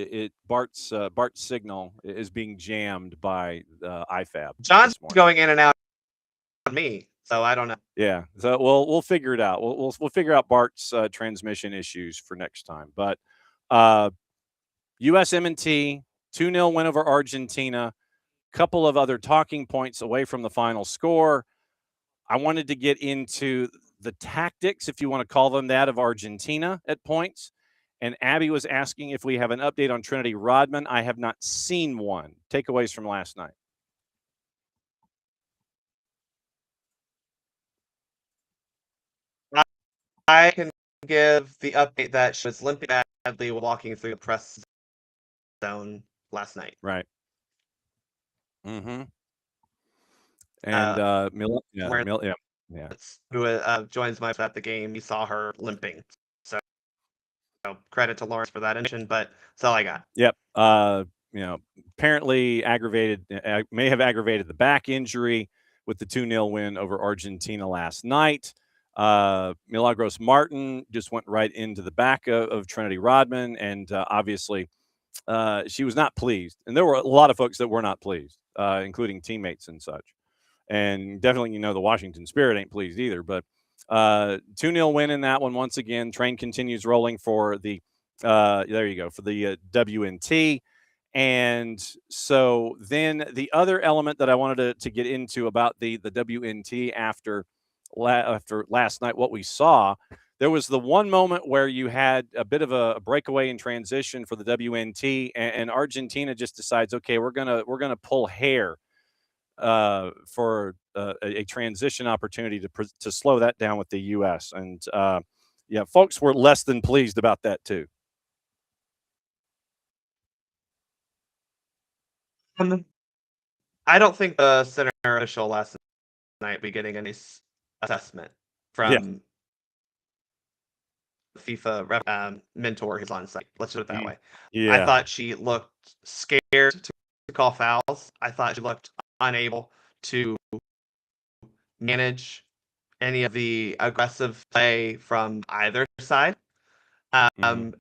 Bart's signal is being jammed by IFAB. John's going in and out on me, so I don't know. Yeah, so we'll figure it out. We'll figure out Bart's transmission issues for next time. But USMNT 2-0 win over Argentina. Couple of other talking points away from the final score. I wanted to get into the tactics, if you want to call them that, of Argentina at points. And Abby was asking if we have an update on Trinity Rodman. I have not seen one. Takeaways from last night. I can give the update that she was limping badly walking through the press zone last night. Right. Mm-hmm. And who joins my at the game, he saw her limping. So credit to Lawrence for that admission, but that's all I got. Yep. Apparently may have aggravated the back injury with the 2-0 win over Argentina last night. Milagros Martin just went right into the back of Trinity Rodman, and obviously she was not pleased. And there were a lot of folks that were not pleased, including teammates and such. And definitely, the Washington Spirit ain't pleased either. But 2-0 win in that one once again. Train continues rolling for the there you go, for the WNT. And so then the other element that I wanted to get into about the WNT after last night, what we saw, there was the one moment where you had a bit of a breakaway in transition for the WNT, and Argentina just decides, okay, we're gonna pull hair for a transition opportunity to slow that down with the U.S. And yeah, folks were less than pleased about that too. I don't think the center official last night be getting any assessment from FIFA mentor who's on site. Let's put it that way. Yeah. I thought she looked scared to call fouls. I thought she looked unable to manage any of the aggressive play from either side. And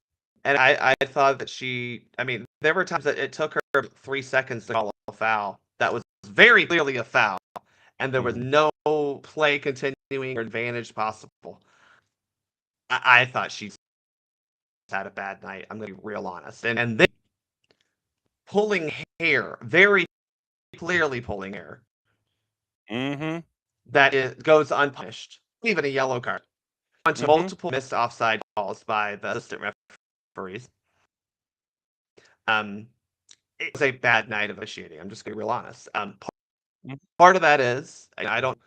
I thought that there were times that it took her 3 seconds to call a foul that was very clearly a foul, and there was no play continuing or advantage possible. I thought she had a bad night. I'm going to be real honest. And then pulling hair, very clearly pulling hair, that goes unpunished, even a yellow card. Onto multiple missed offside calls by the assistant referees. It was a bad night of officiating. I'm just going to be real honest. Part of that is I don't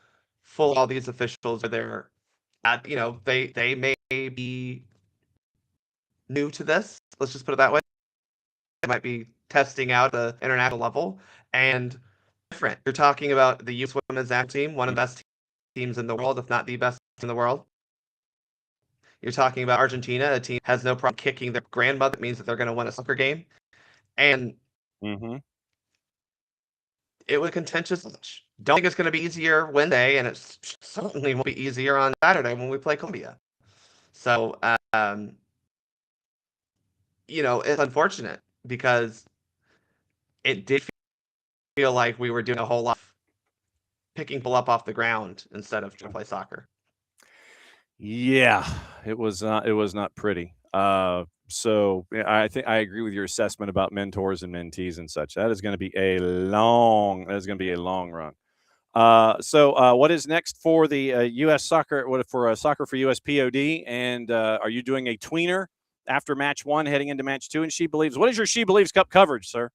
fool all these officials are there. They may be new to this. Let's just put it that way. They might be testing out the international level and different. You're talking about the U.S. Women's National Team, one of the best teams in the world, if not the best in the world. You're talking about Argentina, a team has no problem kicking their grandmother. It means that they're going to win a soccer game. And Mm-hmm. It was contentious. Don't think it's going to be easier Wednesday, and it certainly won't be easier on Saturday when we play Columbia. So, it's unfortunate because it did feel like we were doing a whole lot of picking people up off the ground instead of trying to play soccer. Yeah, it was not pretty. So I think I agree with your assessment about mentors and mentees and such. That is going to be a long run. So what is next for the U.S. soccer? What for soccer for USPOD? And are you doing a tweener after match 1, heading into match 2? And SheBelieves. What is your SheBelieves Cup coverage, sir?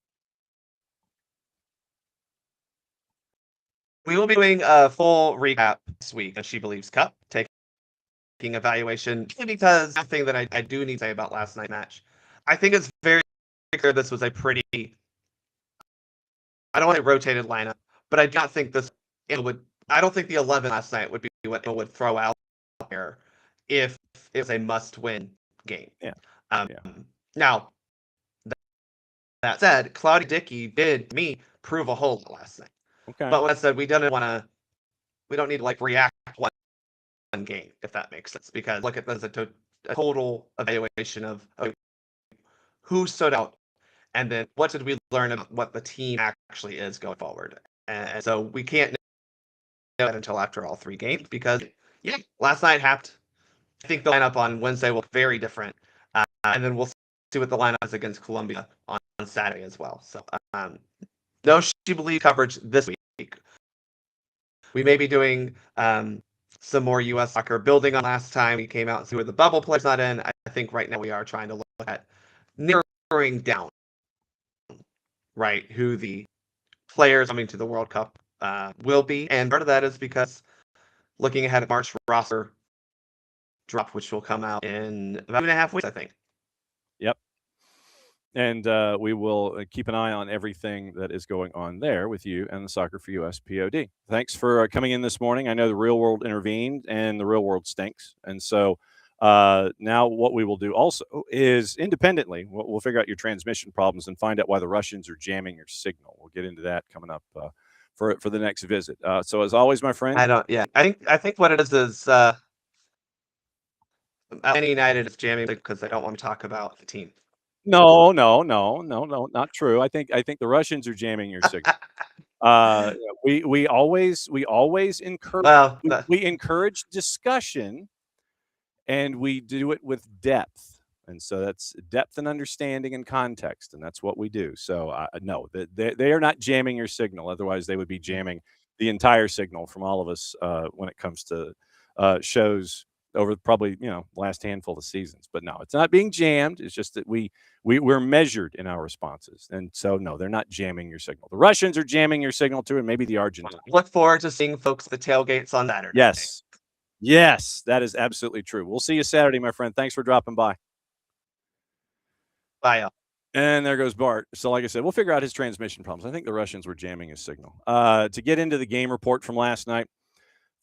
We will be doing a full recap this week of SheBelieves Cup, taking evaluation, because the thing that I do need to say about last night's match, I think it's very clear this was a pretty, I don't want to rotated lineup, but I do not think I don't think the 11 last night would be what it would throw out there if it was a must-win game. Yeah. Now, that said, Claudia Dickey did prove a whole lot last night. Okay. But when I said we don't need to react one game, if that makes sense, because look at this as a total evaluation of who stood out, and then what did we learn about what the team actually is going forward. And so we can't know that until after all 3 games, because last night happened. I think the lineup on Wednesday will be very different, and then we'll see what the lineup is against Columbia on Saturday as well. So no SheBelieves coverage this week. We may be doing some more U.S. soccer, building on last time we came out and see where the bubble players not in. I think right now we are trying to look at narrowing down, right, who the players coming to the World Cup will be. And part of that is because looking ahead at March roster drop, which will come out in about 2.5 weeks, I think. Yep. And we will keep an eye on everything that is going on there with you and the Soccer for USPOD. Thanks for coming in this morning. I know the real world intervened and the real world stinks. And so now what we will do also is independently, we'll figure out your transmission problems and find out why the Russians are jamming your signal. We'll get into that coming up for the next visit. So as always, my friend. I think what it is Man United is jamming because they don't want to talk about the team. No, not true. I think the Russians are jamming your signal. We always encourage we encourage discussion, and we do it with depth. And so that's depth and understanding and context, and that's what we do. So no, they are not jamming your signal. Otherwise, they would be jamming the entire signal from all of us when it comes to shows over probably last handful of seasons. But no, it's not being jammed. It's just that we're measured in our responses, and so no, they're not jamming your signal. The Russians are jamming your signal too, and maybe the Argentines. Look forward to seeing folks at the tailgates on Saturday. Yes, that is absolutely true. We'll see you Saturday, my friend. Thanks for dropping by. Bye, y'all. And there goes Bart. So like I said, we'll figure out his transmission problems. I think the Russians were jamming his signal. To get into the game report from last night,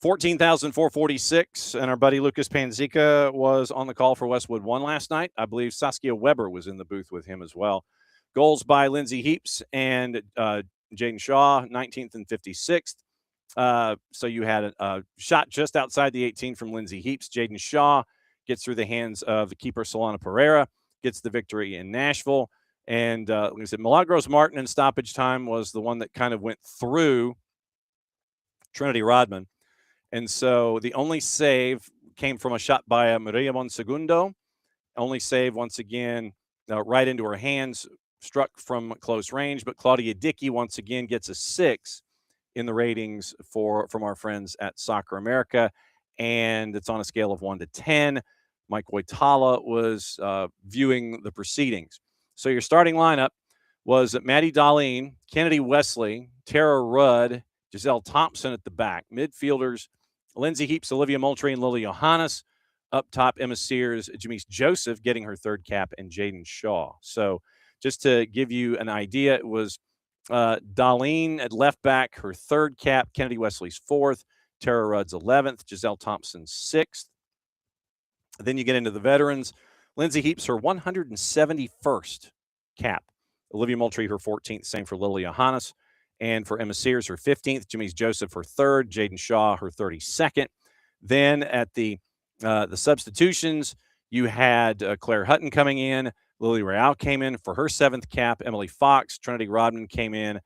14,446, and our buddy Lucas Panzica was on the call for Westwood 1 last night. I believe Saskia Weber was in the booth with him as well. Goals by Lindsay Heaps and Jaden Shaw, 19th and 56th. So you had a shot just outside the 18 from Lindsay Heaps. Jaden Shaw gets through the hands of the keeper Solana Pereira, gets the victory in Nashville. And like I said, Milagros Martin in stoppage time was the one that kind of went through Trinity Rodman. And so the only save came from a shot by Maria Monsegundo. Only save, once again, right into her hands, struck from close range. But Claudia Dickey, once again, gets a 6 in the ratings from our friends at Soccer America. And it's on a scale of 1 to 10. Mike Waitala was viewing the proceedings. So your starting lineup was Maddie Darlene, Kennedy Wesley, Tara Rudd, Giselle Thompson at the back. Midfielders, Lindsay Heaps, Olivia Moultrie, and Lily Johannes. Up top, Emma Sears, Jamise Joseph getting her 3rd cap, and Jaden Shaw. So just to give you an idea, it was Darlene at left back, her 3rd cap, Kennedy Wesley's 4th, Tara Rudd's 11th, Giselle Thompson's 6th. Then you get into the veterans. Lindsay Heaps, her 171st cap. Olivia Moultrie, her 14th. Same for Lily Johannes. And for Emma Sears, her 15th. Jimmy's Joseph, her 3rd. Jaden Shaw, her 32nd. Then at the substitutions, you had Claire Hutton coming in. Lily Real came in for her 7th cap. Emily Fox, Trinity Rodman came in.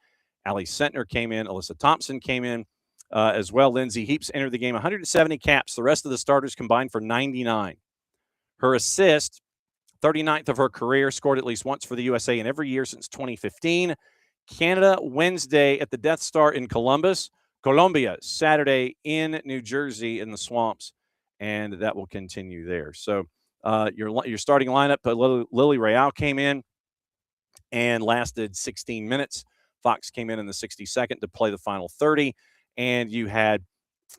Allie Sentner came in. Alyssa Thompson came in as well. Lindsay Heaps entered the game. 170 caps. The rest of the starters combined for 99. Her assist, 39th of her career, scored at least once for the USA in every year since 2015. Canada Wednesday at the Death Star in Columbus. Colombia Saturday in New Jersey in the Swamps, and that will continue there. So your starting lineup, Lily Real came in and lasted 16 minutes. Fox came in the 62nd to play the final 30, and you had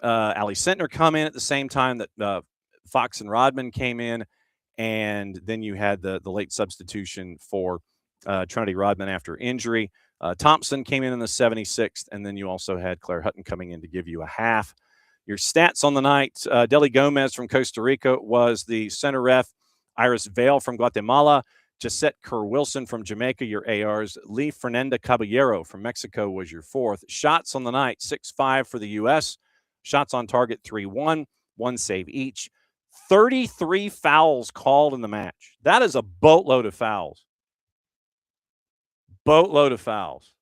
Allie Sentner come in at the same time that Fox and Rodman came in, and then you had the late substitution for Trinity Rodman after injury. Thompson came in the 76th, and then you also had Claire Hutton coming in to give you a half. Your stats on the night, Deli Gomez from Costa Rica was the center ref. Iris Vale from Guatemala. Gisette Kerr-Wilson from Jamaica, your ARs. Lee Fernanda Caballero from Mexico was your 4th. Shots on the night, 6-5 for the U.S. Shots on target, 3-1. 1 save each. 33 fouls called in the match. That is a boatload of fouls. Boatload of fouls.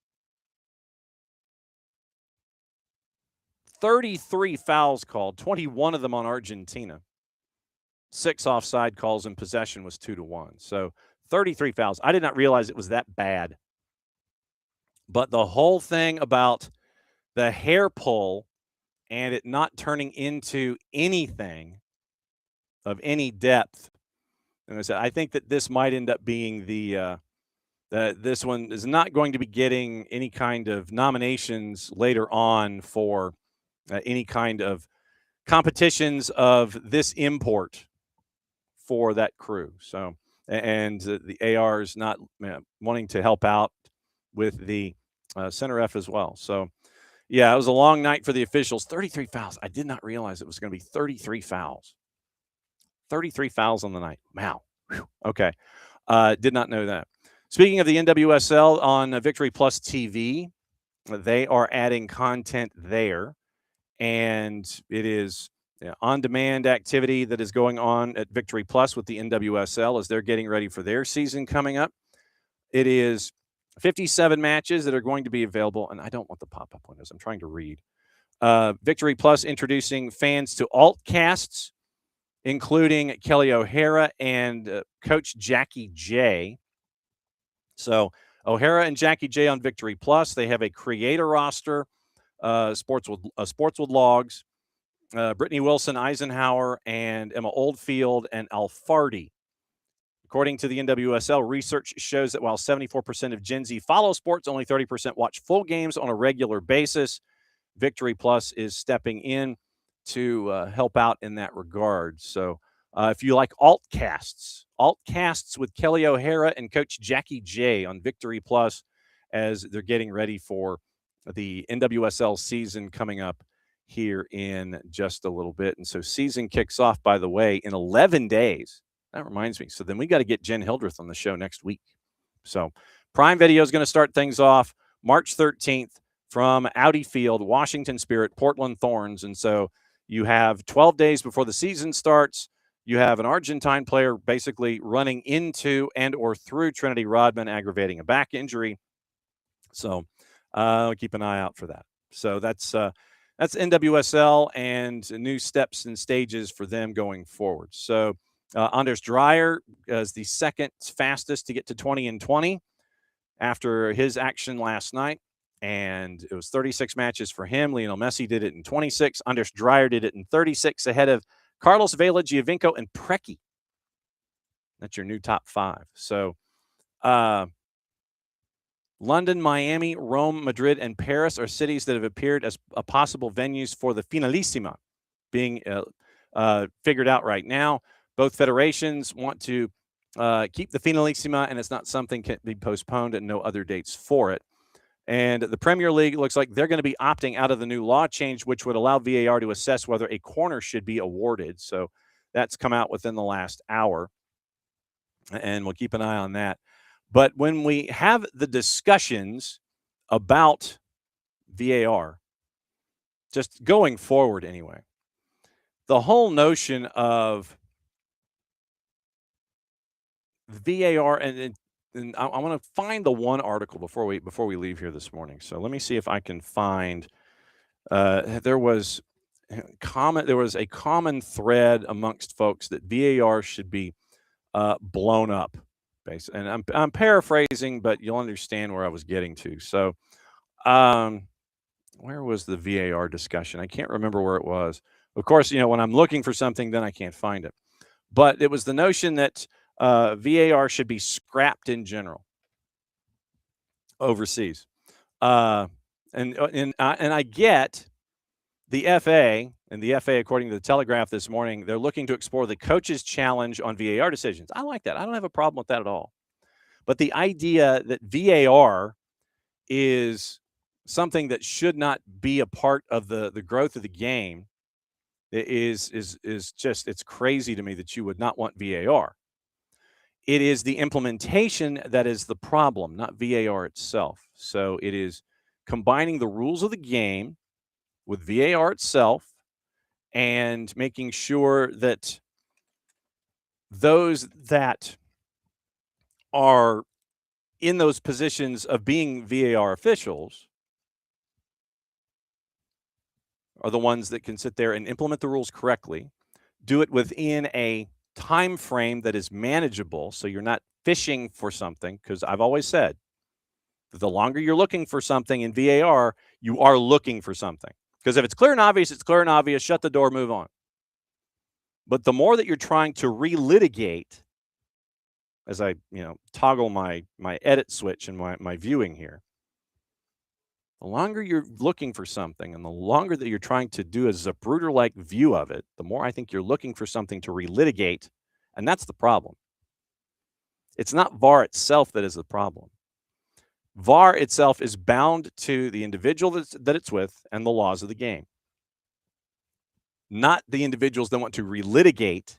33 fouls called, 21 of them on Argentina. 6 offside calls, and possession was 2-1. So 33 fouls. I did not realize it was that bad. But the whole thing about the hair pull and it not turning into anything of any depth. And I said, I think that this might end up being this one is not going to be getting any kind of nominations later on for any kind of competitions of this import for that crew. So, and the ARs not wanting to help out with the center F as well. So, yeah, it was a long night for the officials. 33 fouls. I did not realize it was going to be 33 fouls. 33 fouls on the night. Wow. Whew. Okay. Did not know that. Speaking of the NWSL on Victory Plus TV, they are adding content there. And it is on-demand activity that is going on at Victory Plus with the NWSL as they're getting ready for their season coming up. It is 57 matches that are going to be available. And I don't want the pop-up windows. I'm trying to read. Victory Plus introducing fans to altcasts, including Kelly O'Hara and Coach Jackie J. So O'Hara and Jackie J on Victory Plus. They have a creator roster, sports with logs, Brittany Wilson, Eisenhower, and Emma Oldfield and Alfardi. According to the NWSL, research shows that while 74% of Gen Z follow sports, only 30% watch full games on a regular basis. Victory Plus is stepping in to help out in that regard. So if you like altcasts with Kelly O'Hara and Coach Jackie J on Victory Plus as they're getting ready for the NWSL season coming up here in just a little bit. And so season kicks off, by the way, in 11 days. That reminds me. So then we got to get Jen Hildreth on the show next week. So Prime Video is going to start things off March 13th from Audi Field, Washington Spirit, Portland Thorns. And so you have 12 days before the season starts. You have an Argentine player basically running into and or through Trinity Rodman, aggravating a back injury. So keep an eye out for that. So that's NWSL and new steps and stages for them going forward. So Anders Dreyer is the second fastest to get to 20 in 20 after his action last night. And it was 36 matches for him. Lionel Messi did it in 26. Anders Dreyer did it in 36 ahead of Carlos Vela, Giovinco, and Preki. That's your new top 5. So London, Miami, Rome, Madrid, and Paris are cities that have appeared as possible venues for the Finalissima being figured out right now. Both federations want to keep the Finalissima, and it's not something can be postponed and no other dates for it. And the Premier League looks like they're going to be opting out of the new law change, which would allow VAR to assess whether a corner should be awarded. So that's come out within the last hour, and we'll keep an eye on that. But when we have the discussions about VAR, just going forward anyway, the whole notion of VAR, and I want to find the one article before we leave here this morning. So let me see if I can find. There was a common thread amongst folks that VAR should be blown up, basically. And I'm paraphrasing, but you'll understand where I was getting to. So, where was the VAR discussion? I can't remember where it was. Of course, when I'm looking for something, then I can't find it. But it was the notion that VAR should be scrapped in general overseas. And I get the FA, and the FA, according to the Telegraph this morning, they're looking to explore the coach's challenge on VAR decisions. I like that. I don't have a problem with that at all. But the idea that VAR is something that should not be a part of the growth of the game is just, it's crazy to me that you would not want VAR. It is the implementation that is the problem, not VAR itself. So it is combining the rules of the game with VAR itself and making sure that those that are in those positions of being VAR officials are the ones that can sit there and implement the rules correctly, do it within a time frame that is manageable, so you're not fishing for something, because I've always said that the longer you're looking for something in VAR, you are looking for something. Because if it's clear and obvious, it's clear and obvious, shut the door, move on. But the more that you're trying to relitigate, as I toggle my edit switch and my viewing here, the longer you're looking for something and the longer that you're trying to do a Zapruder-like view of it, the more I think you're looking for something to relitigate, and that's the problem. It's not VAR itself that is the problem. VAR itself is bound to the individual that it's with and the laws of the game, not the individuals that want to relitigate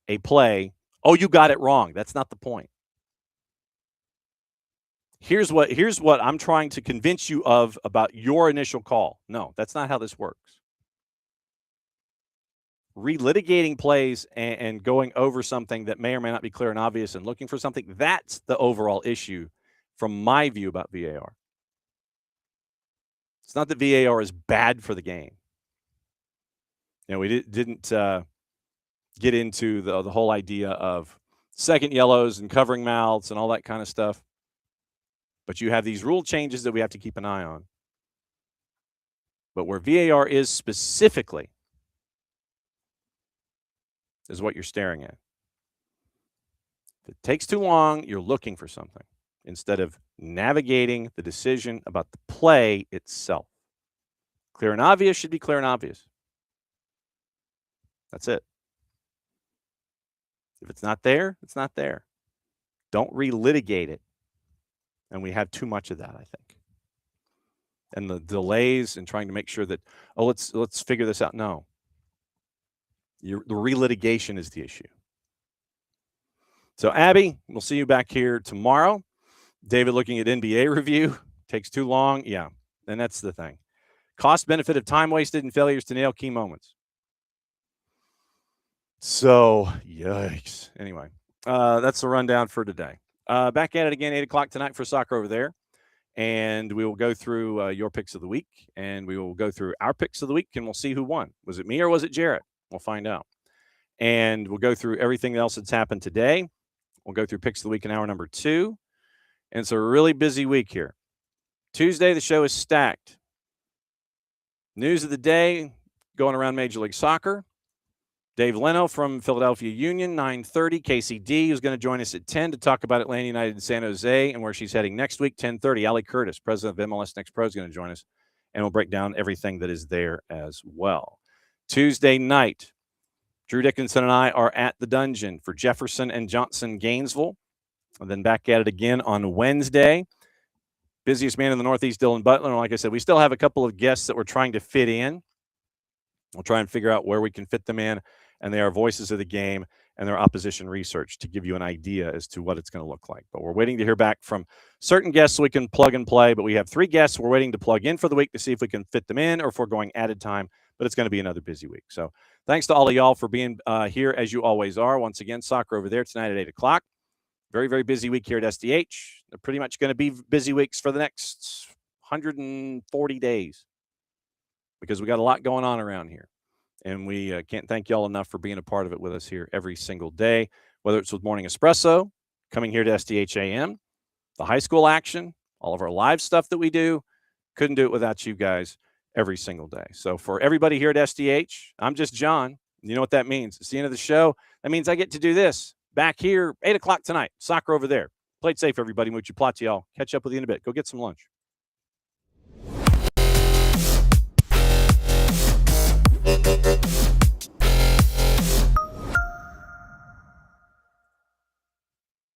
a play. Oh, you got it wrong. That's not the point. Here's what I'm trying to convince you of about your initial call. No, that's not how this works. Relitigating plays and going over something that may or may not be clear and obvious and looking for something, that's the overall issue from my view about VAR. It's not that VAR is bad for the game. We didn't get into the whole idea of second yellows and covering mouths and all that kind of stuff. But you have these rule changes that we have to keep an eye on. But where VAR is specifically is what you're staring at. If it takes too long, you're looking for something instead of navigating the decision about the play itself. Clear and obvious should be clear and obvious. That's it. If it's not there, it's not there. Don't relitigate it. And we have too much of that, I think. And the delays and trying to make sure that, let's figure this out. No. The relitigation is the issue. So, Abby, we'll see you back here tomorrow. David looking at NBA review. Takes too long. Yeah, and that's the thing. Cost benefit of time wasted and failures to nail key moments. So, yikes. Anyway, that's the rundown for today. Back at it again, 8 o'clock tonight for Soccer Over There. And we will go through your picks of the week, and we will go through our picks of the week, and we'll see who won. Was it me or was it Jarrett? We'll find out. And we'll go through everything else that's happened today. We'll go through picks of the week in hour number 2. And it's a really busy week here. Tuesday, the show is stacked. News of the day going around Major League Soccer. Dave Leno from Philadelphia Union, 9:30. KCD is going to join us at 10 to talk about Atlanta United and San Jose and where she's heading next week. 10:30. Ali Curtis, president of MLS Next Pro, is going to join us, and we'll break down everything that is there as well. Tuesday night, Drew Dickinson and I are at the Dungeon for Jefferson and Johnson Gainesville, and then back at it again on Wednesday. Busiest man in the Northeast, Dylan Butler. And like I said, we still have a couple of guests that we're trying to fit in. We'll try and figure out where we can fit them in, and they are voices of the game and their opposition research to give you an idea as to what it's going to look like. But we're waiting to hear back from certain guests so we can plug and play. But we have 3 guests we're waiting to plug in for the week to see if we can fit them in or if we're going added time. But it's going to be another busy week. So thanks to all of y'all for being here, as you always are. Once again, soccer over there tonight at 8 o'clock. Very, very busy week here at SDH. They're pretty much going to be busy weeks for the next 140 days because we got a lot going on around here. And we can't thank y'all enough for being a part of it with us here every single day, whether it's with Morning Espresso, coming here to SDH AM, the high school action, all of our live stuff that we do. Couldn't do it without you guys every single day. So for everybody here at SDH, I'm just John. You know what that means. It's the end of the show. That means I get to do this back here, 8 o'clock tonight. Soccer over there. Play it safe, everybody. Mucho plati, y'all. Catch up with you in a bit. Go get some lunch.